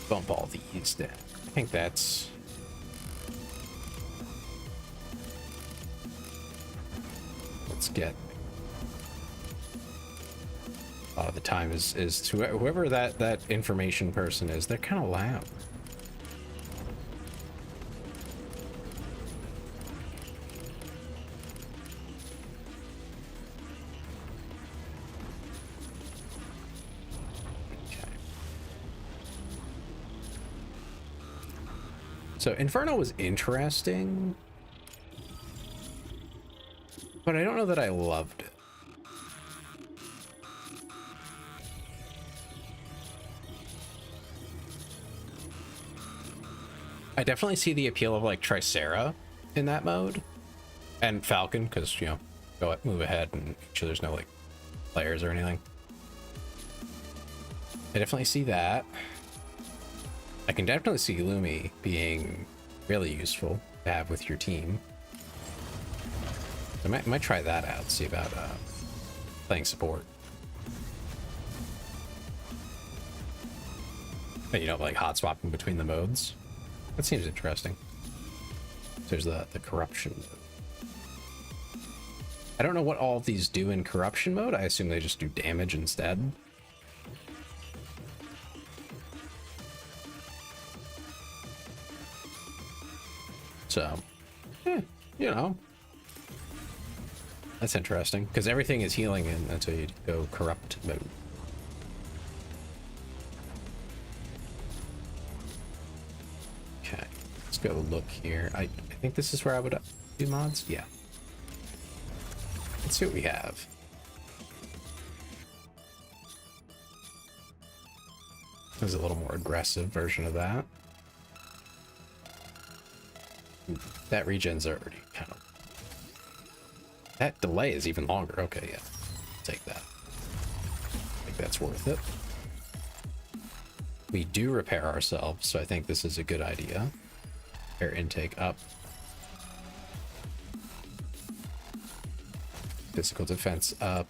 bump all these down. I think that's. Let's get a lot of the time is to whoever that information person is. They're kind of loud. Okay. So Inferno was interesting, but I don't know that I loved it. I definitely see the appeal of like Tricera in that mode, and Falcon, because, you know, move ahead and make sure there's no like players or anything. I definitely see that. I can definitely see Lumi being really useful to have with your team. I might try that out, see about playing support. But, you know, like hot swapping between the modes. That seems interesting. There's the corruption mode. I don't know what all of these do in corruption mode. I assume they just do damage instead. So, you know. That's interesting, because everything is healing until you go corrupt mode. Okay, let's go look here. I think this is where I would do mods. Yeah. Let's see what we have. There's a little more aggressive version of that. That regen's already kind of. That delay is even longer. Okay, yeah. Take that. I think that's worth it. We do repair ourselves, so I think this is a good idea. Air intake up. Physical defense up.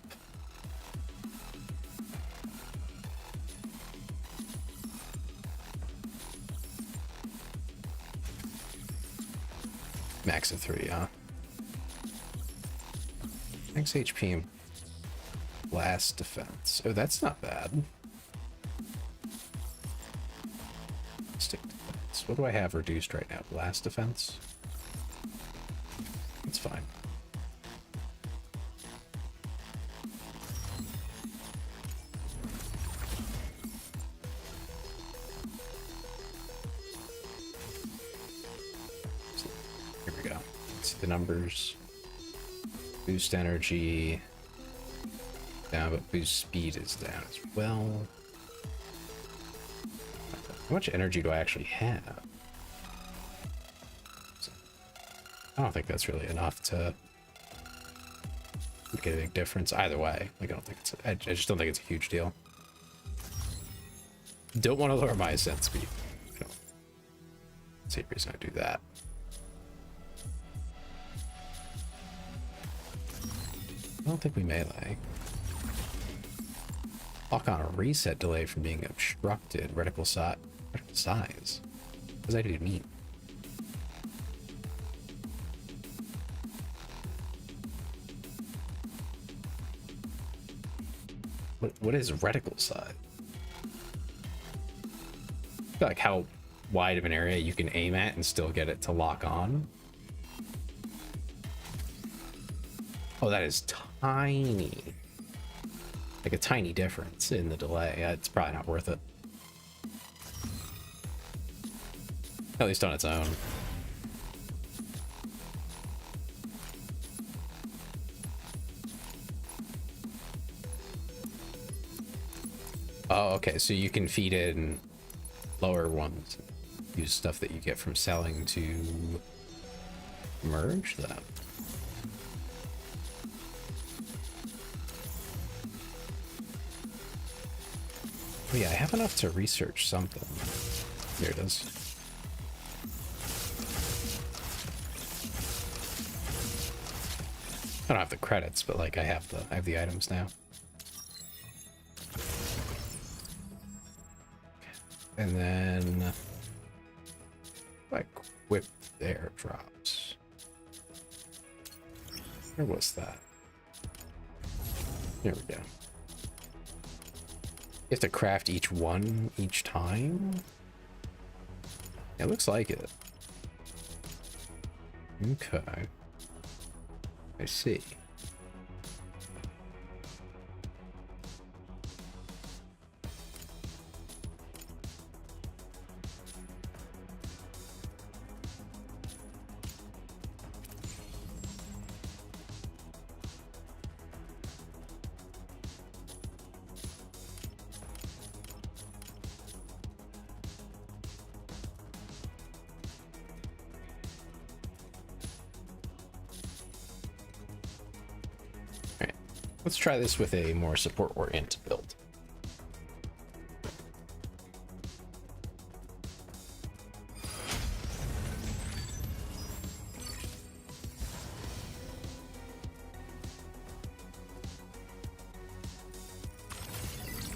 Max of 3, huh? Max HP and blast defense. Oh, that's not bad. Stick defense. What do I have reduced right now? Blast defense? It's fine. Here we go. Let's see the numbers. Boost energy down, but boost speed is down as well. How much energy do I actually have? I don't think that's really enough to make a big difference either way. Like, I just don't think it's a huge deal. Don't want to lower my ascent speed. I don't see a reason I do that. I don't think we melee. Lock on a reset delay from being obstructed. Reticle size. What does that even mean? What is reticle size? Like how wide of an area you can aim at and still get it to lock on? Oh, that is tiny. Like a tiny difference in the delay. It's probably not worth it. At least on its own. Oh, okay, so you can feed in lower ones. Use stuff that you get from selling to merge them. Oh yeah, I have enough to research something. Here it is. I don't have the credits, but like I have the items now. And then if I equip the airdrops. Where was that? Here we go. You have to craft each one each time? It looks like it. Okay. I see. Let's try this with a more support-oriented build.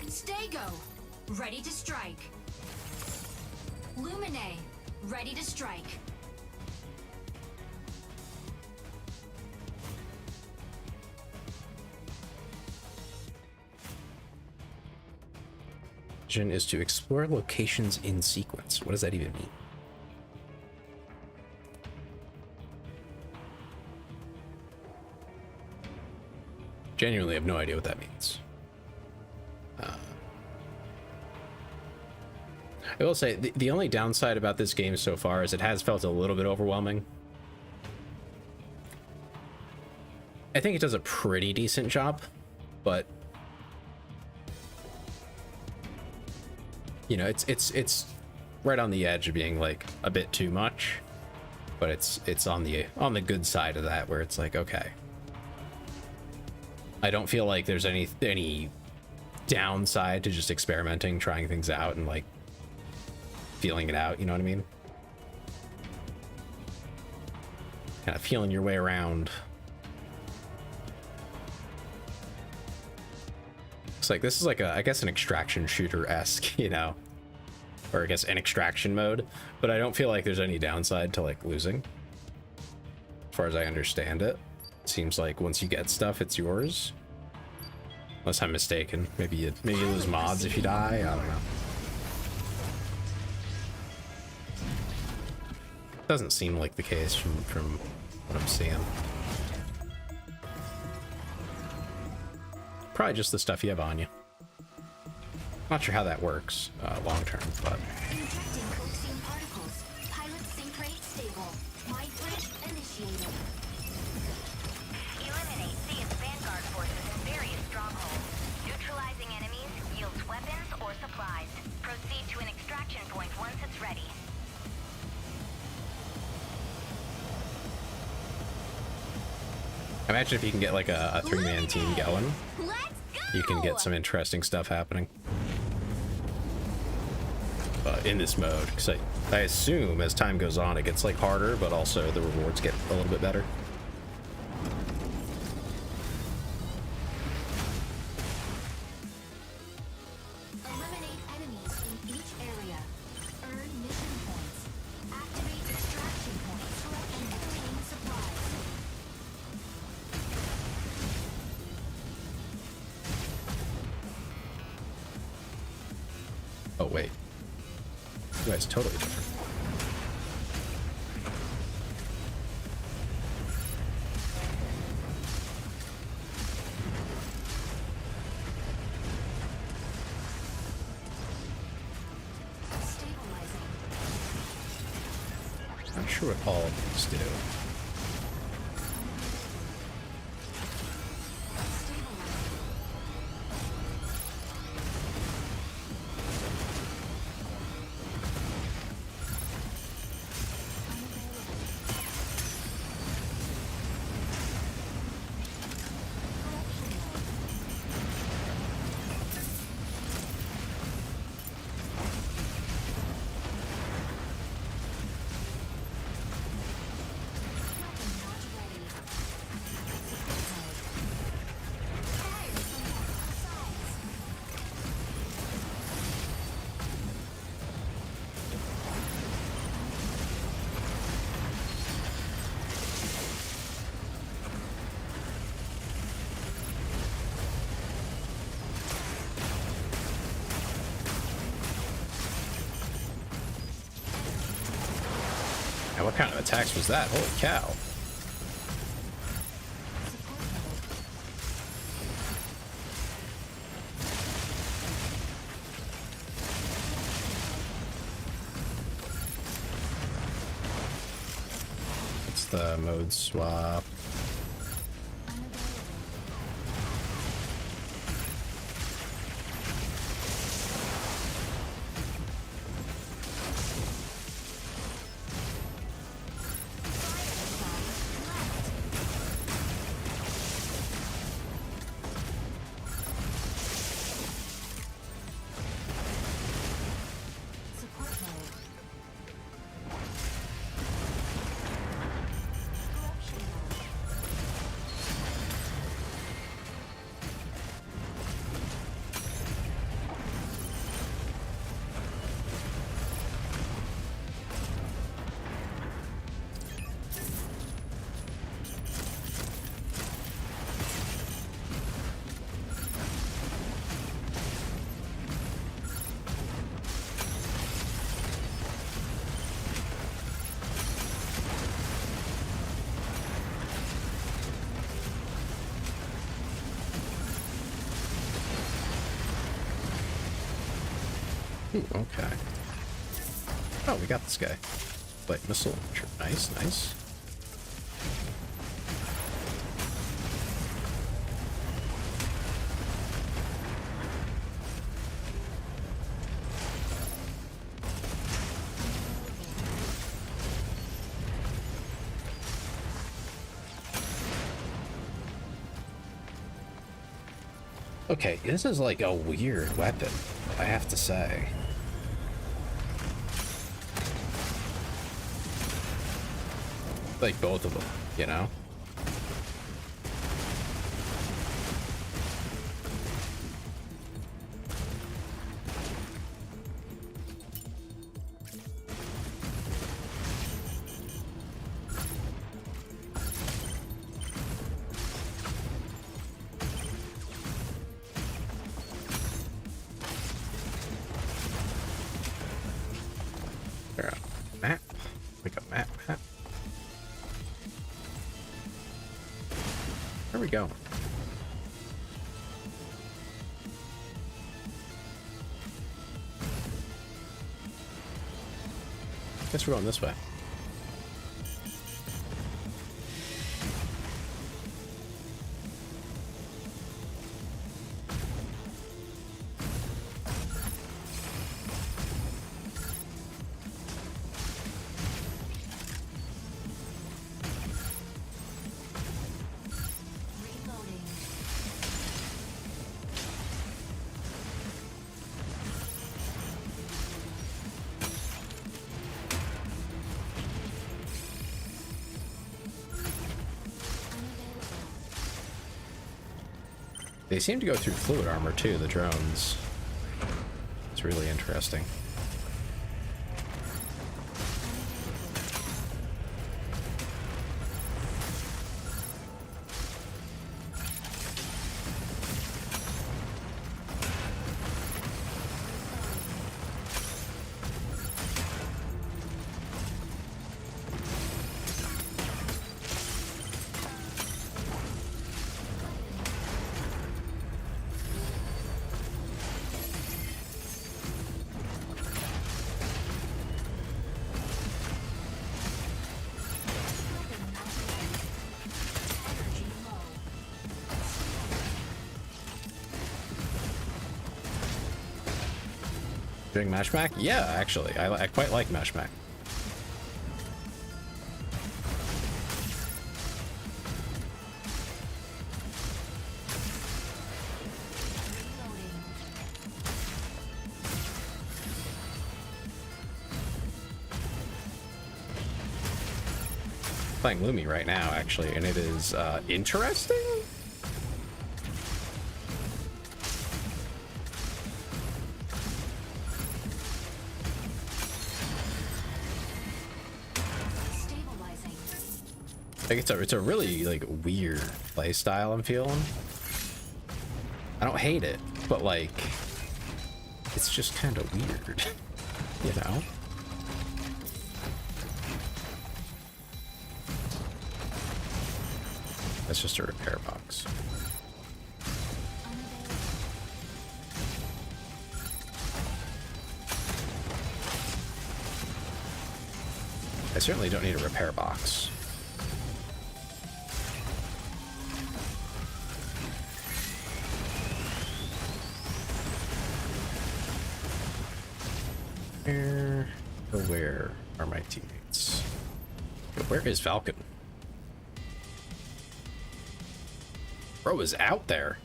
Stego, ready to strike. Lumine, ready to strike. Is to explore locations in sequence. What does that even mean? Genuinely have no idea what that means. I will say the only downside about this game so far is it has felt a little bit overwhelming. I think it does a pretty decent job, but you know, it's right on the edge of being like a bit too much, but it's on the good side of that, where it's like, okay, I don't feel like there's any downside to just experimenting, trying things out, and like feeling it out. You know what I mean? Kind of feeling your way around. It's like this is like I guess an extraction shooter-esque, you know, or I guess an extraction mode, but I don't feel like there's any downside to like losing. As far as I understand it, it seems like once you get stuff, it's yours. Unless I'm mistaken. Maybe you lose mods if you die. I don't know. doesn't seem like the case from what I'm seeing. Probably just the stuff you have on you. Not sure how that works long term, but Injecting coaxium particles. Pilot sync rate stable. Mind bridge initiated. Eliminate Thea's Vanguard forces in various strongholds. Neutralizing enemies yields weapons or supplies. Proceed to an extraction point once it's ready. imagine if you can get like a three-man team going, Let's go! you can get some interesting stuff happening in this mode. Because I assume as time goes on, it gets like harder, but also the rewards get a little bit better. Eliminate enemies in each area. Earn mission points. Activate extraction points and obtain supplies. Oh wait, you guys totally different. Stabilizing. Not sure what all of these do. Now, what kind of attacks was that? Holy cow. It's the mode swap. Support mode. Corruption mode. Ooh, okay. Oh, we got this guy. Light missile launcher. Nice, nice. Okay, this is like a weird weapon, I have to say. Like both of them, you know? There, a map, like a map. go? Guess we're going this way. They seem to go through fluid armor too, the drones. It's really interesting. Doing Mashmac? Yeah, actually, I quite like Mashmac. Playing Lumi right now, actually, and it is interesting. Like it's a really like weird play style I'm feeling. I don't hate it, but like it's just kind of weird, you know? That's just a repair box. I certainly don't need a repair box. Where are my teammates? Where is Falcon? Bro is out there.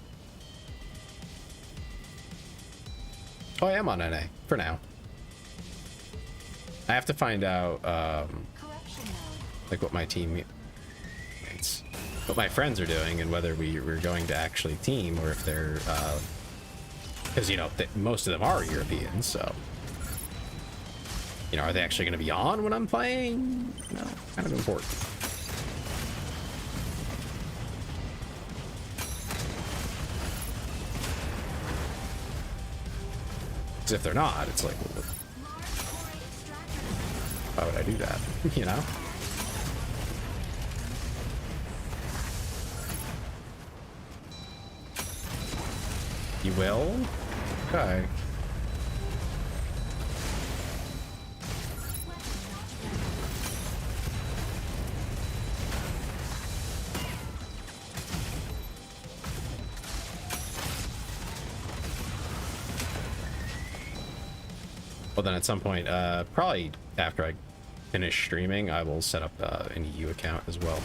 Oh, I am on NA for now. I have to find out like what my teammates, what my friends are doing, and whether we're going to actually team or if they're because you know most of them are Europeans, so. You know, are they actually going to be on when I'm playing? No, kind of important. Because if they're not, it's like, well, why would I do that? You know? You will? Okay. Well, then at some point, probably after I finish streaming, I will set up an EU account as well.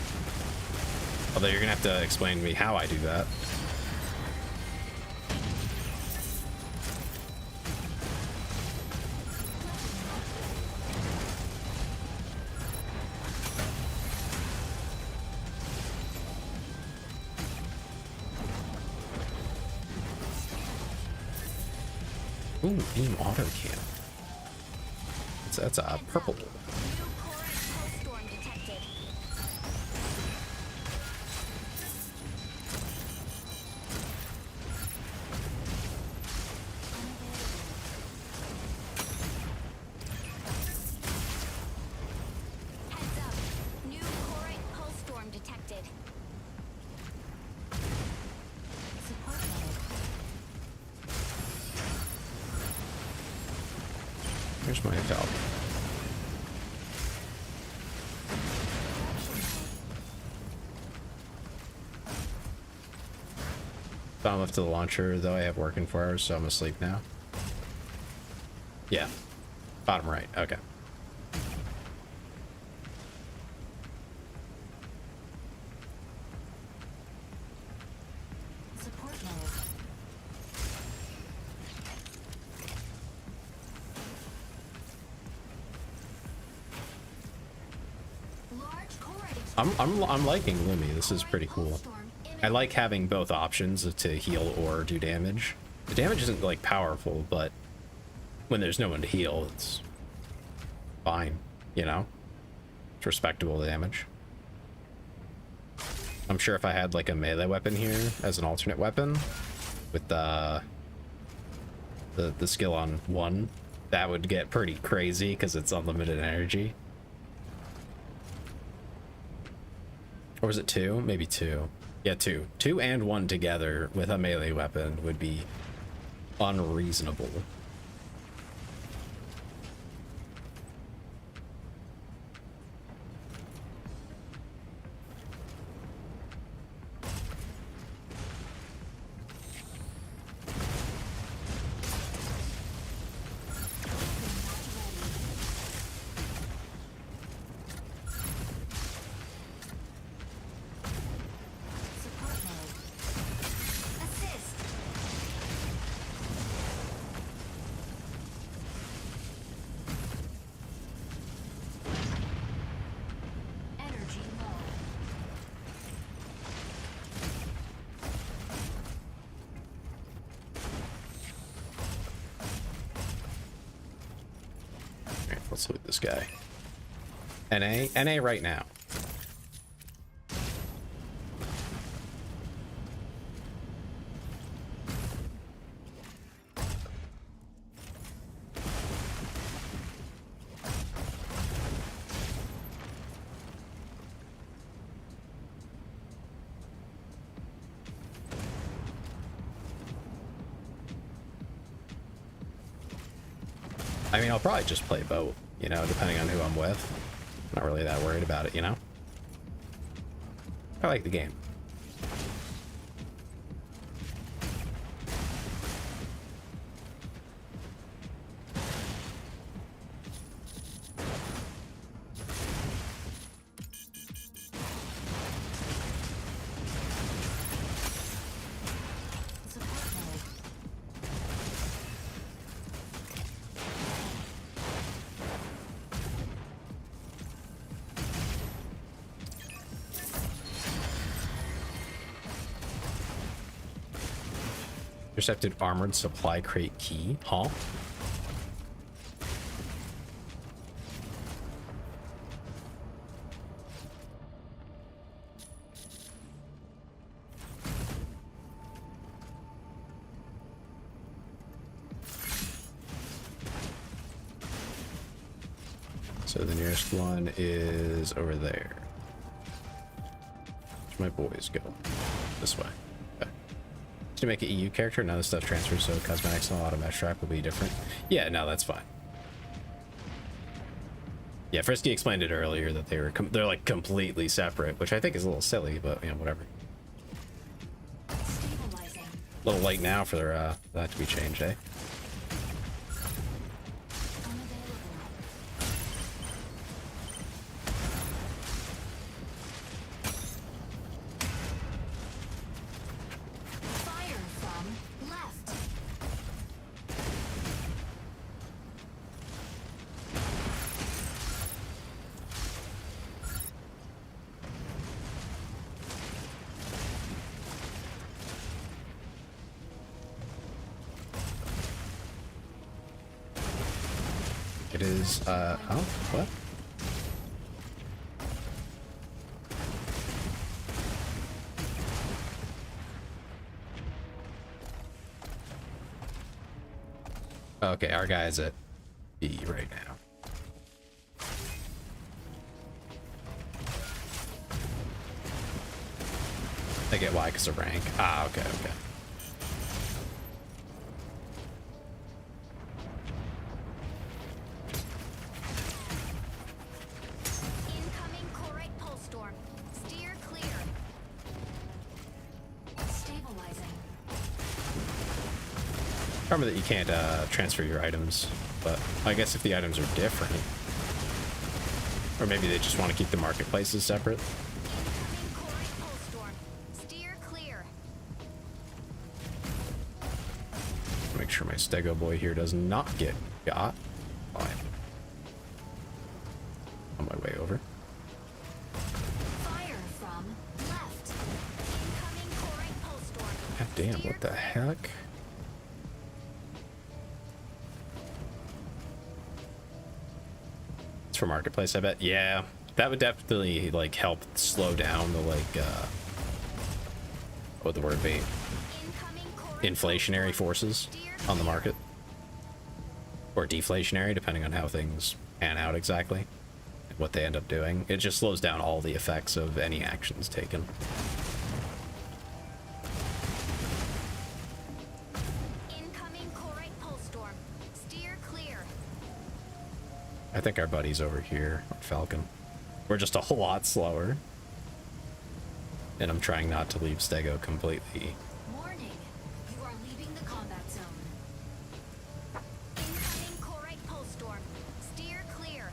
Although you're gonna have to explain to me how I do that. Ooh, beam auto cannon. That's a purple. Where's my Falcon? I'm left to the launcher, though I have working for hours, so I'm asleep now. Yeah. Bottom right. Okay. Support mode. Large core I'm liking Lumi. This is pretty cool. I like having both options to heal or do damage. The damage isn't like powerful, but when there's no one to heal, it's fine, you know? It's respectable damage. I'm sure if I had like a melee weapon here as an alternate weapon with the skill on 1, that would get pretty crazy because it's unlimited energy. Or was it 2? Maybe 2. Yeah, 2. 2 and 1 together with a melee weapon would be unreasonable. Let's loot this guy. NA right now. I mean, I'll probably just play both, you know, depending on who I'm with. Not really that worried about it, you know? I like the game. Intercepted armored supply crate key, huh? So the nearest one is over there. Where's my boys go? This way. To make an EU character, none of the stuff transfers, so cosmetics and a lot of mesh track will be different. Yeah, no, that's fine. Yeah, Frisky explained it earlier that they're like completely separate, which I think is a little silly, but you know, whatever. A little late now for that to be changed, eh? It is, oh, what? Okay, our guy's at B right now. I get why, because of rank. Ah, okay, okay. Remember that you can't transfer your items, but I guess if the items are different, or maybe they just want to keep the marketplaces separate. Steer clear. Make sure my Stego boy here does not get got. Fine. On my way over. Fire from left. Incoming coring pulse storm. God damn, what the heck? It's for marketplace, I bet. Yeah, that would definitely like help slow down the like what would the word be? Inflationary forces on the market, or deflationary, depending on how things pan out exactly, and what they end up doing. It just slows down all the effects of any actions taken. Incoming Corite pulse storm. Steer clear. I think our buddy's over here, Falcon. We're just a whole lot slower, and I'm trying not to leave Stego completely. Warning. You are leaving the combat zone. Incoming Corite pulse storm. Steer clear.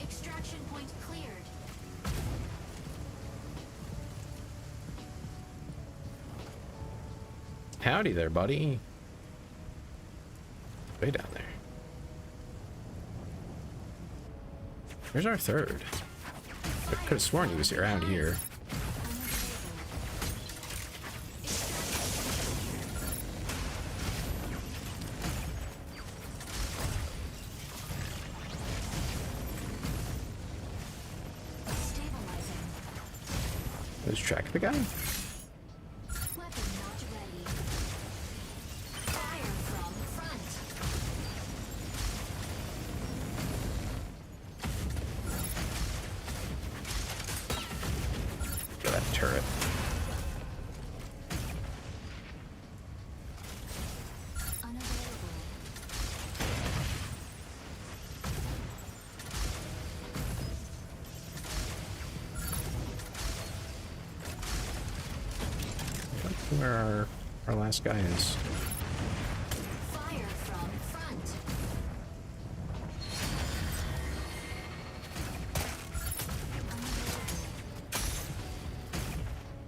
Extraction point cleared. Howdy there, buddy. Way down there. Where's our third? I could have sworn he was around here. Stabilizing. Let's track the guy. Weapon not ready. Fire from front. Get that turret. Unavailable. Where our last guy is. Fire from front.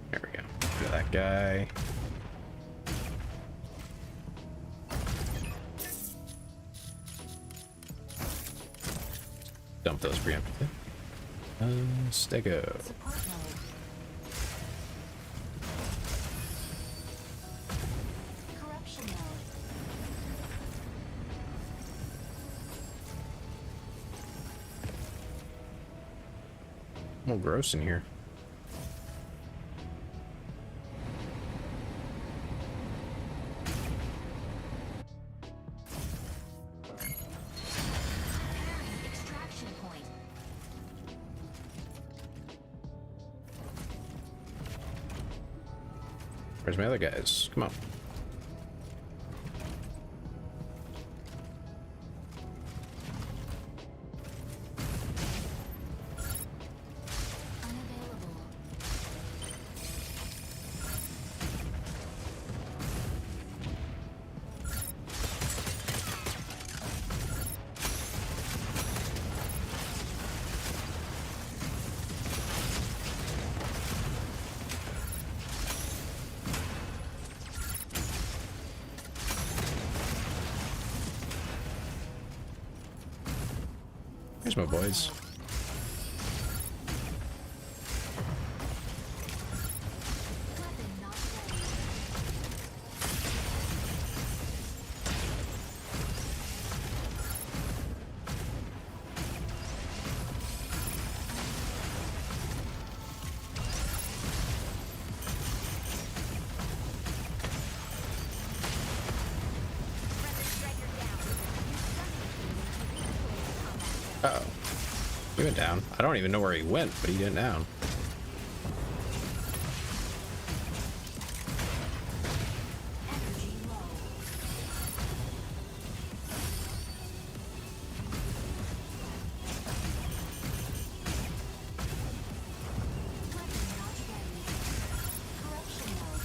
There we go. Look at that guy. Dump those preemptively. Stego. Support mode. Corruption mode. Oh, gross in here. Preparing extraction point. Where's my other guys? Come on. Unavailable. Here's my boys. Weapon not ready. Uh-oh. He went down. I don't even know where he went, but he went down. Energy low. Weapon not ready. Corruption mode.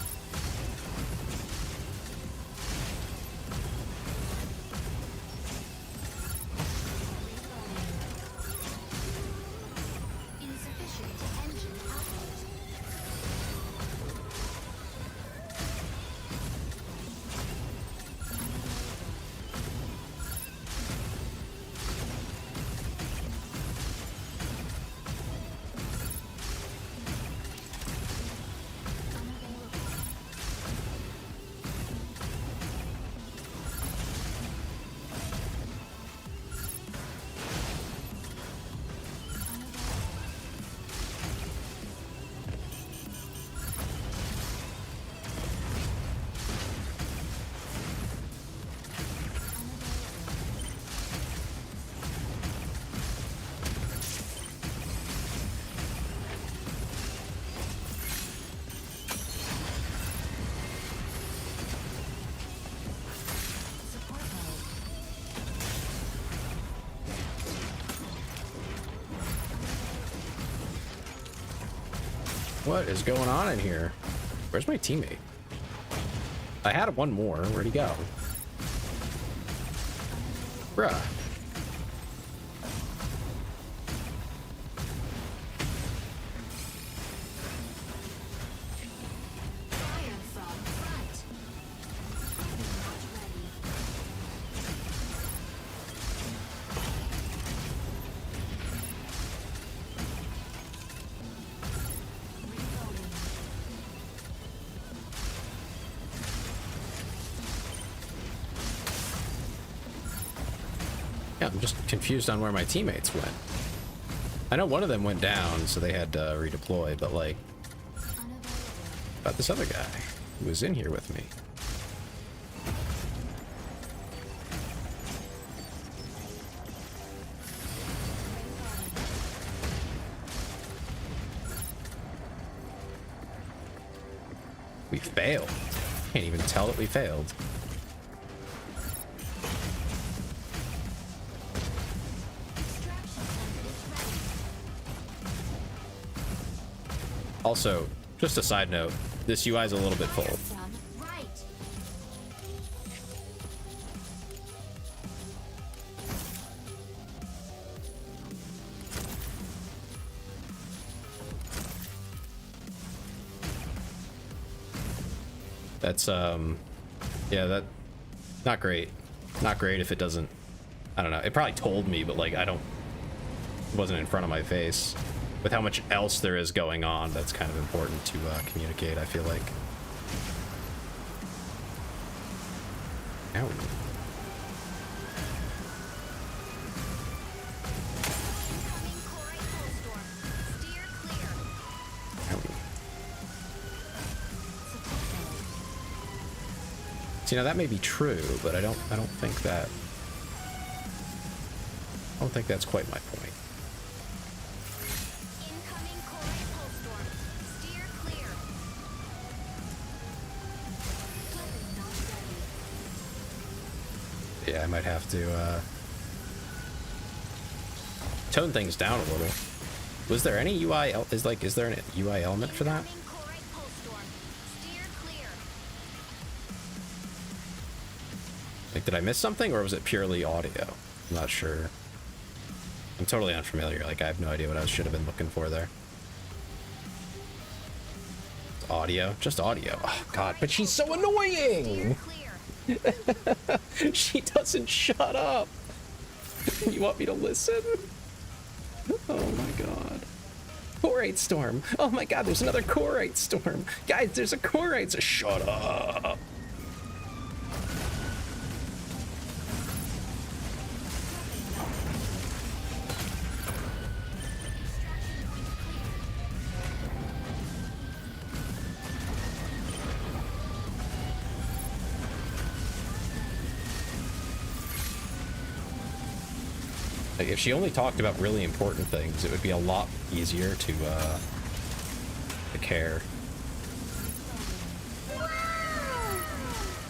What is going on in here? Where's my teammate? I had one more. Where'd he go? Bruh. Yeah, I'm just confused on where my teammates went. I know one of them went down, so they had to redeploy, but like, about this other guy who was in here with me. We failed. Can't even tell that we failed. Also, just a side note, this UI is a little bit full. That's, yeah, that, not great. Not great if it doesn't, I don't know. It probably told me, but like, it wasn't in front of my face. With how much else there is going on, that's kind of important to communicate, I feel like. Ow. See, now that may be true, but I don't think that's quite my point. Yeah, I might have to tone things down a little. Was there any UI? Is there an UI element for that? Like, did I miss something, or was it purely audio? I'm not sure. I'm totally unfamiliar. Like, I have no idea what I should have been looking for there. Audio, just audio. Oh God, but she's so annoying. She doesn't shut up. You want me to listen? Oh my God. Corite storm. Oh my God, there's another Corite storm. Guys, there's a Corite. So shut up. Like, if she only talked about really important things, it would be a lot easier to care. Oh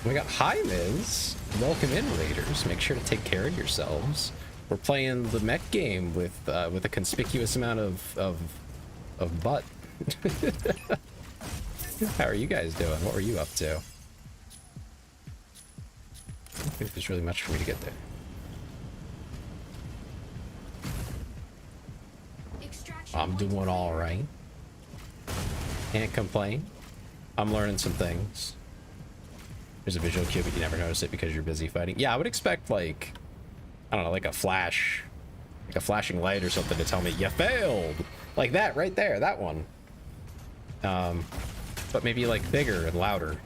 my God, hi Miz. Welcome in, Raiders. Make sure to take care of yourselves. We're playing the mech game with a conspicuous amount of butt. How are you guys doing? What were you up to? I don't think there's really much for me to get there. I'm doing all right. Can't complain. I'm learning some things. There's a visual cue, but you never notice it because you're busy fighting. Yeah, I would expect, like, I don't know, like a flash, like a flashing light or something to tell me you failed. Like that right there, that one. But maybe like bigger and louder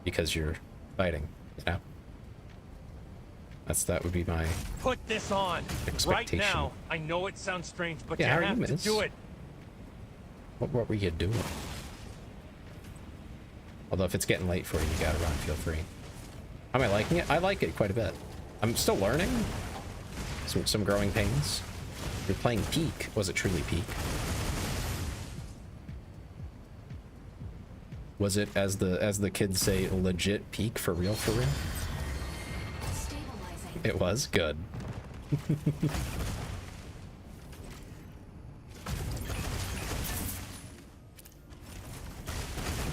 because you're fighting, you know? That would be my put this on expectation. Right now. I know it sounds strange, but yeah, you have to do it. What were you doing? Although if it's getting late for you, you gotta run. Feel free. Am I liking it? I like it quite a bit. I'm still learning. Some growing pains. You're playing Peak. Was it truly Peak? Was it, as the kids say, legit Peak for real? For real? It was good.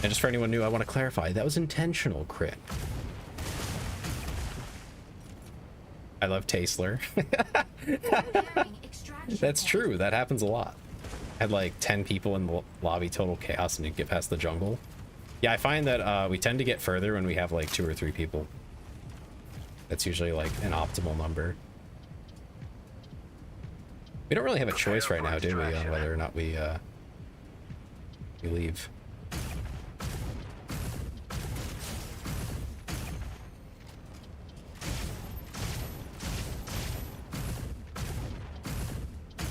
And just for anyone new, I want to clarify, that was intentional crit. I love Tastelor. That's true, that happens a lot. I had like 10 people in the lobby, total chaos, and you get past the jungle. Yeah, I find that we tend to get further when we have like 2 or 3 people. That's usually like an optimal number. We don't really have a choice right now, do we, on whether or not we leave.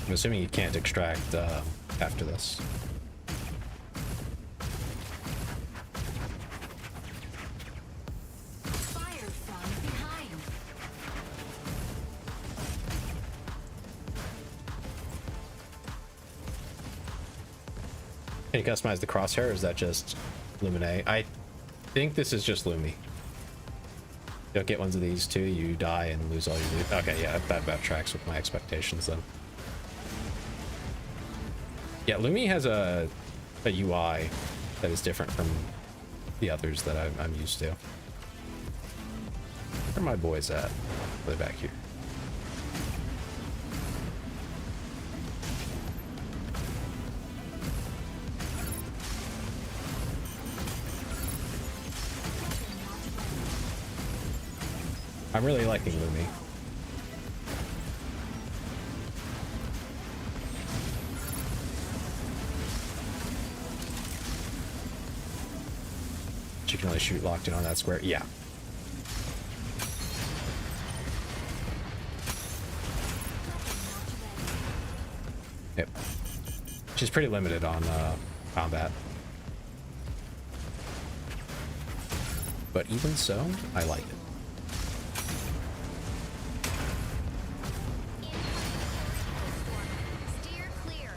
I'm assuming you can't extract after this. Fire from behind. Can you customize the crosshair, or is that just Lumine? I think this is just Lumi. You don't get ones of these too, you die and lose all your loot. Okay, yeah, that tracks with my expectations then. Yeah, Lumi has a UI that is different from the others that I'm used to. Where are my boys at? They're back here. I'm really liking Lumi. You can only shoot locked in on that square. Yeah. Yep. She's pretty limited on combat. But even so, I like it. Steer clear.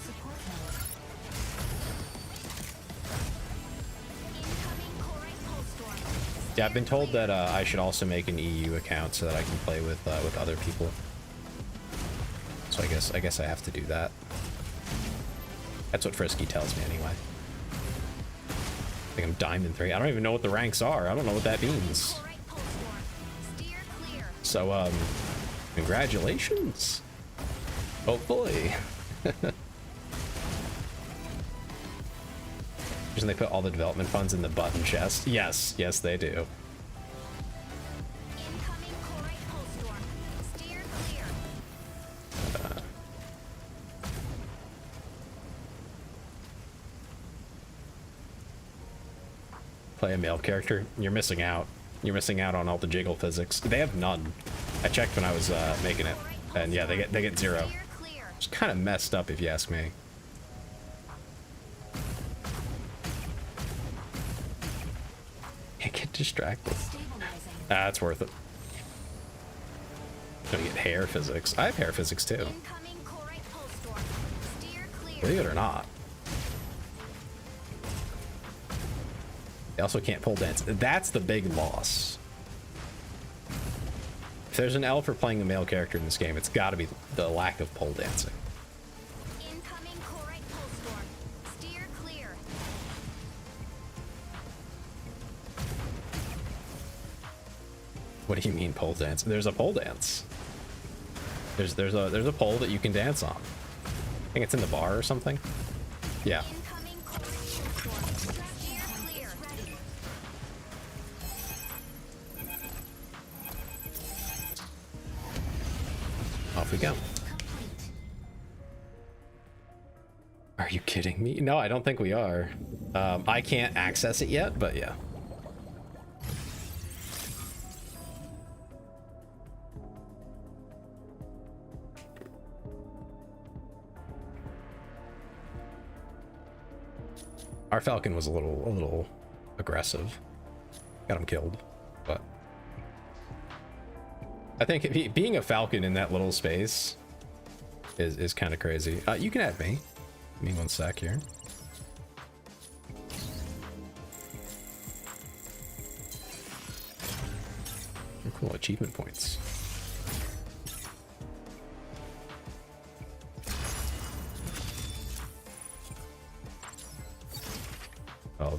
Support node. Incoming Corite Pulse Storm. Yeah, I've been told that I should also make an EU account so that I can play with other people. So I guess I have to do that. That's what Frisky tells me anyway. I think I'm Diamond 3. I don't even know what the ranks are. I don't know what that means. So, congratulations. Hopefully. Reason they put all the development funds in the button chest. Yes, yes they do. Incoming Corite Pulse Storm. Steer clear. Play a male character. You're missing out. You're missing out on all the jiggle physics. They have none. I checked when I was making it, and yeah, they get 0. It's kind of messed up if you ask me. Can't get distracted. It's worth it. Gonna get hair physics. I have hair physics too. Incoming Corite Pulse Storm. Steer clear. Believe it or not. They also can't pole dance. That's the big loss. If there's an L for playing a male character in this game, it's got to be the lack of pole dancing. Incoming Corite Pulse Storm. Steer clear. What do you mean pole dance? There's a pole dance. There's a pole that you can dance on. I think it's in the bar or something. Yeah. Incoming Corite Pulse Storm. Steer clear. Off we go. Are you kidding me? No, I don't think we are. I can't access it yet, but yeah. Our Falcon was a little aggressive. Got him killed, but I think being a Falcon in that little space is kind of crazy. You can add me. Give me 1 sec here. Oh, cool, achievement points.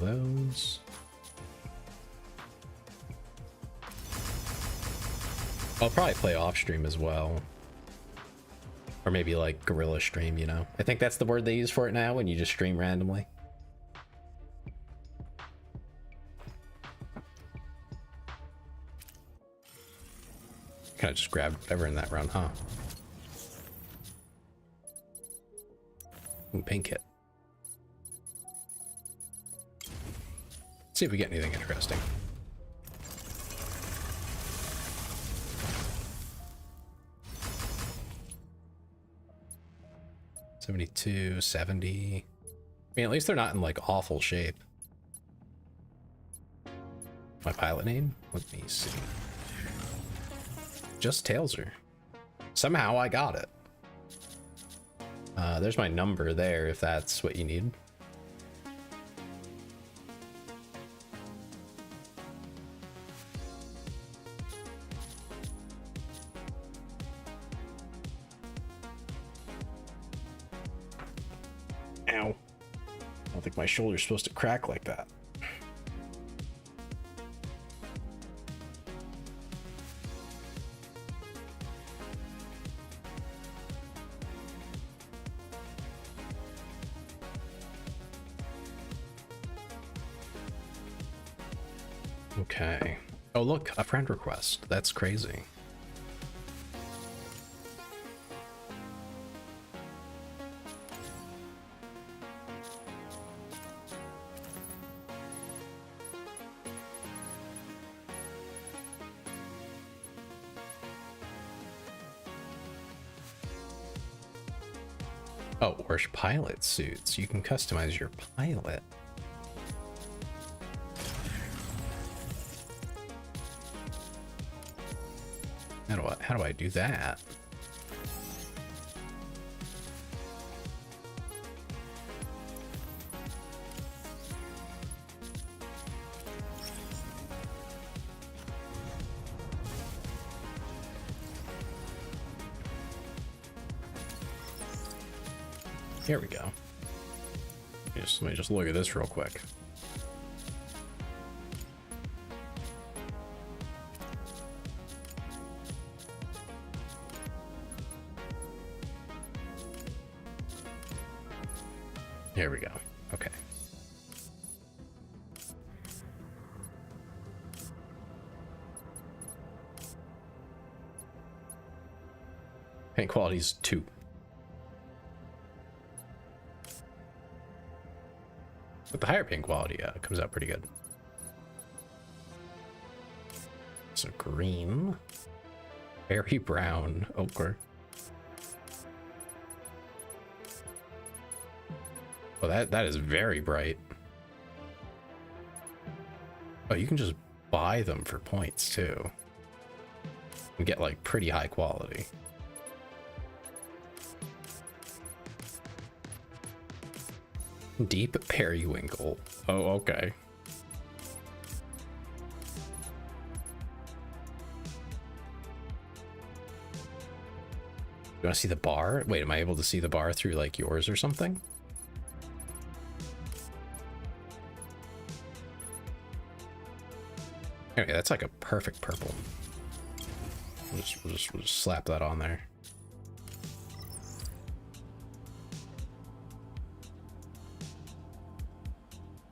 those. I'll probably play off stream as well. Or maybe like guerrilla stream, you know? I think that's the word they use for it now when you just stream randomly. Kind of just grabbed whatever in that round, huh? Ooh, pink hit. See if we get anything interesting. $72, $70. I mean, at least they're not in like awful shape. My pilot name? Let me see. Just Tailser. Somehow I got it. There's my number there if that's what you need. Ow. I don't think my shoulder's supposed to crack like that. Okay. Oh, look, a friend request. That's crazy. Oh, or pilot suits. You can customize your pilot. How do I do that? Here we go. Let me just look at this real quick. Here we go. Okay. Paint quality's 2. With the higher paint quality, it comes out pretty good. So green, berry brown, ochre. Well, that is very bright. Oh, you can just buy them for points too. And get like pretty high quality. Deep periwinkle. Oh, okay. You want to see the bar? Wait, am I able to see the bar through like yours or something? Okay, that's like a perfect purple. We'll just slap that on there.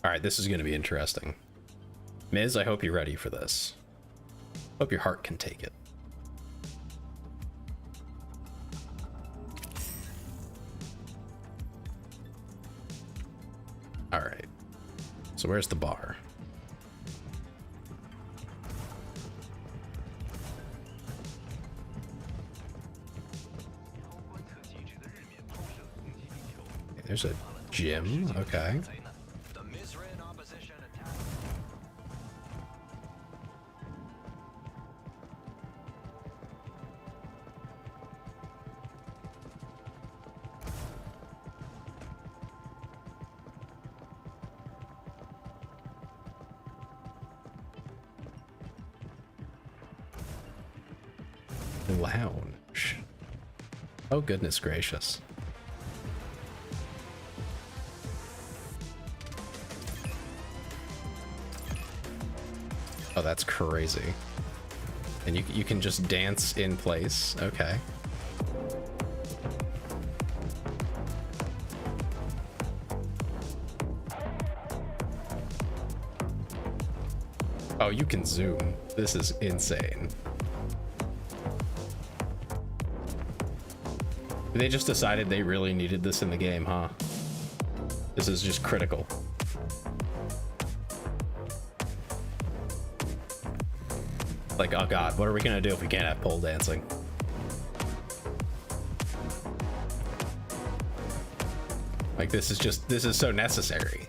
All right, this is going to be interesting. Miz, I hope you're ready for this. Hope your heart can take it. All right. So where's the bar? There's a gym. Okay. Lounge. Oh, goodness gracious. Oh, that's crazy. And you can just dance in place. Okay. Oh, you can zoom. This is insane. They just decided they really needed this in the game, huh? This is just critical. Like, oh god, what are we gonna do if we can't have pole dancing? Like, this is so necessary.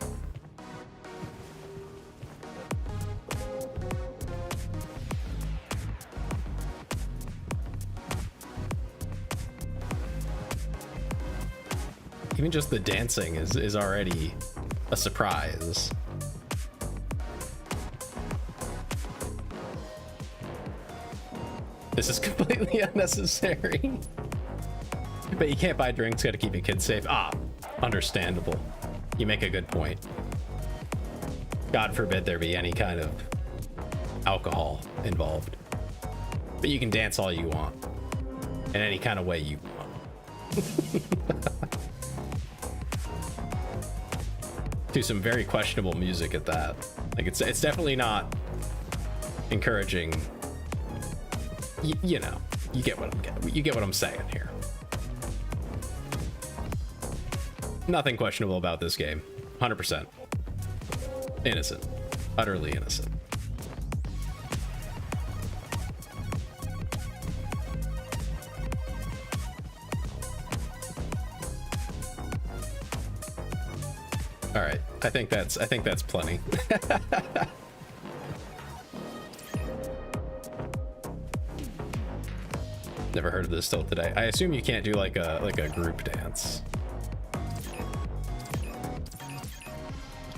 Even just the dancing is already a surprise. This is completely unnecessary. But you can't buy drinks, gotta keep your kids safe. Ah, understandable. You make a good point. God forbid there be any kind of alcohol involved. But you can dance all you want. In any kind of way you want. Do some very questionable music at that. Like, it's definitely not encouraging. You know, you get what I'm saying here. Nothing questionable about this game. 100% innocent, utterly innocent. All right, I think that's plenty. Never heard of this till today. I assume you can't do like a group dance.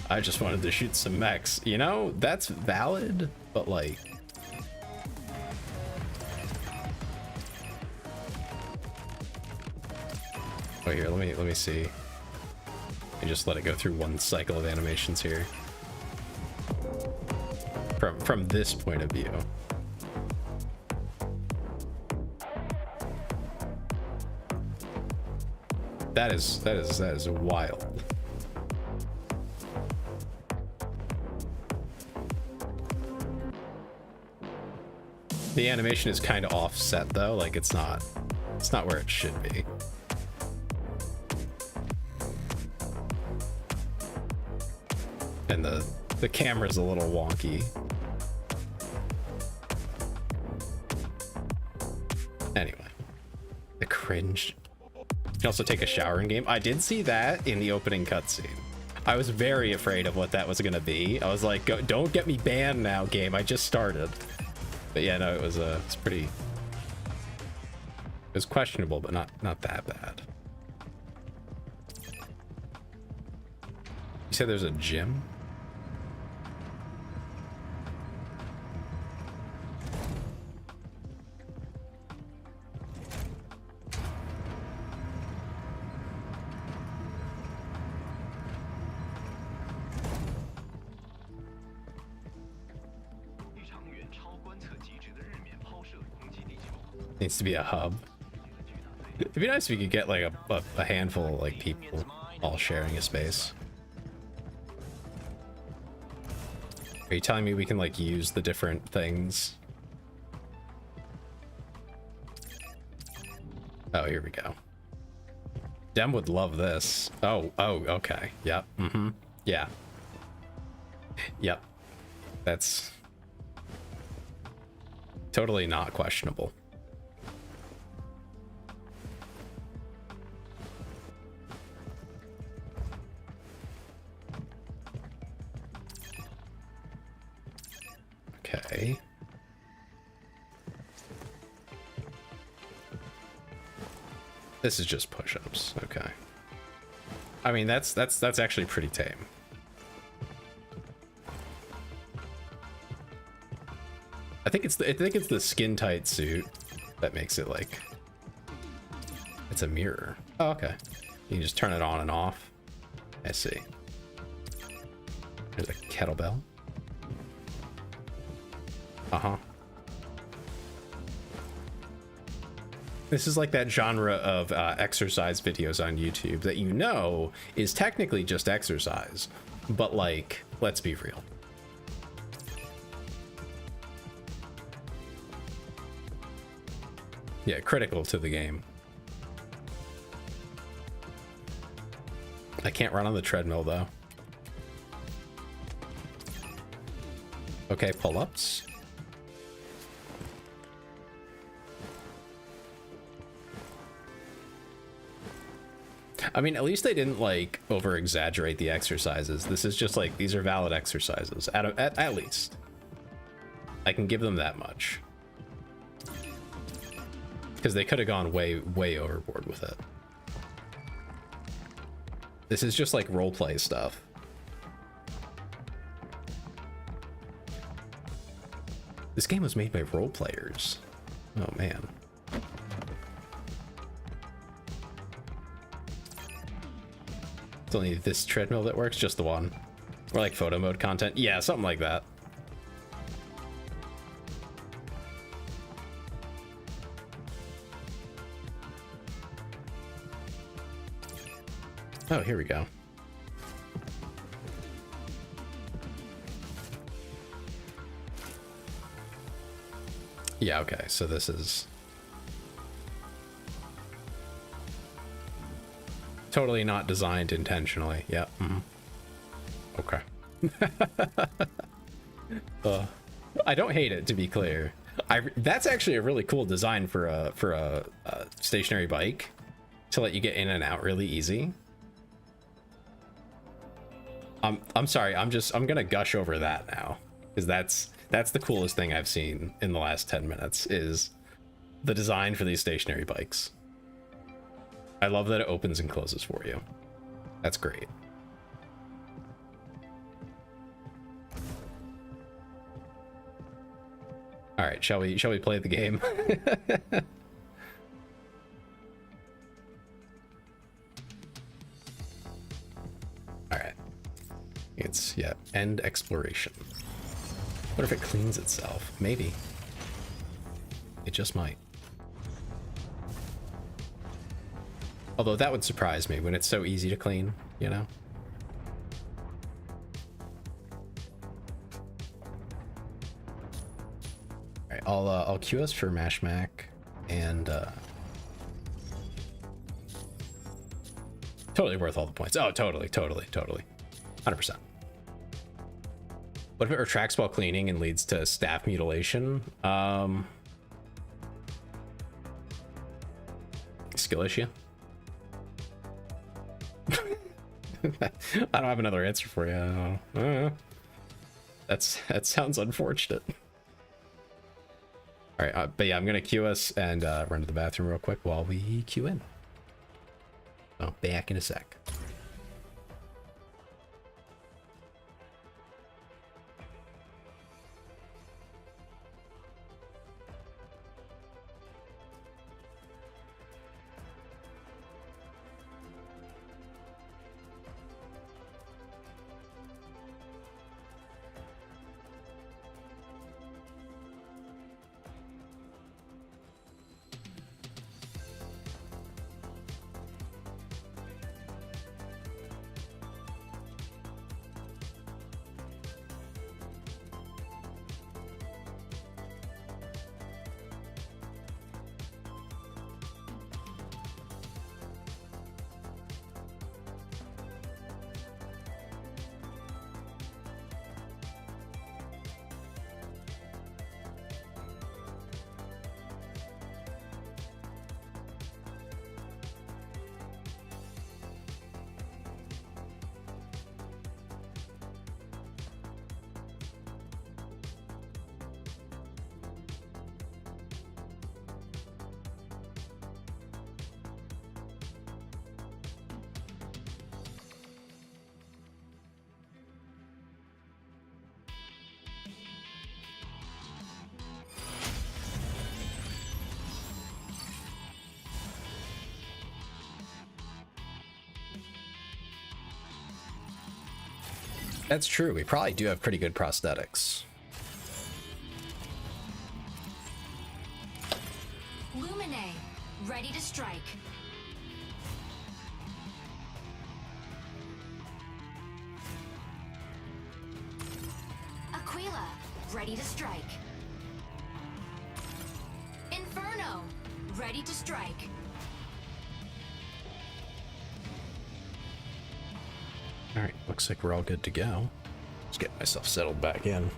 I just wanted to shoot some mechs. You know, that's valid, but like, oh, here, let me see. Let me just let it go through one cycle of animations here. From this point of view. That is wild. The animation is kind of offset though, like it's not where it should be. And the camera's a little wonky. Anyway, the cringe. You can also take a shower in game. I did see that in the opening cutscene. I was very afraid of what that was gonna be. I was like, don't get me banned now, game. I just started. But yeah, no, it was pretty. It was questionable, but not that bad. You said there's a gym? Needs to be a hub. It'd be nice if we could get like a handful of like people all sharing a space. Are you telling me we can like use the different things? Oh, here we go. Dem would love this. Oh, okay. Yep. Mm-hmm. Yeah. Yep. That's totally not questionable. Okay. This is just push-ups. Okay. I mean, that's actually pretty tame. I think it's the skin tight suit that makes it like it's a mirror. Oh, okay. You can just turn it on and off. I see. There's a kettlebell. Uh-huh. This is like that genre of exercise videos on YouTube that you know is technically just exercise, but like, let's be real. Yeah, critical to the game. I can't run on the treadmill though. Okay, pull-ups. I mean, at least they didn't like over exaggerate the exercises. This is just like, these are valid exercises at least. I can give them that much. Because they could have gone way overboard with it. This is just like roleplay stuff. This game was made by role players. Oh man. It's only this treadmill that works, just the one. Or like photo mode content. Yeah, something like that. Oh, here we go. Yeah, okay, so this is totally not designed intentionally. Yeah. Okay. I don't hate it, to be clear. That's actually a really cool design for a stationary bike to let you get in and out really easy. I'm sorry, I'm gonna gush over that now, because that's the coolest thing I've seen in the last 10 minutes is the design for these stationary bikes. I love that it opens and closes for you. That's great. All right, shall we play the game? All right. It's, yeah, end exploration. What if it cleans itself? Maybe. It just might. Although that would surprise me when it's so easy to clean, you know? Alright, I'll queue us for Mash Mac and totally worth all the points. Oh, totally. 100%. What if it retracts while cleaning and leads to staff mutilation? Skill issue? I don't have another answer for you. I don't know. That sounds unfortunate. All right, but yeah, I'm gonna queue us and run to the bathroom real quick while we queue in. So back in a sec. That's true. We probably do have pretty good prosthetics. ready to strike. Aquila, ready to strike. Inferno, ready to strike. All right, looks like we're all good to go. Just get myself settled back in.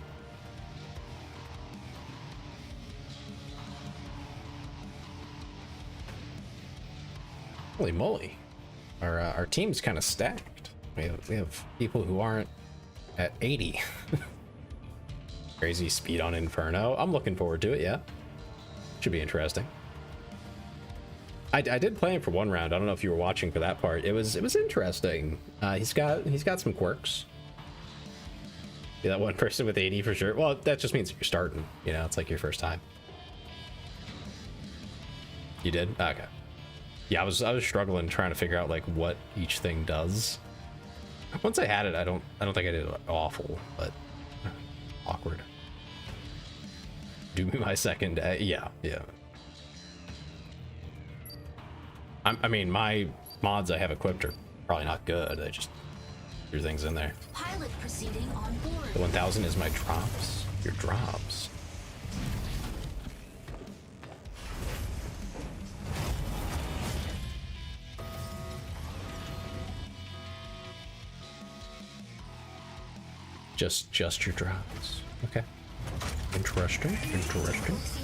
Holy moly, our team's kind of stacked. We have people who aren't at 80. Crazy speed on Inferno. I'm looking forward to it. Yeah, should be interesting. I did play him for one round. I don't know if you were watching for that part. It was interesting. He's got some quirks. Be that one person with 80 for sure. Well, that just means you're starting. You know, it's like your first time. You did? Okay. Yeah, I was struggling trying to figure out like what each thing does. Once I had it, I don't think I did awful, but awkward. Do me my second day. Yeah. I mean, my mods I have equipped are probably not good. I just threw things in there. Pilot proceeding on board. The 1000 is my drops. Your drops. Just your drops. Okay. Interesting. Particles.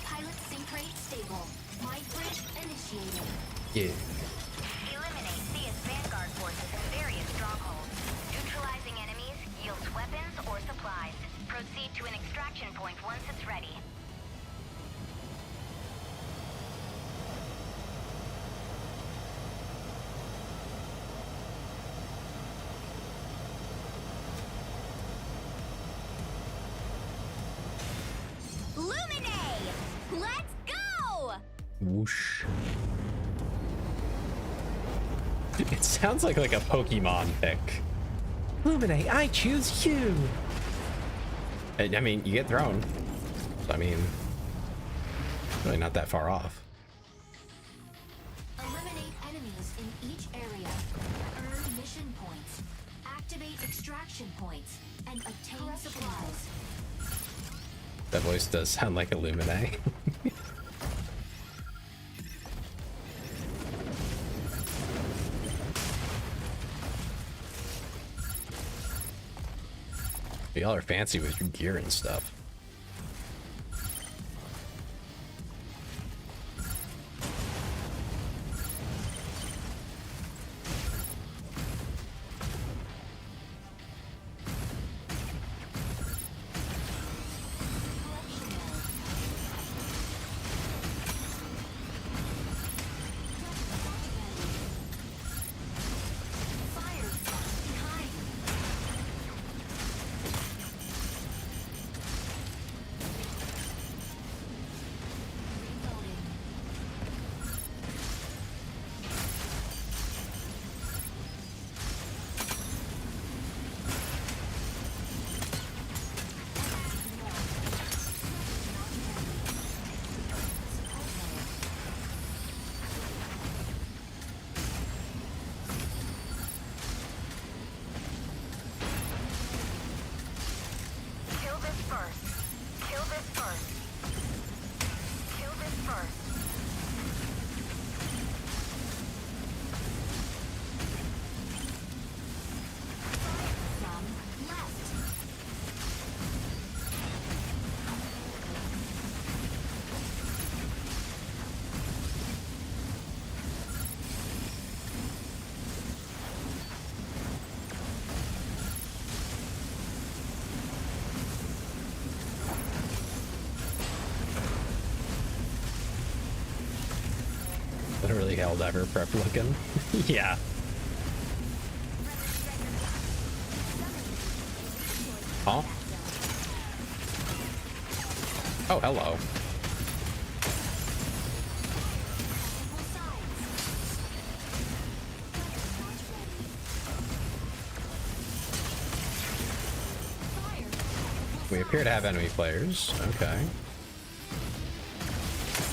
Pilot sync rate stable. Mind bridge initiated. Yeah. Eliminate Thea's Vanguard forces in various strongholds. Neutralizing enemies yields weapons or supplies. Proceed to an extraction point once it's ready. Let's go! Whoosh. It sounds like a Pokemon pick. Luminate, I choose you. I mean, you get thrown. So, I mean, really not that far off. Eliminate enemies in each area. Earn mission points. Activate extraction points. And obtain supplies. That voice does sound like Illuminate. Y'all are fancy with your gear and stuff. Really Helldiver prep looking. Yeah. Huh? Oh, hello. We appear to have enemy players. Okay.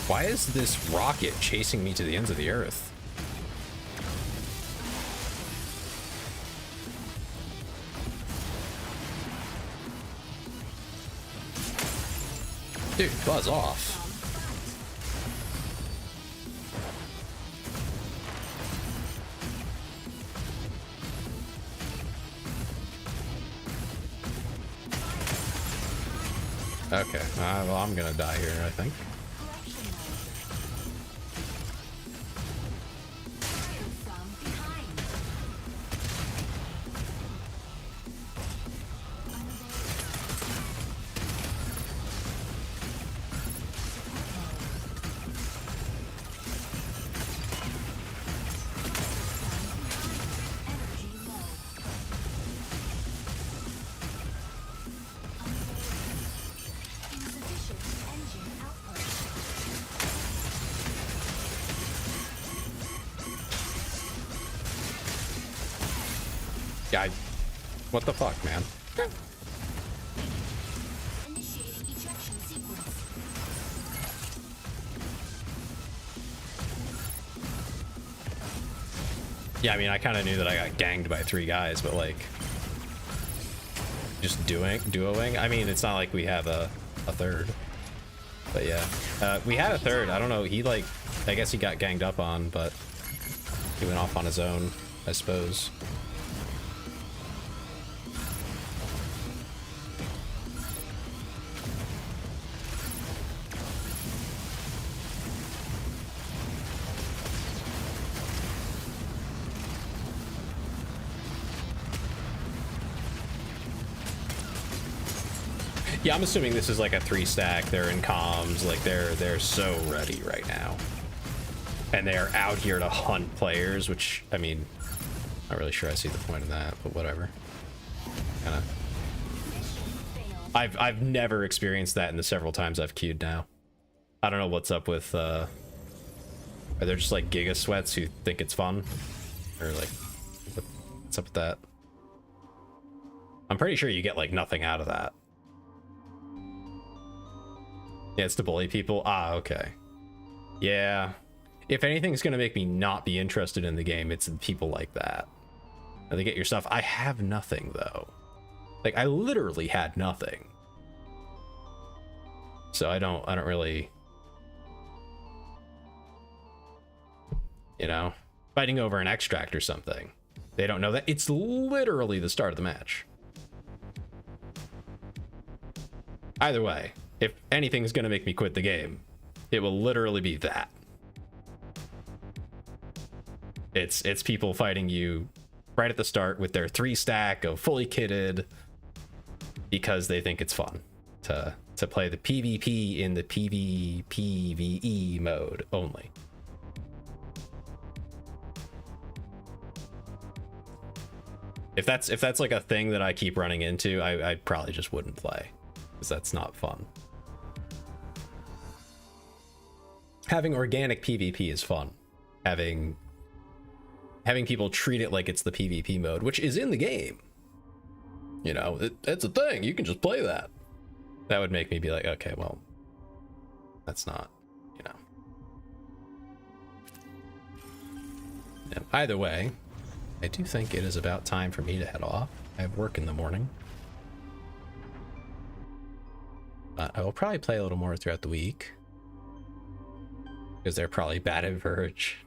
Why is this rocket chasing me to the ends of the earth? Dude, buzz off. Okay, well, I'm gonna die here, I think. Yeah, what the fuck, man? Initiating ejection sequence. Yeah, I mean, I kind of knew that I got ganged by 3 guys, but like, just duoing. I mean, it's not like we have a third, but yeah, we had a third. I don't know. He like, I guess he got ganged up on, but he went off on his own, I suppose. Yeah, I'm assuming this is like a 3-stack. They're in comms, like they're so ready right now, and they are out here to hunt players. Which, I mean, not really sure I see the point of that, but whatever. Kinda. I've never experienced that in the several times I've queued now. I don't know what's up with. Are there just like giga sweats who think it's fun, or like what's up with that? I'm pretty sure you get like nothing out of that. Yeah, it's to bully people. Ah, okay. Yeah. If anything's gonna make me not be interested in the game, it's people like that. And they get your stuff. I have nothing though. Like, I literally had nothing. So I don't really, you know, fighting over an extract or something. They don't know that it's literally the start of the match. Either way, if anything's gonna make me quit the game, it will literally be that. It's people fighting you right at the start with their 3-stack of fully kitted because they think it's fun to play the PvP in the PvPvE mode only. If that's like a thing that I keep running into, I probably just wouldn't play, because that's not fun. Having organic PvP is fun. Having people treat it like it's the PvP mode, which is in the game. You know, it's a thing. You can just play that. That would make me be like, okay, well, that's not, you know. Yeah, either way, I do think it is about time for me to head off. I have work in the morning. But I will probably play a little more throughout the week, because they're probably bad at Verge.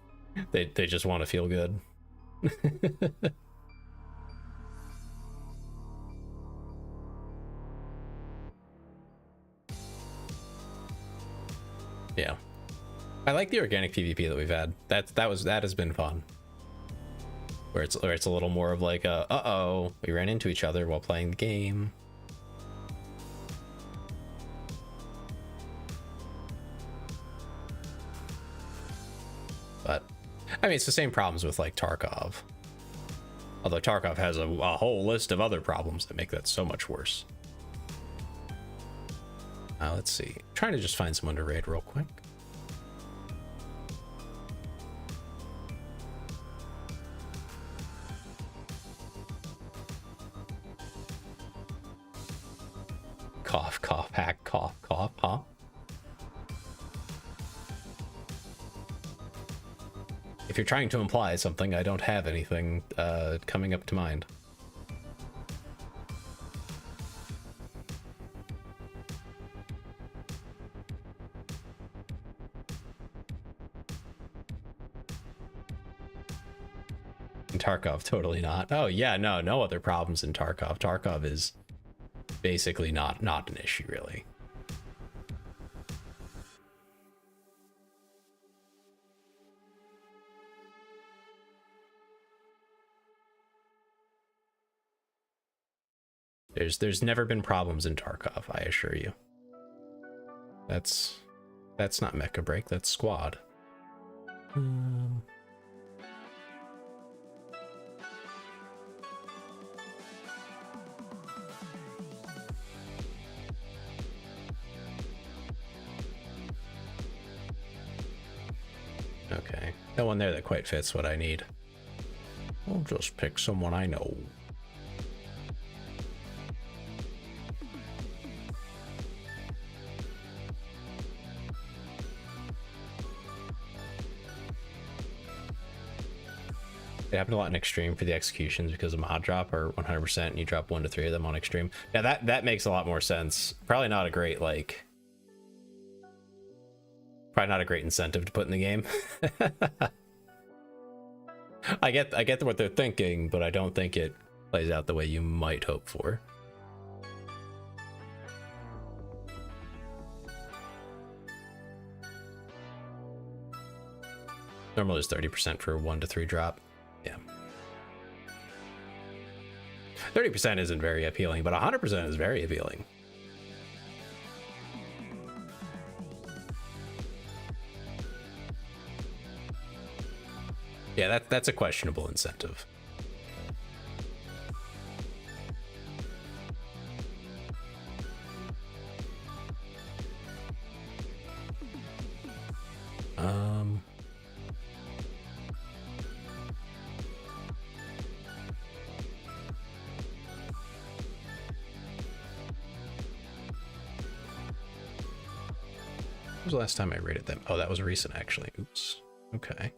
They just want to feel good. Yeah, I like the organic PvP that we've had. That has been fun. Where it's a little more of like a uh-oh, we ran into each other while playing the game. But I mean, it's the same problems with like Tarkov. Although Tarkov has a whole list of other problems that make that so much worse. Let's see. I'm trying to just find someone to raid real quick. Cough, cough, hack, cough, cough, huh? If you're trying to imply something, I don't have anything coming up to mind. In Tarkov, totally not. Oh yeah, no other problems in Tarkov. Tarkov is basically not an issue, really. There's never been problems in Tarkov, I assure you. That's not Mecha Break, that's Squad. Okay, no one there that quite fits what I need. I'll just pick someone I know. It happened a lot in Extreme for the executions because of mod drop or 100%, and you drop 1 to 3 of them on Extreme. Now that makes a lot more sense. Probably not a great probably not a great incentive to put in the game. I get what they're thinking, but I don't think it plays out the way you might hope for. Normally it's 30% for 1 to 3 drop. Yeah. 30% isn't very appealing, but 100% is very appealing. Yeah, that's a questionable incentive. When was the last time I rated them? Oh, that was recent, actually. Oops. Okay.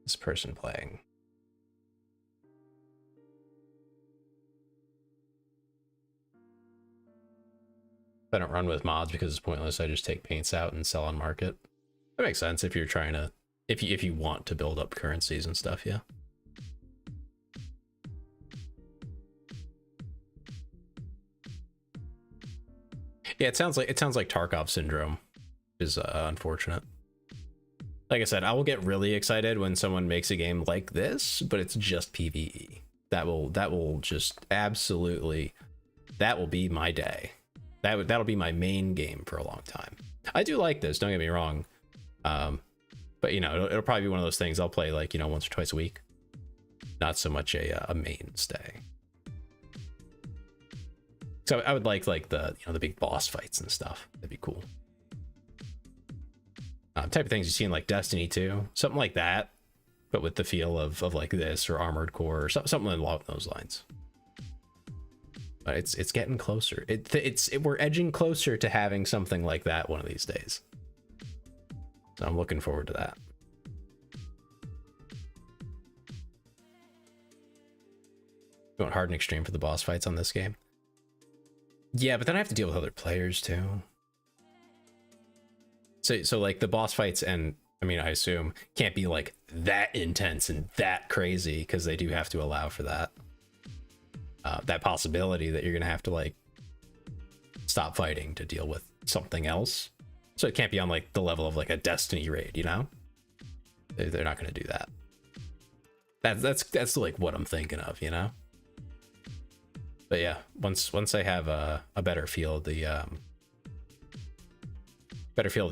This person playing. I don't run with mods because it's pointless. I just take paints out and sell on market. That makes sense if you're trying to, if you want to build up currencies and stuff, yeah. Yeah, it sounds like Tarkov syndrome is unfortunate. Like I said, I will get really excited when someone makes a game like this, but it's just PvE. That will just absolutely, that will be my day. That'll be my main game for a long time. I do like this, don't get me wrong. But you know, it'll probably be one of those things I'll play like, you know, once or twice a week. Not so much a mainstay. So I would like the, you know, the big boss fights and stuff. That'd be cool. Type of things you see in like Destiny 2, something like that, but with the feel of like this or Armored Core or something along those lines. But it's getting closer. We're edging closer to having something like that one of these days. So I'm looking forward to that. Going hard and extreme for the boss fights on this game. Yeah, but then I have to deal with other players too. So like the boss fights, and I mean, I assume can't be like that intense and that crazy because they do have to allow for that. That possibility that you're gonna have to like stop fighting to deal with something else. So it can't be on like the level of like a Destiny raid, you know? They're not gonna do that. That's like what I'm thinking of, you know? But yeah, once I have a better feel of the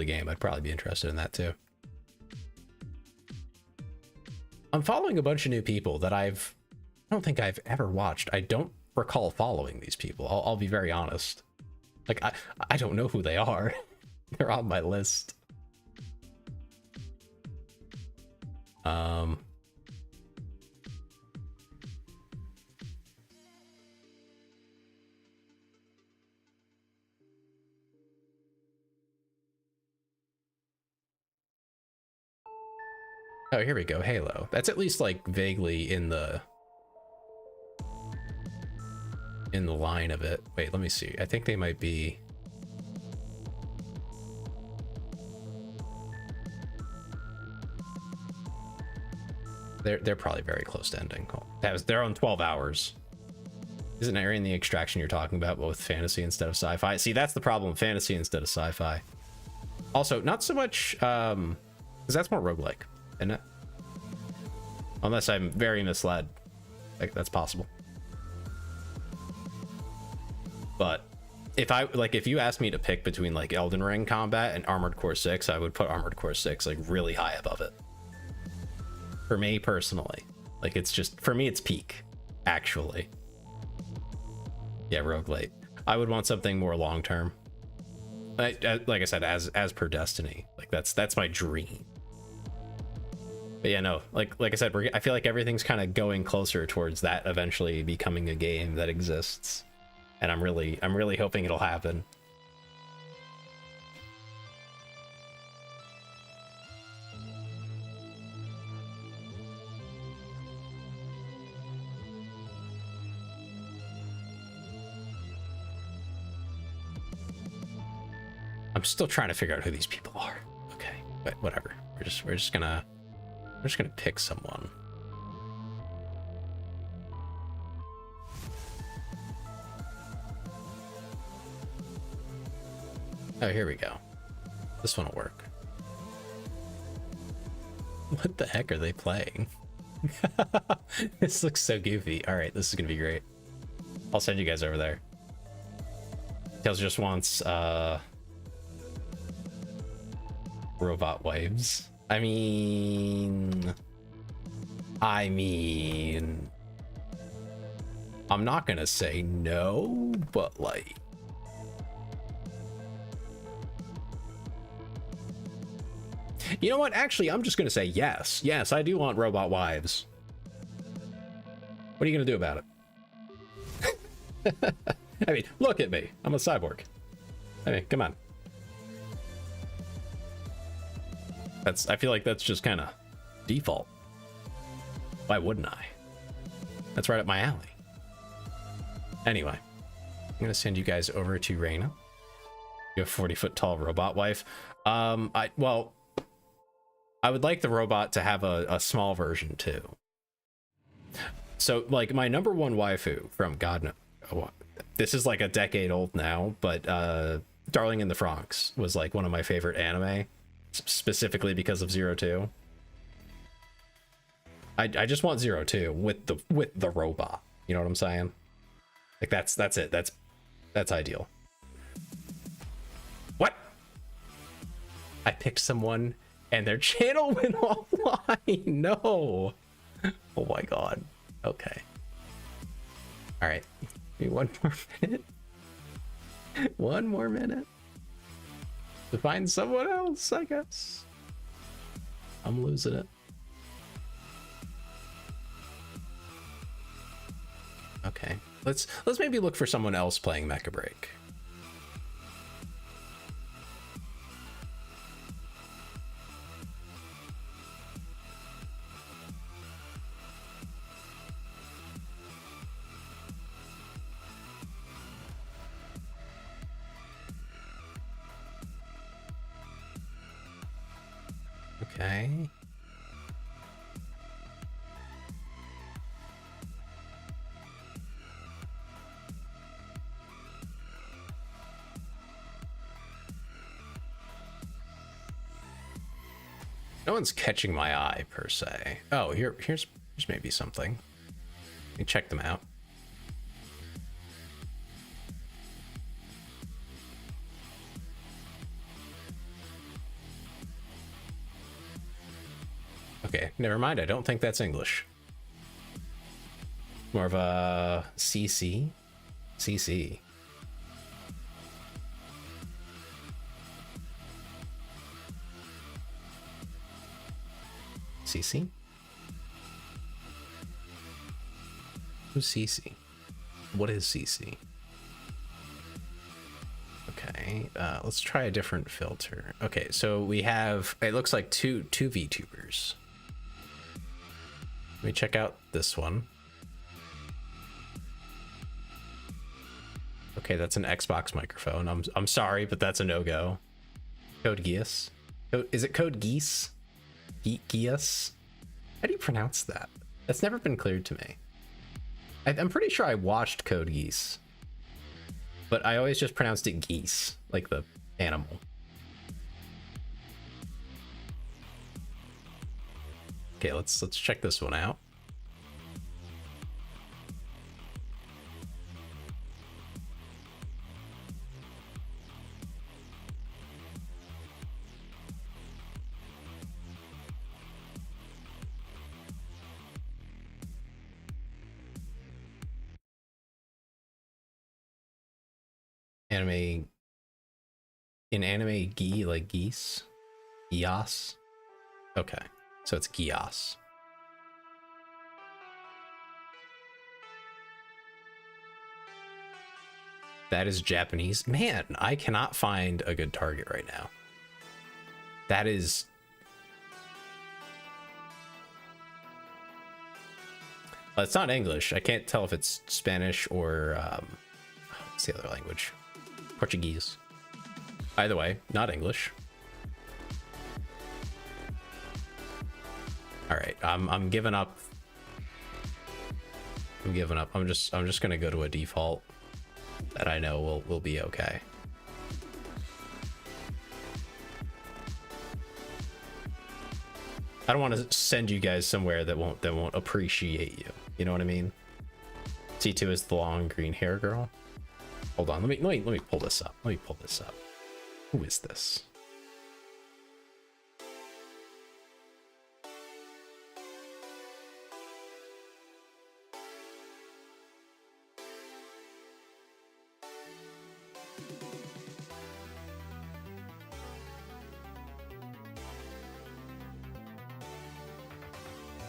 game, I'd probably be interested in that too. I'm following a bunch of new people that I don't think I've ever watched. I don't recall following these people. I'll be very honest. Like I don't know who they are. They're on my list. Oh, here we go. Halo. That's at least like vaguely in the line of it. Wait, let me see. I think they might be. They're probably very close to ending. They're on 12 hours. Isn't Aaron the extraction you're talking about, but with fantasy instead of sci-fi? See, that's the problem. Fantasy instead of sci-fi. Also, not so much, because that's more roguelike, isn't it? Unless I'm very misled. Like, that's possible. But if you asked me to pick between like Elden Ring combat and Armored Core 6, I would put Armored Core 6 like really high above it. For me personally, like it's just, for me it's peak, actually. Yeah, roguelite. I would want something more long term. Like I said, as per Destiny, like that's my dream. But yeah, no, like I said, I feel like everything's kind of going closer towards that eventually becoming a game that exists, and I'm really hoping it'll happen. I'm still trying to figure out who these people are. Okay, but whatever. We're just gonna pick someone. Oh, here we go. This one will work. What the heck are they playing? This looks so goofy. All right, this is gonna be great. I'll send you guys over there. Tails just wants robot wives. I mean, I'm not gonna say no, but like, you know what? Actually, I'm just gonna say yes. Yes, I do want robot wives. What are you gonna do about it? I mean, look at me. I'm a cyborg. I mean, come on. I feel like that's just kind of default. Why wouldn't I? That's right up my alley. Anyway, I'm gonna send you guys over to Reyna. You have 40-foot tall robot wife. I would like the robot to have a small version too. So like my number one waifu from God knows, this is like a decade old now, but Darling in the Franxx was like one of my favorite anime. Specifically because of 02. I just want 02 with the robot. You know what I'm saying? Like that's it. That's ideal. What? I picked someone and their channel went offline. No. Oh my god. Okay. All right. Give me one more minute. One more minute. To find someone else, I guess. I'm losing it. Okay, let's maybe look for someone else playing Mecha Break. Okay. No one's catching my eye per se. Oh, here's maybe something. Let me check them out. Okay, never mind. I don't think that's English. More of a CC. CC. CC? Who's CC? What is CC? Okay, let's try a different filter. Okay, so we have, it looks like two VTubers. Let me check out this one. Okay, that's an Xbox microphone. I'm sorry, but that's a no-go. Code Geass. Is it Code Geass? Geass? How do you pronounce that? That's never been cleared to me. I'm pretty sure I watched Code Geass, but I always just pronounced it geese, like the animal. Okay, let's check this one out. Anime, in anime, gi like geese, Geass. Okay, so it's Geass. That is Japanese. Man, I cannot find a good target right now. That is... Well, it's not English. I can't tell if it's Spanish or... what's the other language? Portuguese. Either way, not English. All right, I'm giving up. I'm giving up. I'm just gonna go to a default that I know will be okay. I don't want to send you guys somewhere that won't appreciate you. You know what I mean? C2 is the long green hair girl. Hold on, let me pull this up. Let me pull this up. Who is this?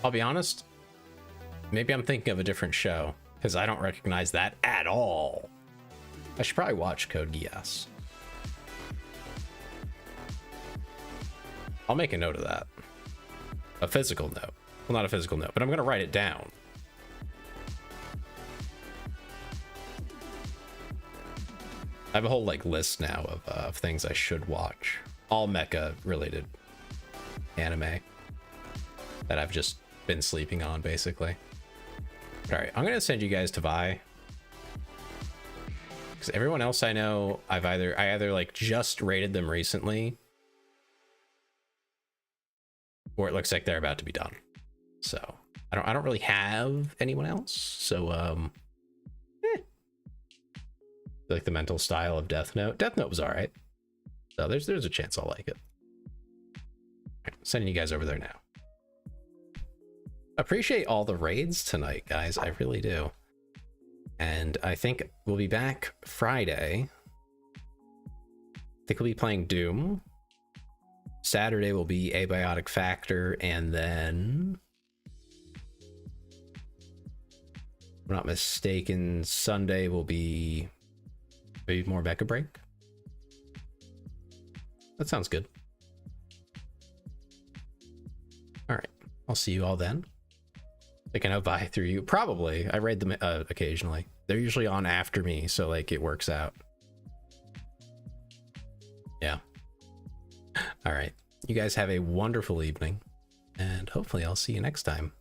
I'll be honest, maybe I'm thinking of a different show because I don't recognize that at all. I should probably watch Code Geass. I'll make a note of that. A physical note. Well, not a physical note, but I'm going to write it down. I have a whole like list now of things I should watch. All mecha related anime that I've just been sleeping on, basically. All right, I'm going to send you guys to Vi. Because everyone else I know, I either like just rated them recently, or it looks like they're about to be done. So I don't really have anyone else. So like the mental style of Death Note. Death Note was all right. So there's a chance I'll like it. All right, sending you guys over there now. Appreciate all the raids tonight, guys. I really do. And I think we'll be back Friday. I think we'll be playing Doom. Saturday will be Abiotic Factor, and then, if I'm not mistaken, Sunday will be maybe more Mecha Break. That sounds good. All right, I'll see you all then. I can buy through you. Probably. I raid them occasionally. They're usually on after me, so like it works out. Yeah. All right. You guys have a wonderful evening, and hopefully I'll see you next time.